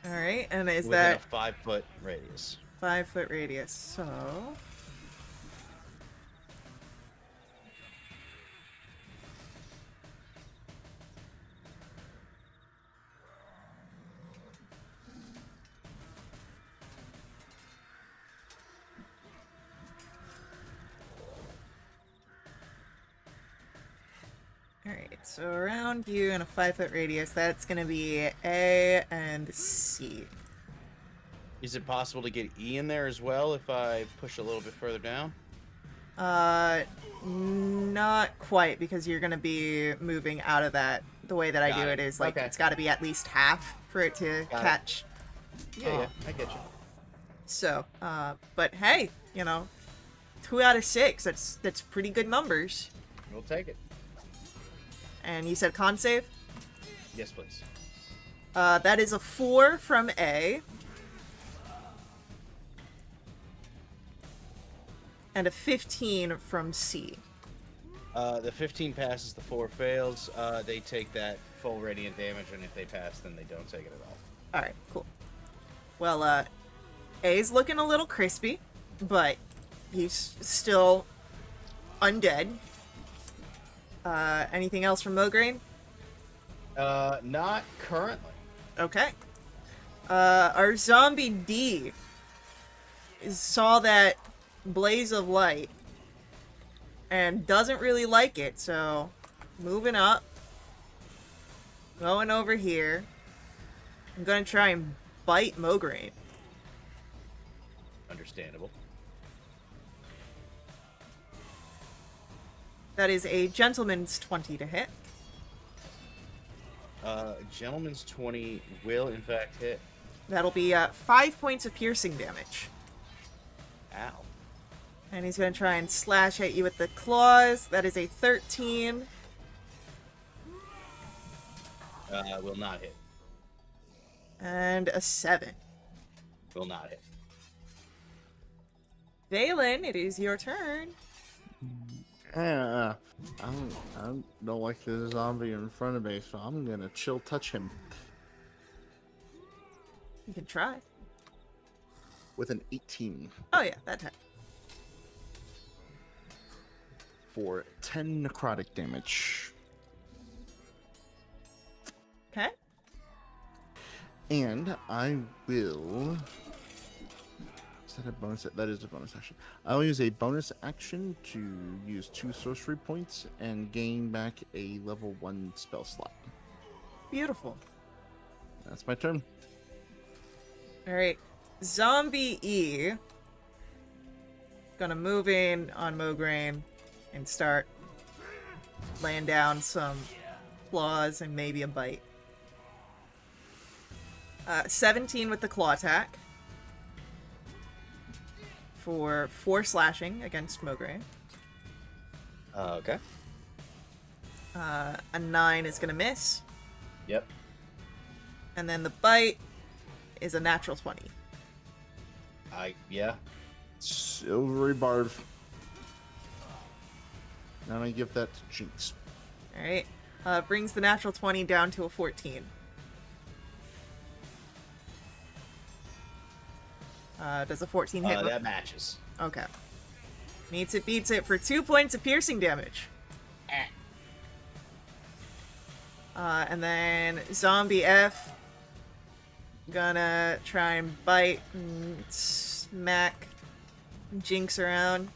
[SPEAKER 1] All right, and is
[SPEAKER 2] within a
[SPEAKER 1] that
[SPEAKER 2] 5-foot radius.
[SPEAKER 1] 5-foot radius? So Alright, so around you in a 5-foot radius, that's gonna be A and C.
[SPEAKER 2] Is it possible to get E in there as well if I push a little bit further down?
[SPEAKER 1] Not quite, because you're gonna be moving out of that. The way that I do
[SPEAKER 2] Got
[SPEAKER 1] it
[SPEAKER 2] it.
[SPEAKER 1] is, like,
[SPEAKER 2] Okay.
[SPEAKER 1] it's gotta be at least half for it to
[SPEAKER 2] Got it.
[SPEAKER 1] catch.
[SPEAKER 2] Yeah, I get you.
[SPEAKER 1] So, but hey, 2 out of 6, that's pretty good numbers.
[SPEAKER 2] We'll take it.
[SPEAKER 1] And you said con save?
[SPEAKER 2] Yes, please.
[SPEAKER 1] That is a 4 from A. And a 15 from C.
[SPEAKER 2] The 15 passes, the 4 fails. They take that full radiant damage, and if they pass, then they don't take it at all.
[SPEAKER 1] Alright, cool. Well, A's looking a little crispy, but he's still undead. Anything else from Mograine?
[SPEAKER 2] Not currently.
[SPEAKER 1] Okay. Our zombie D saw that blaze of light and doesn't really like it, so moving up, going over here. I'm gonna try and bite Mograine.
[SPEAKER 2] Understandable.
[SPEAKER 1] That is a gentleman's 20 to hit.
[SPEAKER 2] Gentleman's 20 will in fact hit.
[SPEAKER 1] That'll be 5 points of piercing damage.
[SPEAKER 2] Ow.
[SPEAKER 1] And he's going to try and slash at you with the claws. That is a 13.
[SPEAKER 2] Will not hit.
[SPEAKER 1] And a 7.
[SPEAKER 2] Will not hit.
[SPEAKER 1] Valen, it is your turn.
[SPEAKER 3] I don't like the zombie in front of me, so I'm gonna chill touch him
[SPEAKER 1] You can try.
[SPEAKER 3] with an 18
[SPEAKER 1] Oh yeah, that time.
[SPEAKER 3] for 10 necrotic damage.
[SPEAKER 1] Okay.
[SPEAKER 3] And I will... Is that a bonus? That is a bonus action. I'll use a bonus action to use 2 sorcery points and gain back a level 1 spell slot.
[SPEAKER 1] Beautiful.
[SPEAKER 3] That's my turn.
[SPEAKER 1] Alright. Zombie E. Gonna move in on Mograine and start laying down some claws and maybe a bite. 17 with the claw attack. For 4 slashing against Mograine.
[SPEAKER 2] Okay.
[SPEAKER 1] A 9 is gonna miss.
[SPEAKER 2] Yep.
[SPEAKER 1] And then the bite is a natural 20.
[SPEAKER 2] Yeah.
[SPEAKER 3] Silvery barb. Now I give that to Jinx.
[SPEAKER 1] Alright. Brings the natural 20 down to a 14. Does a 14 hit?
[SPEAKER 2] That matches.
[SPEAKER 1] Okay. Meets it, beats it for 2 points of piercing damage. And then Zombie F. Gonna try and bite and smack Jinx around.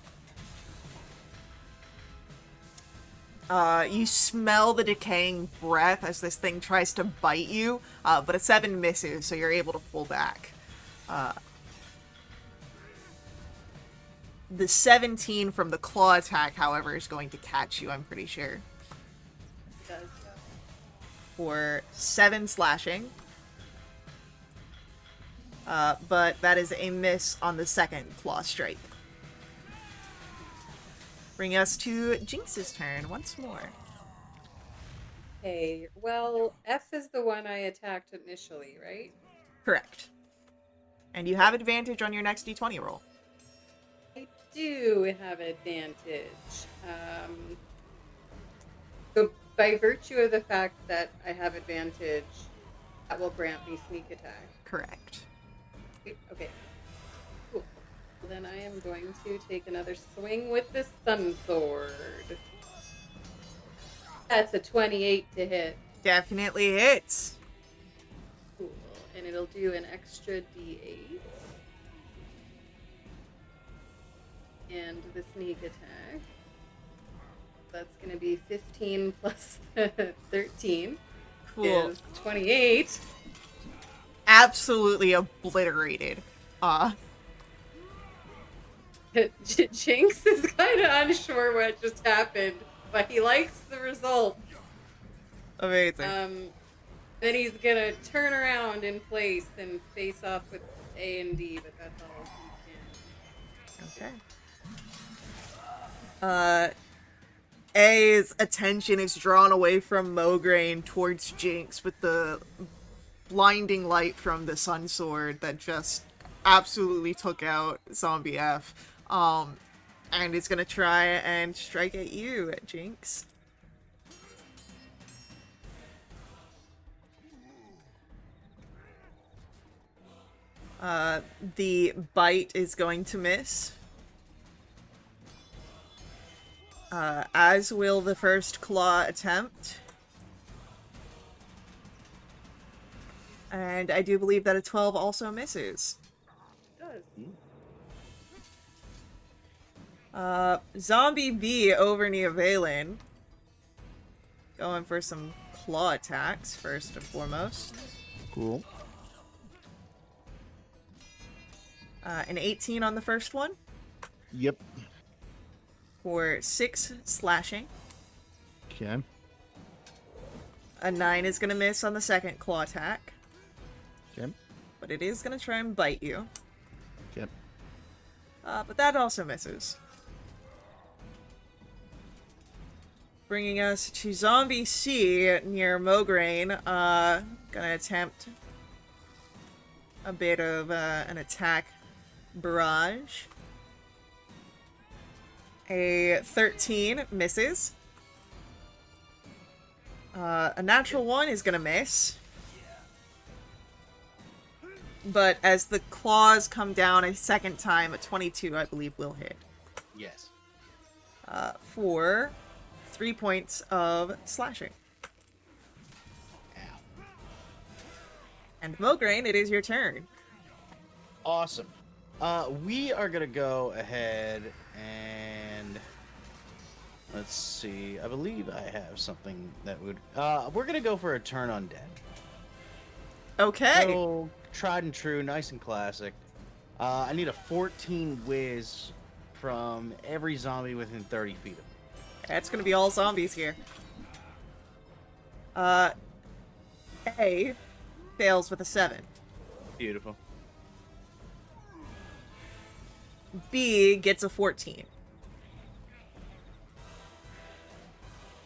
[SPEAKER 1] You smell the decaying breath as this thing tries to bite you, but a 7 misses, so you're able to pull back. The 17 from the claw attack, however, is going to catch you, I'm pretty sure.
[SPEAKER 4] Does go.
[SPEAKER 1] For 7 slashing. But that is a miss on the second claw strike. Bring us to Jinx's turn once more.
[SPEAKER 4] Okay, well, F is the one I attacked initially, right?
[SPEAKER 1] Correct. And you have advantage on your next d20 roll.
[SPEAKER 4] I do have advantage. So by virtue of the fact that I have advantage, that will grant me sneak attack.
[SPEAKER 1] Correct.
[SPEAKER 4] Okay. Cool. Well, then I am going to take another swing with the Sun Sword. That's a 28 to hit.
[SPEAKER 1] Definitely hits.
[SPEAKER 4] Cool. And it'll do an extra d8. And the sneak attack. That's going to be 15 plus 13
[SPEAKER 1] Cool.
[SPEAKER 4] is 28.
[SPEAKER 1] Absolutely obliterated.
[SPEAKER 4] Jinx is kind of unsure what just happened, but he likes the result.
[SPEAKER 1] Amazing.
[SPEAKER 4] Then he's gonna turn around in place and face off with A and D, but that's all he can.
[SPEAKER 1] Okay. A's attention is drawn away from Mograine towards Jinx with the blinding light from the Sun Sword that just absolutely took out Zombie F. And it's gonna try and strike at you, Jinx. The bite is going to miss. As will the first claw attempt. And I do believe that a 12 also misses.
[SPEAKER 4] It does.
[SPEAKER 1] Zombie B over near Valen. Going for some claw attacks first and foremost.
[SPEAKER 3] Cool.
[SPEAKER 1] An 18 on the first one
[SPEAKER 3] Yep.
[SPEAKER 1] for 6 slashing.
[SPEAKER 3] Okay.
[SPEAKER 1] A 9 is going to miss on the second claw attack,
[SPEAKER 3] Okay.
[SPEAKER 1] but it is going to try and bite you.
[SPEAKER 3] Okay.
[SPEAKER 1] But that also misses. Bringing us to Zombie C near Mograine. Gonna attempt a bit of an attack barrage. A 13 misses. A natural 1 is gonna miss. But as the claws come down a second time, a 22, I believe, will hit.
[SPEAKER 2] Yes.
[SPEAKER 1] For 3 points of slashing. And Mograine, it is your turn.
[SPEAKER 2] Awesome. We are gonna go ahead and let's see. I believe I have something that would. We're gonna go for a turn undead.
[SPEAKER 1] Okay.
[SPEAKER 2] So tried and true, nice and classic. I need a 14 whiz from every zombie within 30 feet of me.
[SPEAKER 1] That's gonna be all zombies here. A fails with a 7.
[SPEAKER 2] Beautiful.
[SPEAKER 1] B gets a 14.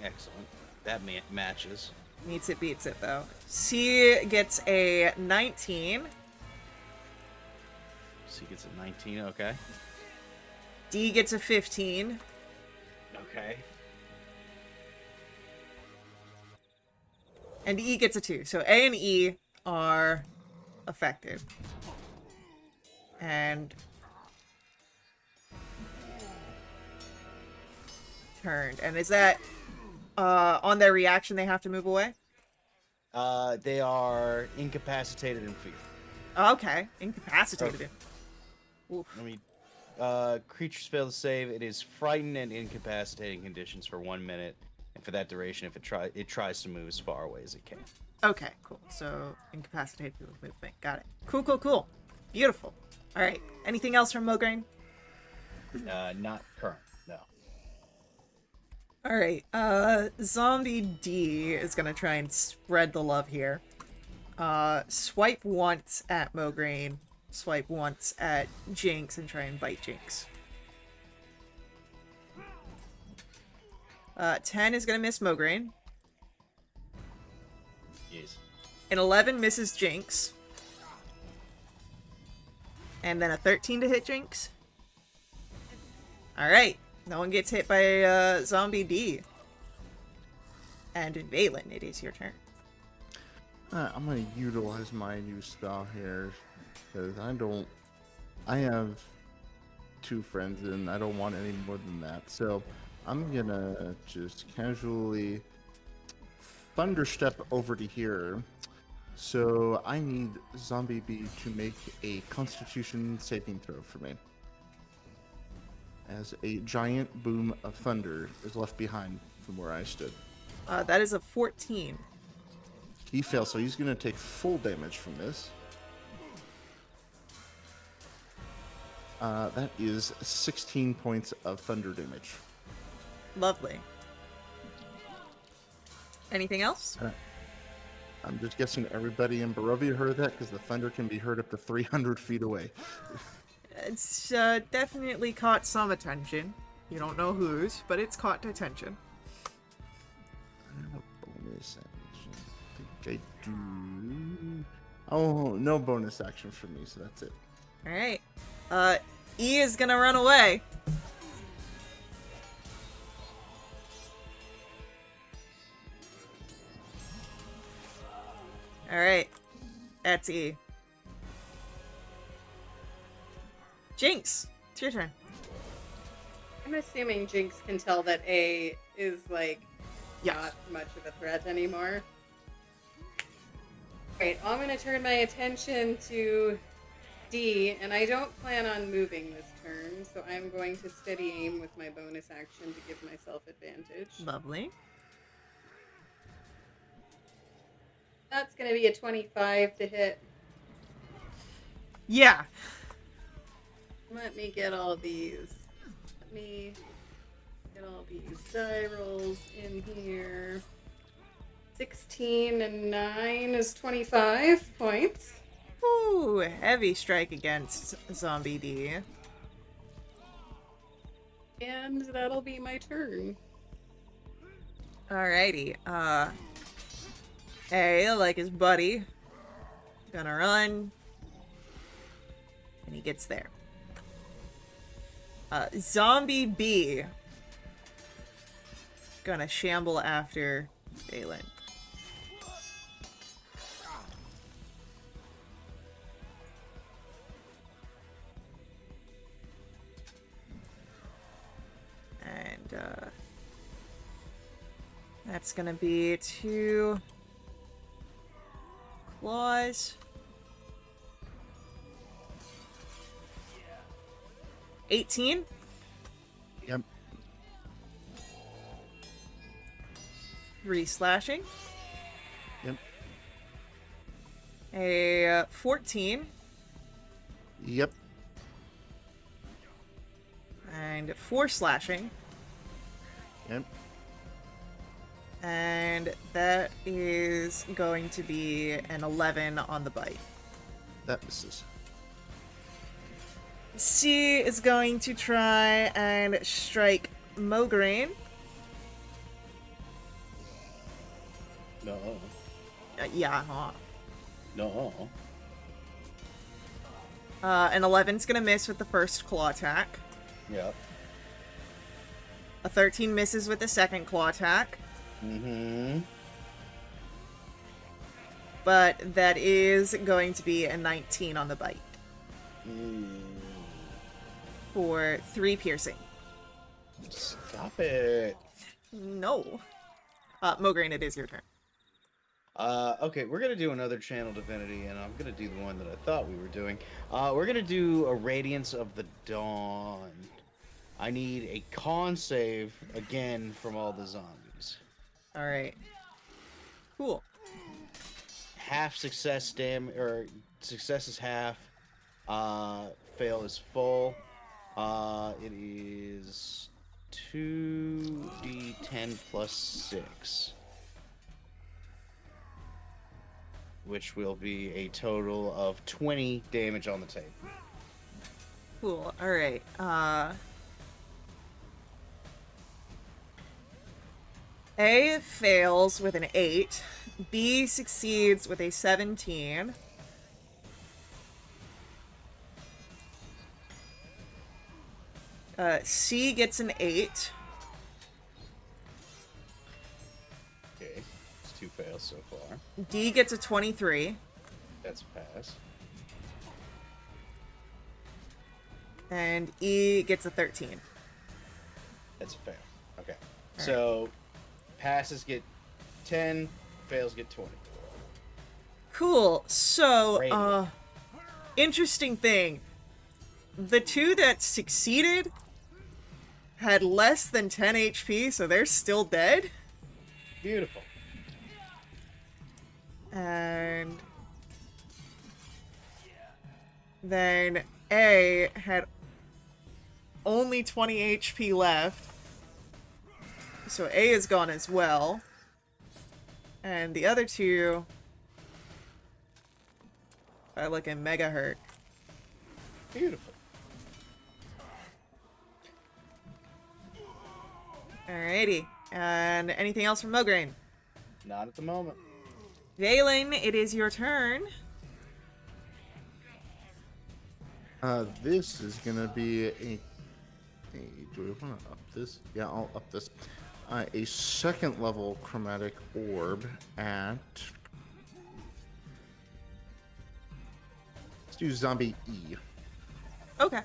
[SPEAKER 2] Excellent. That matches.
[SPEAKER 1] Meets it, beats it, though. C gets a 19.
[SPEAKER 2] So he gets a 19. Okay.
[SPEAKER 1] D gets a 15.
[SPEAKER 2] Okay.
[SPEAKER 1] And E gets a 2. So A and E are effective. And turned. And is that on their reaction they have to move away?
[SPEAKER 2] They are incapacitated and fear.
[SPEAKER 1] Okay. Incapacitated. Oof.
[SPEAKER 2] I mean, creatures fail to save. It is frightened and incapacitating conditions for 1 minute, and for that duration, if it tries to move as far away as it can.
[SPEAKER 1] Okay, cool. So incapacitated with movement. Got it. Cool, cool, cool. Beautiful. All right. Anything else from Mograine?
[SPEAKER 2] Not current. No.
[SPEAKER 1] All right. Zombie D is gonna try and spread the love here. Swipe once at Mograine. Swipe once at Jinx and try and bite Jinx. 10 is gonna miss Mograine.
[SPEAKER 2] Yes.
[SPEAKER 1] An 11 misses Jinx. And then a 13 to hit Jinx. Alright. No one gets hit by Zombie D. And Valen, it is your turn.
[SPEAKER 3] I'm gonna utilize my new spell here because I have two friends and I don't want any more than that. So I'm gonna just casually thunderstep over to here. So I need Zombie B to make a Constitution saving throw for me, as a giant boom of thunder is left behind from where I stood.
[SPEAKER 1] That is a 14.
[SPEAKER 3] He fails, so he's going to take full damage from this. That is 16 points of thunder damage.
[SPEAKER 1] Lovely. Anything else?
[SPEAKER 3] I'm just guessing everybody in Barovia heard that because the thunder can be heard up to 300 feet away.
[SPEAKER 1] It's definitely caught some attention. You don't know whose, but it's caught attention.
[SPEAKER 3] Bonus action. I think I do. Oh, no bonus action for me, so that's it.
[SPEAKER 1] Alright. E is gonna run away. Alright. That's E. Jinx, it's your turn.
[SPEAKER 4] I'm assuming Jinx can tell that A is like
[SPEAKER 1] Yes.
[SPEAKER 4] not much of a threat anymore. Right, I'm gonna turn my attention to D, and I don't plan on moving this turn, so I'm going to steady aim with my bonus action to give myself advantage.
[SPEAKER 1] Lovely.
[SPEAKER 4] That's gonna be a 25 to hit.
[SPEAKER 1] Yeah.
[SPEAKER 4] Let me get all these. Let me get all these die rolls in here. 16 and 9 is 25 points.
[SPEAKER 1] Ooh, heavy strike against Zombie D.
[SPEAKER 4] And that'll be my turn.
[SPEAKER 1] Alrighty, A, like his buddy, gonna run, and he gets there. Zombie B, gonna shamble after Valen. And, that's gonna be 2 claws. 18?
[SPEAKER 3] Yep.
[SPEAKER 1] 3 slashing.
[SPEAKER 3] Yep.
[SPEAKER 1] A 14.
[SPEAKER 3] Yep.
[SPEAKER 1] And 4 slashing.
[SPEAKER 3] Yep.
[SPEAKER 1] And that is going to be an 11 on the bite.
[SPEAKER 3] That misses.
[SPEAKER 1] C is going to try and strike Mograine.
[SPEAKER 2] No.
[SPEAKER 1] Yeah, huh.
[SPEAKER 2] No.
[SPEAKER 1] An 11's gonna miss with the first claw attack.
[SPEAKER 2] Yep.
[SPEAKER 1] A 13 misses with the second claw attack.
[SPEAKER 2] Mm-hmm.
[SPEAKER 1] But that is going to be a 19 on the bite. For 3 piercing.
[SPEAKER 2] Stop it.
[SPEAKER 1] No. Mograine, it is your turn.
[SPEAKER 2] Okay, we're gonna do another channel divinity, and I'm gonna do the one that I thought we were doing. We're gonna do a Radiance of the Dawn. I need a con save again from all the zombies.
[SPEAKER 1] Alright. Cool.
[SPEAKER 2] Half success or success is half. Fail is full. It is 2d10 plus 6. Which will be a total of 20 damage on the table.
[SPEAKER 1] Cool. Alright. A fails with an 8. B succeeds with a 17. C gets an 8.
[SPEAKER 2] Yeah. 2 fails so far.
[SPEAKER 1] D gets a 23.
[SPEAKER 2] That's a pass.
[SPEAKER 1] And E gets a 13.
[SPEAKER 2] That's a fail. Okay. So passes get 10, fails get 20.
[SPEAKER 1] Cool. So,
[SPEAKER 2] Radiant.
[SPEAKER 1] interesting thing. The two that succeeded had less than 10 HP, so they're still dead.
[SPEAKER 2] Beautiful.
[SPEAKER 1] And then A had only 20 HP left. So A is gone as well. And the other two are looking mega hurt.
[SPEAKER 2] Beautiful.
[SPEAKER 1] Alrighty. And anything else from Mograine?
[SPEAKER 2] Not at the moment.
[SPEAKER 1] Valen, it is your turn.
[SPEAKER 3] This is gonna be a do we want to up this? Yeah, I'll up this. A second level chromatic orb at. Let's do zombie E.
[SPEAKER 1] Okay.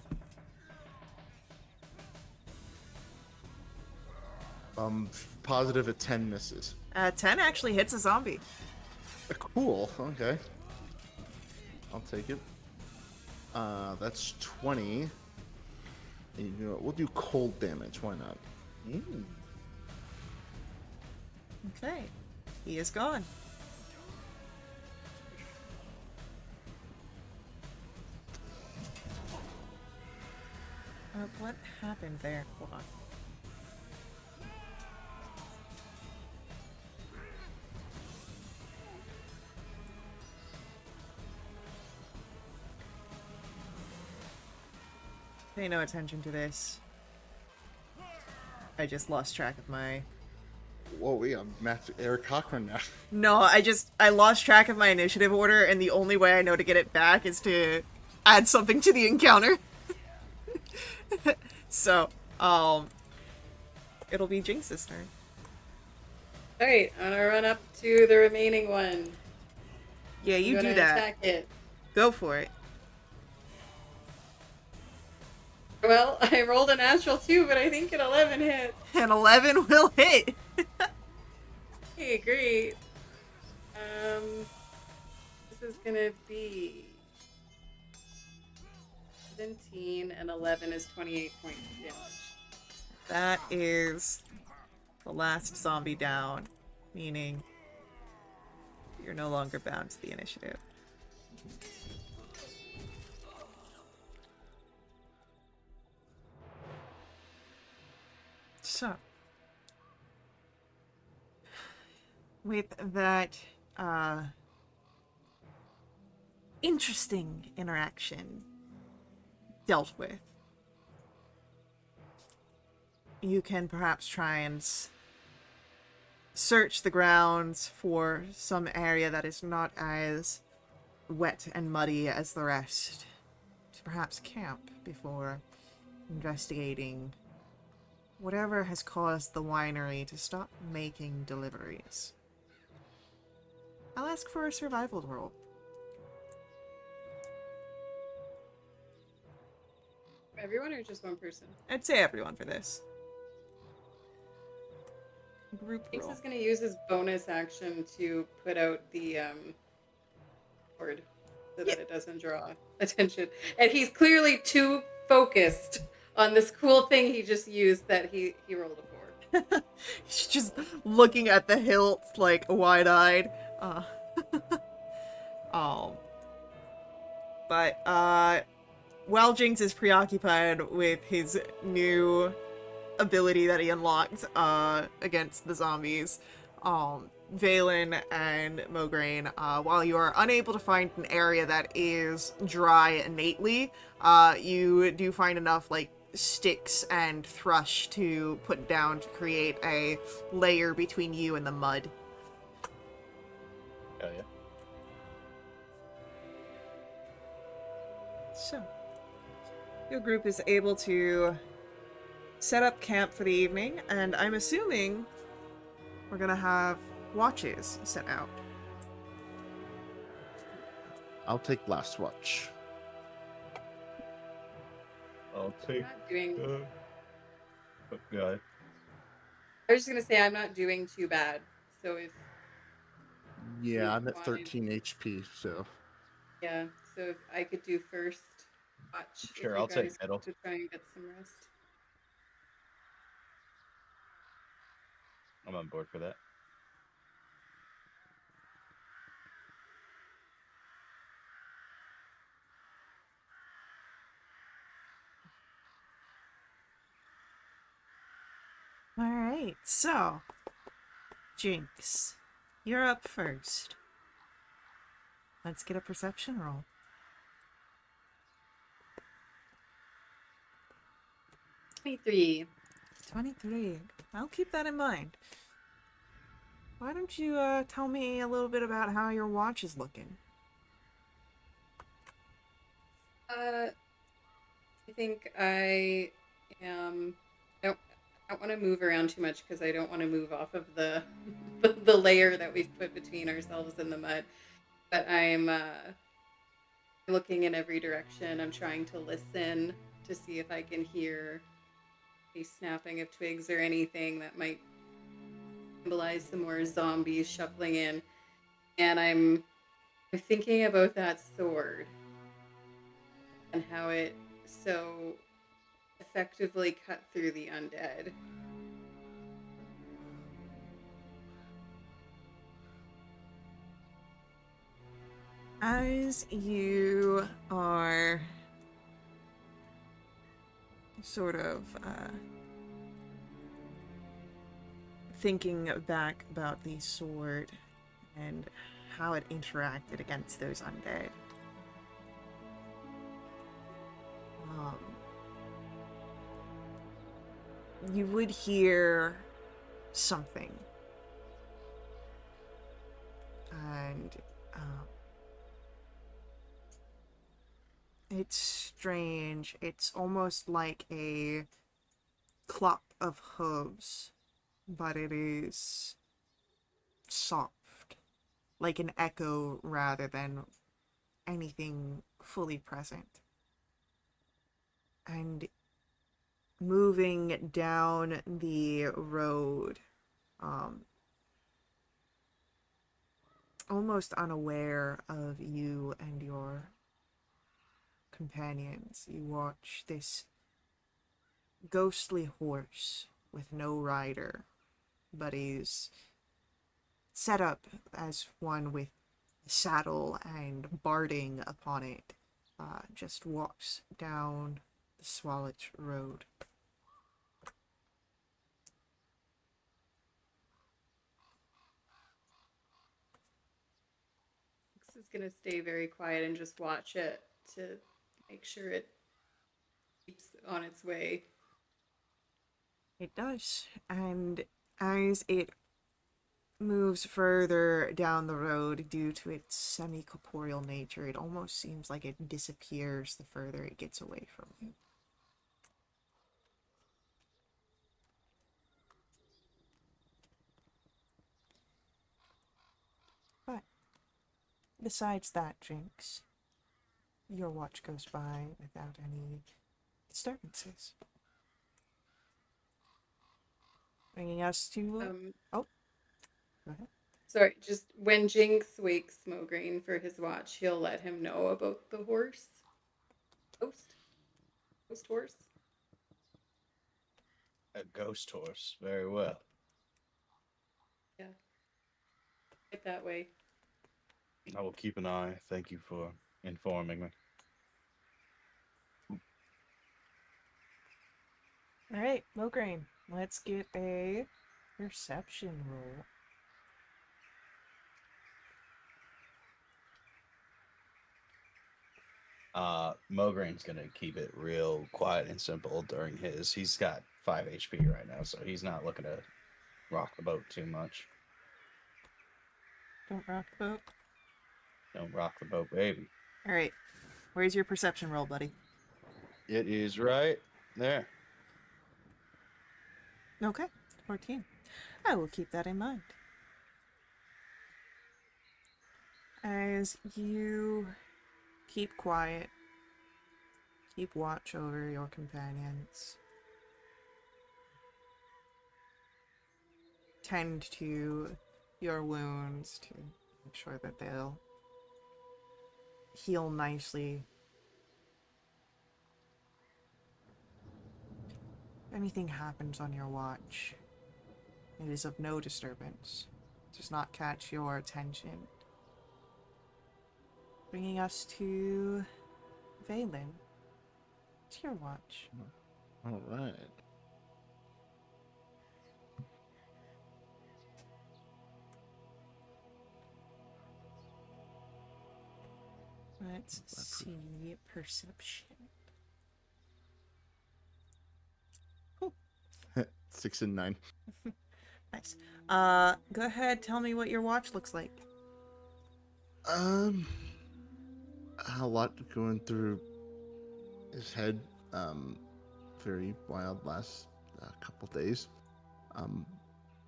[SPEAKER 3] Positive at 10 misses.
[SPEAKER 1] 10 actually hits a zombie.
[SPEAKER 3] Cool. Okay. I'll take it. That's 20. And you know what? We'll do cold damage. Why not?
[SPEAKER 1] Okay. He is gone. What happened there? Hold on. Pay no attention to this. I just lost track of my...
[SPEAKER 3] Whoa, we got Matt Eric Cochran now.
[SPEAKER 1] No, I lost track of my initiative order, and the only way I know to get it back is to add something to the encounter. So, it'll be Jinx's turn.
[SPEAKER 4] Alright, I'm gonna run up to the remaining one.
[SPEAKER 1] Yeah, you
[SPEAKER 4] I'm
[SPEAKER 1] do
[SPEAKER 4] gonna
[SPEAKER 1] that.
[SPEAKER 4] Attack it.
[SPEAKER 1] Go for it.
[SPEAKER 4] Well, I rolled a natural 2, but I think an 11 hit.
[SPEAKER 1] An 11 will hit.
[SPEAKER 4] Okay, great. This is gonna be 17 and 11 is 28 points of damage.
[SPEAKER 1] That is the last zombie down, meaning you're no longer bound to the initiative. So, with that interesting interaction dealt with, you can perhaps try and search the grounds for some area that is not as wet and muddy as the rest, to perhaps camp before investigating whatever has caused the winery to stop making deliveries. I'll ask for a survival roll.
[SPEAKER 4] Everyone or just one person?
[SPEAKER 1] I'd say everyone for this. Group
[SPEAKER 4] Jinx
[SPEAKER 1] roll.
[SPEAKER 4] is going to use his bonus action to put out the board so that it doesn't draw attention. And he's clearly too focused on this cool thing he just used that he rolled a 4.
[SPEAKER 1] He's just looking at the hilts, like, wide-eyed. But, while Jinx is preoccupied with his new ability that he unlocked, against the zombies, Valen and Mograine, while you are unable to find an area that is dry innately, you do find enough, like, sticks and thrush to put down to create a layer between you and the mud.
[SPEAKER 5] Hell yeah.
[SPEAKER 1] So, your group is able to set up camp for the evening, and I'm assuming we're gonna have watches set out.
[SPEAKER 3] I'll take last watch.
[SPEAKER 5] I'll
[SPEAKER 4] I'm
[SPEAKER 5] take.
[SPEAKER 4] not doing.
[SPEAKER 5] Go ahead.
[SPEAKER 4] I was just gonna say I'm not doing too bad. So if
[SPEAKER 3] Yeah,
[SPEAKER 4] you
[SPEAKER 3] I'm at
[SPEAKER 4] wanted,
[SPEAKER 3] 13 HP, so
[SPEAKER 4] yeah. So if I could do first watch, if
[SPEAKER 5] Sure,
[SPEAKER 4] you
[SPEAKER 5] I'll take
[SPEAKER 4] guys
[SPEAKER 5] middle.
[SPEAKER 4] want to try and get some rest.
[SPEAKER 5] I'm on board for that.
[SPEAKER 1] All right, so Jinx, you're up first. Let's get a perception roll.
[SPEAKER 4] 23.
[SPEAKER 1] 23. I'll keep that in mind. Why don't you tell me a little bit about how your watch is looking?
[SPEAKER 4] I think I am. I don't want to move around too much because I don't want to move off of the the layer that we've put between ourselves and the mud. But I'm looking in every direction. I'm trying to listen to see if I can hear a snapping of twigs or anything that might symbolize some more zombies shuffling in. And I'm thinking about that sword and how it so effectively cut through the undead.
[SPEAKER 1] As you are sort of thinking back about the sword and how it interacted against those undead, um, you would hear something. And it's strange. It's almost like a clop of hooves, but it is soft, like an echo rather than anything fully present. And moving down the road, um, almost unaware of you and your companions, you watch this ghostly horse with no rider, but is set up as one with a saddle and barding upon it, just walks down the Swalloch Road.
[SPEAKER 4] This is gonna stay very quiet and just watch it to make sure it keeps on its way.
[SPEAKER 1] It does, and as it moves further down the road due to its semi-corporeal nature, it almost seems like it disappears the further it gets away from you. But besides that, Jinx, your watch goes by without any disturbances. Bringing us to... Oh, go ahead.
[SPEAKER 4] Sorry, just when Jinx wakes Mograine for his watch, he'll let him know about the horse. Ghost? Ghost horse?
[SPEAKER 5] A ghost horse. Very well.
[SPEAKER 4] Yeah. Get that way.
[SPEAKER 5] I will keep an eye. Thank you for informing me.
[SPEAKER 1] All right, Mograine, let's get a perception roll.
[SPEAKER 5] Mograine's gonna keep it real quiet and simple during his. He's got 5 HP right now, so he's not looking to rock the boat too much.
[SPEAKER 1] Don't rock the boat.
[SPEAKER 5] Don't rock the boat, baby.
[SPEAKER 1] All right, where's your perception roll, buddy?
[SPEAKER 5] It is right there.
[SPEAKER 1] Okay, 14. I will keep that in mind. as you keep quiet, keep watch over your companions, tend to your wounds to make sure that they'll heal nicely. If anything happens on your watch, it is of no disturbance. It does not catch your attention. Bringing us to Valen. It's your watch.
[SPEAKER 3] All right.
[SPEAKER 1] Let's see perception. Cool.
[SPEAKER 3] 6 and 9.
[SPEAKER 1] Nice. Go ahead, tell me what your watch looks like.
[SPEAKER 3] Um, a lot going through his head. Very wild last couple days.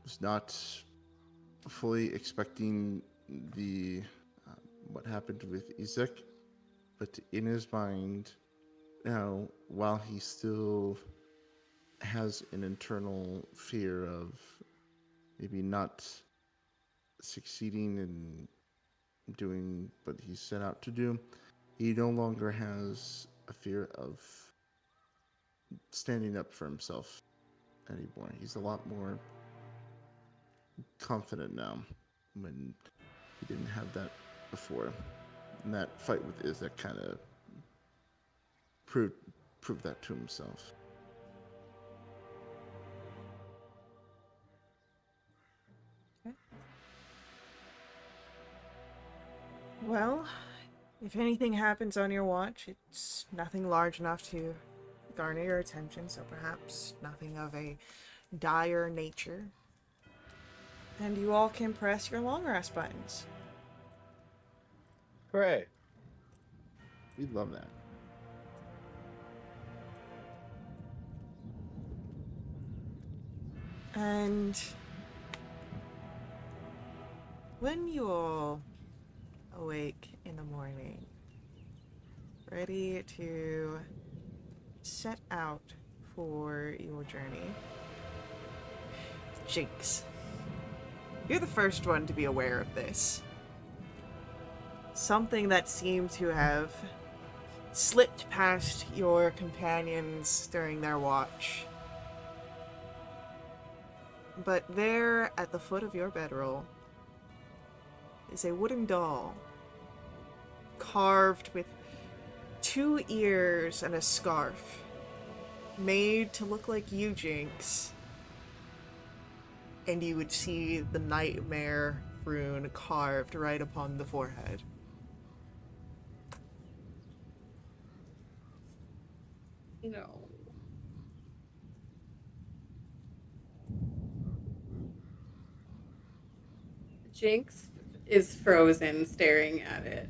[SPEAKER 3] Was not fully expecting the what happened with Isaac, but in his mind, while he still has an internal fear of maybe not succeeding in doing what he set out to do, he no longer has a fear of standing up for himself anymore. He's a lot more confident now when he didn't have that before. And that fight with Isaac kind of proved that to himself.
[SPEAKER 1] Okay. Well, if anything happens on your watch, it's nothing large enough to garner your attention, so perhaps nothing of a dire nature. And you all can press your long rest buttons.
[SPEAKER 5] Hooray!
[SPEAKER 3] We love that.
[SPEAKER 1] And when you all awake in the morning, ready to set out for your journey, Jinx, you're the first one to be aware of this. Something that seemed to have slipped past your companions during their watch. But there, at the foot of your bedroll, is a wooden doll, carved with 2 ears and a scarf, made to look like you, Jinx. And you would see the nightmare rune carved right upon the forehead.
[SPEAKER 4] No. Jinx is frozen staring at it.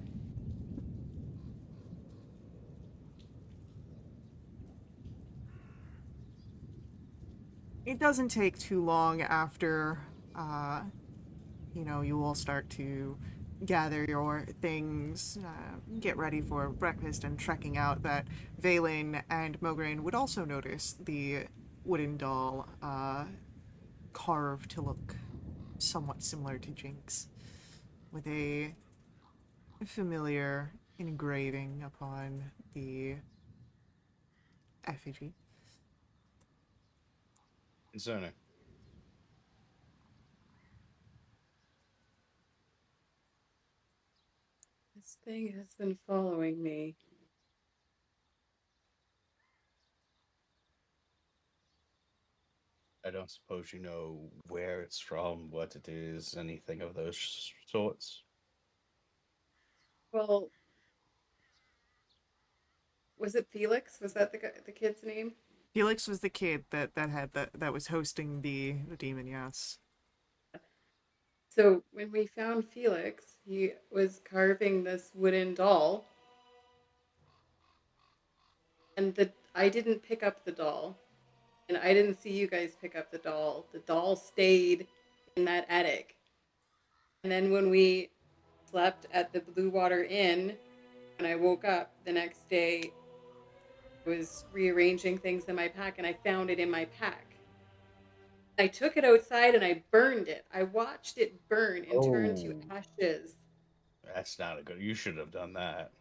[SPEAKER 1] It doesn't take too long after, you all start to gather your things, get ready for breakfast and trekking out, that Valen and Mograine would also notice the wooden doll carved to look somewhat similar to Jinx, with a familiar engraving upon the effigy.
[SPEAKER 5] Concerning.
[SPEAKER 4] This thing has been following me.
[SPEAKER 5] I don't suppose you know where it's from, what it is, anything of those sorts.
[SPEAKER 4] Well, was it Felix? Was that the kid's name?
[SPEAKER 1] Felix was the kid that was hosting the demon, yes.
[SPEAKER 4] So when we found Felix, he was carving this wooden doll, and the I didn't pick up the doll, and I didn't see you guys pick up the doll. The doll stayed in that attic, and then when we slept at the Blue Water Inn. When I woke up the next day, I was rearranging things in my pack and I found it in my pack. I took it outside and I burned it. I watched it burn and turn to
[SPEAKER 5] Oh,
[SPEAKER 4] ashes.
[SPEAKER 5] that's not a good. You should have done that.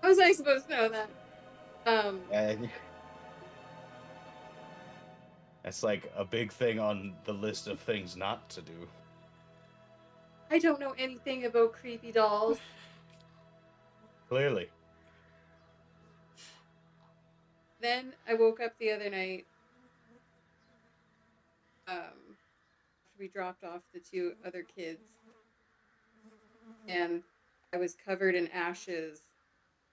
[SPEAKER 4] How was I supposed to know that? Um,
[SPEAKER 5] And that's like a big thing on the list of things not to do.
[SPEAKER 4] I don't know anything about creepy dolls.
[SPEAKER 5] Clearly.
[SPEAKER 4] Then I woke up the other night after we dropped off the two other kids, and I was covered in ashes,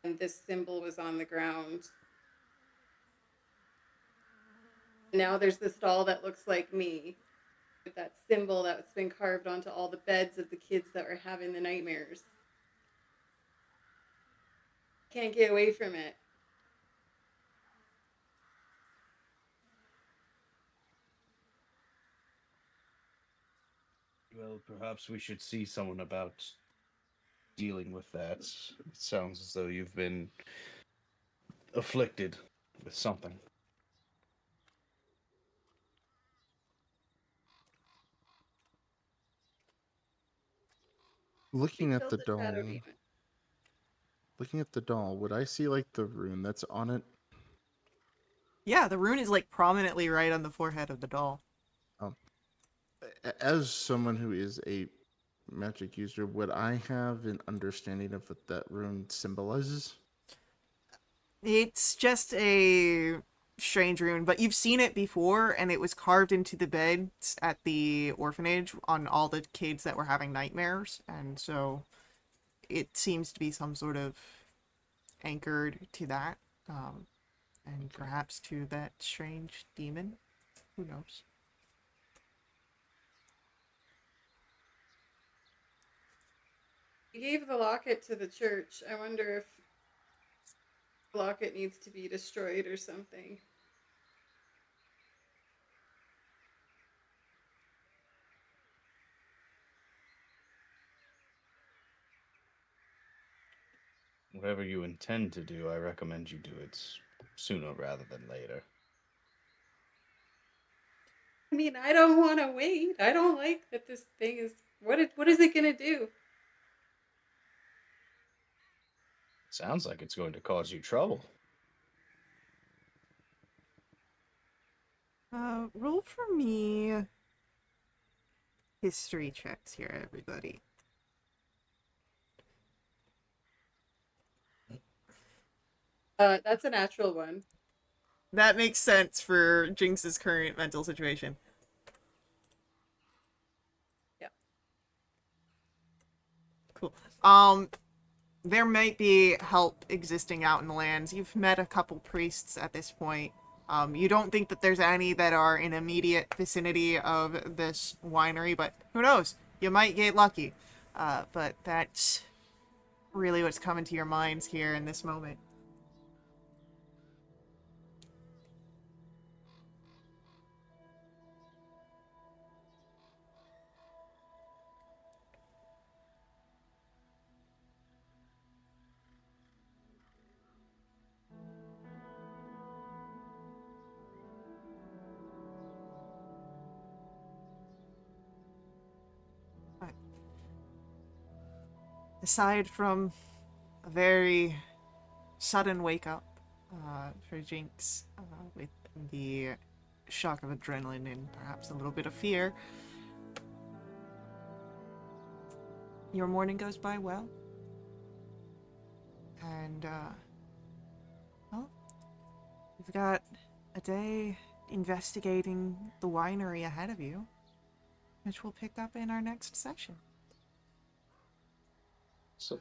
[SPEAKER 4] and this symbol was on the ground. And now there's this doll that looks like me with that symbol that's been carved onto all the beds of the kids that were having the nightmares. Can't get away from it.
[SPEAKER 5] Well, perhaps we should see someone about dealing with that. It sounds as though you've been afflicted with something.
[SPEAKER 4] We
[SPEAKER 3] Looking at
[SPEAKER 4] killed
[SPEAKER 3] the
[SPEAKER 4] the shadow
[SPEAKER 3] doll,
[SPEAKER 4] demon.
[SPEAKER 3] would I see like the rune that's on it?
[SPEAKER 1] Yeah, the rune is like prominently right on the forehead of the doll.
[SPEAKER 3] Um, as someone who is a magic user, would I have an understanding of what that rune symbolizes?
[SPEAKER 1] It's just a strange rune, but you've seen it before, and it was carved into the beds at the orphanage on all the kids that were having nightmares, and so it seems to be some sort of anchored to that, and
[SPEAKER 3] Okay.
[SPEAKER 1] perhaps to that strange demon. Who knows?
[SPEAKER 4] We gave the locket to the church. I wonder if the locket needs to be destroyed or something.
[SPEAKER 5] Whatever you intend to do, I recommend you do it sooner rather than later.
[SPEAKER 4] I mean, I don't want to wait. I don't like that this thing is. What is it gonna do?
[SPEAKER 5] Sounds like it's going to cause you trouble.
[SPEAKER 1] Roll for me history checks here, everybody.
[SPEAKER 4] That's a natural one.
[SPEAKER 1] That makes sense for Jinx's current mental situation.
[SPEAKER 4] Yeah.
[SPEAKER 1] Cool. There might be help existing out in the lands. You've met a couple priests at this point. You don't think that there's any that are in immediate vicinity of this winery, but who knows? You might get lucky. But that's really what's coming to your minds here in this moment. Aside from a very sudden wake up for Jinx with the shock of adrenaline and perhaps a little bit of fear, your morning goes by well. And, well, you've got a day investigating the winery ahead of you, which we'll pick up in our next session.
[SPEAKER 5] So